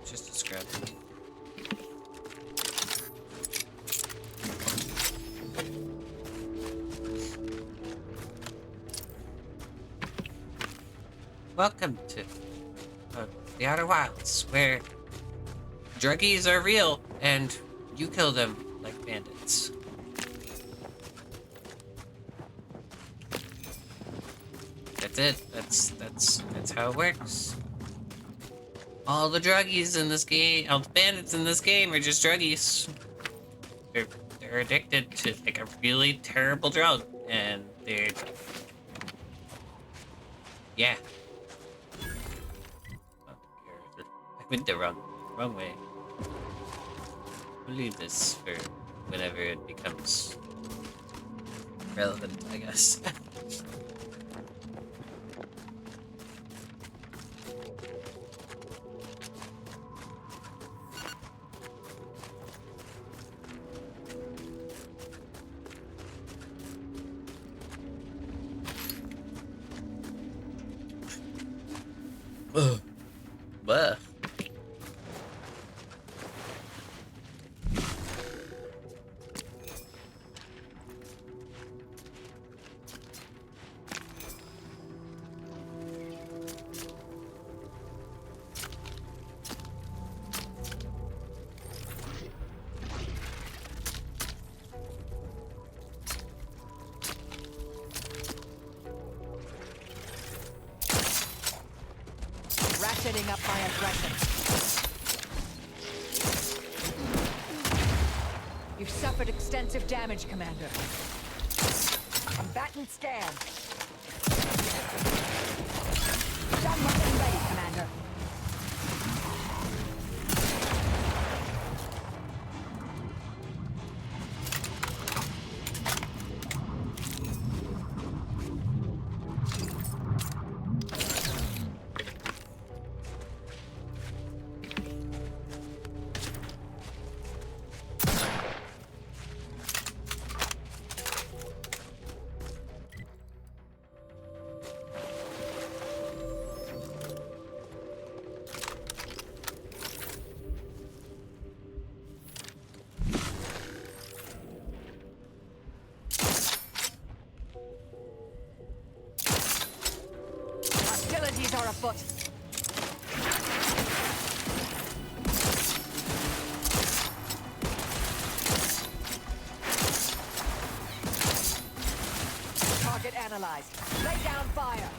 Just a scrub. Welcome to the Outer Wilds, where druggies are real and you kill them like bandits. That's it. That's how it works. All the druggies in this game, all the bandits in this game are just druggies. They're addicted to like a really terrible drug, and they're yeah. I went the wrong way. We'll leave this for whenever it becomes relevant, I guess. Ugh. Bleh. Ratcheting up my aggression. You've suffered extensive damage, Commander. Combatant scan. Submarine ready, Commander. Hostilities are afoot. Target analyzed. Lay down fire.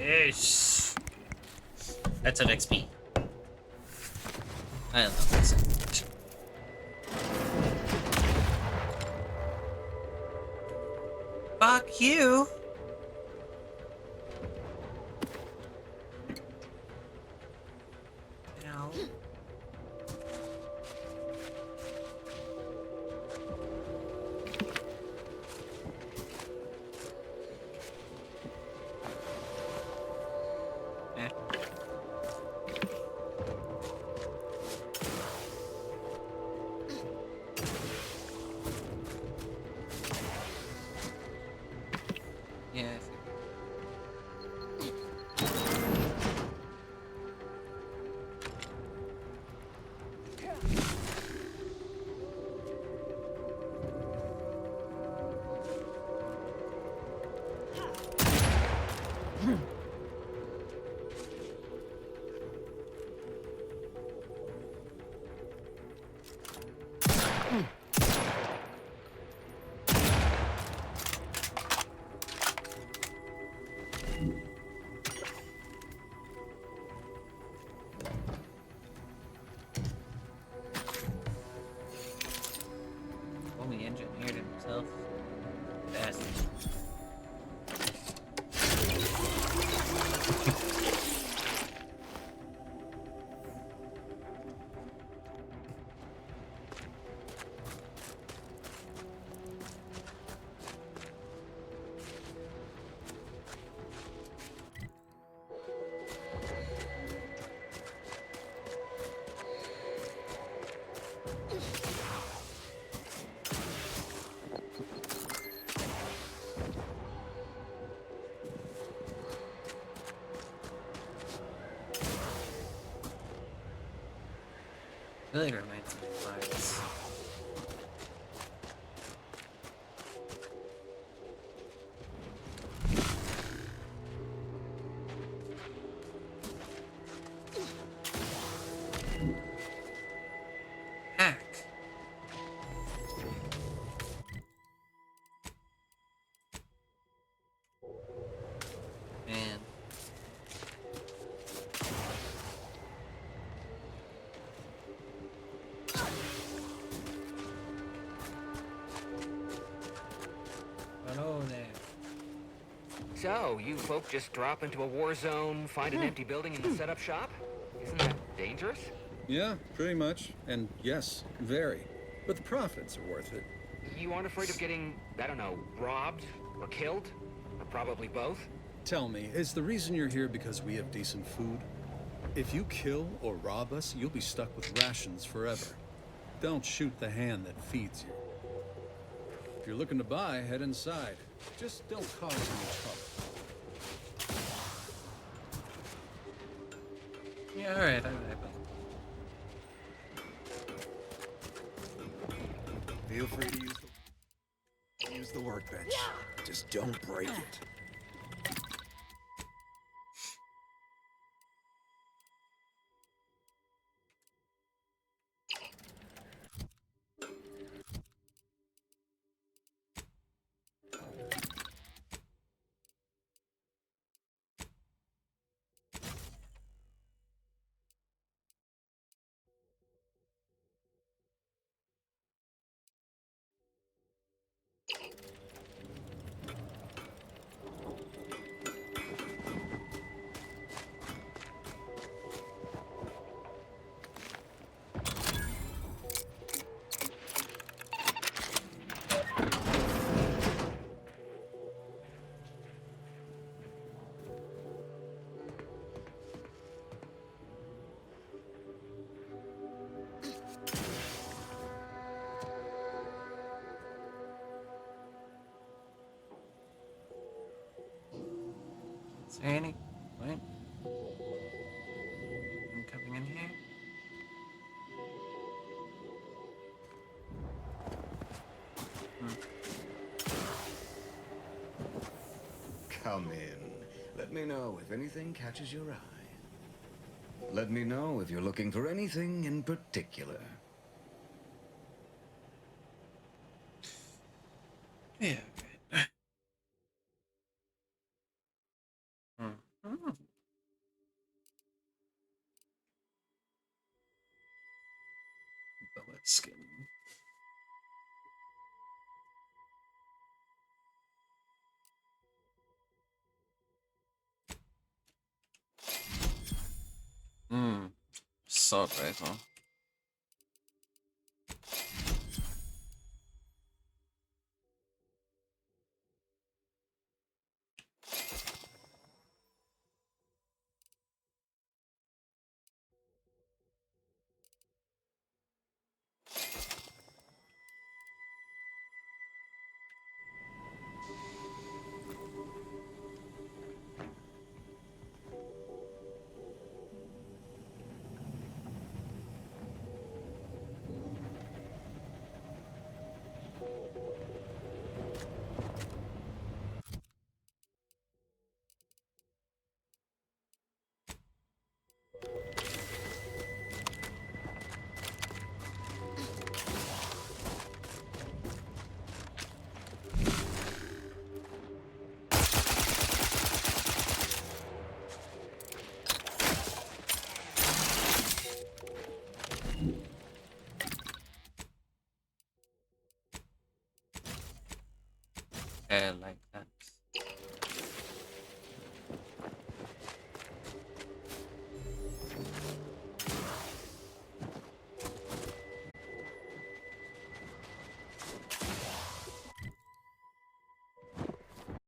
Yes. That's an XP. I love this animation. Fuck you. Ow. Yeah. Only engineered himself. Best. Really reminds me of Mars. Hack. Man. Hello there. So, you folk just drop into a war zone, find an empty building, and set up shop? Isn't that dangerous? Yeah, pretty much. And yes, very. But the profits are worth it. You aren't afraid of getting, I don't know, robbed? Or killed? Or probably both? Tell me, is the reason you're here because we have decent food? If you kill or rob us, you'll be stuck with rations forever. Don't shoot the hand that feeds you. If you're looking to buy, head inside. Just don't cause any trouble. Yeah, alright. Feel free to use the workbench. Just don't break it. Is there any point in coming in here? Come in. Let me know if anything catches your eye. Let me know if you're looking for anything in particular. Yeah, right. skin. Assault rifle.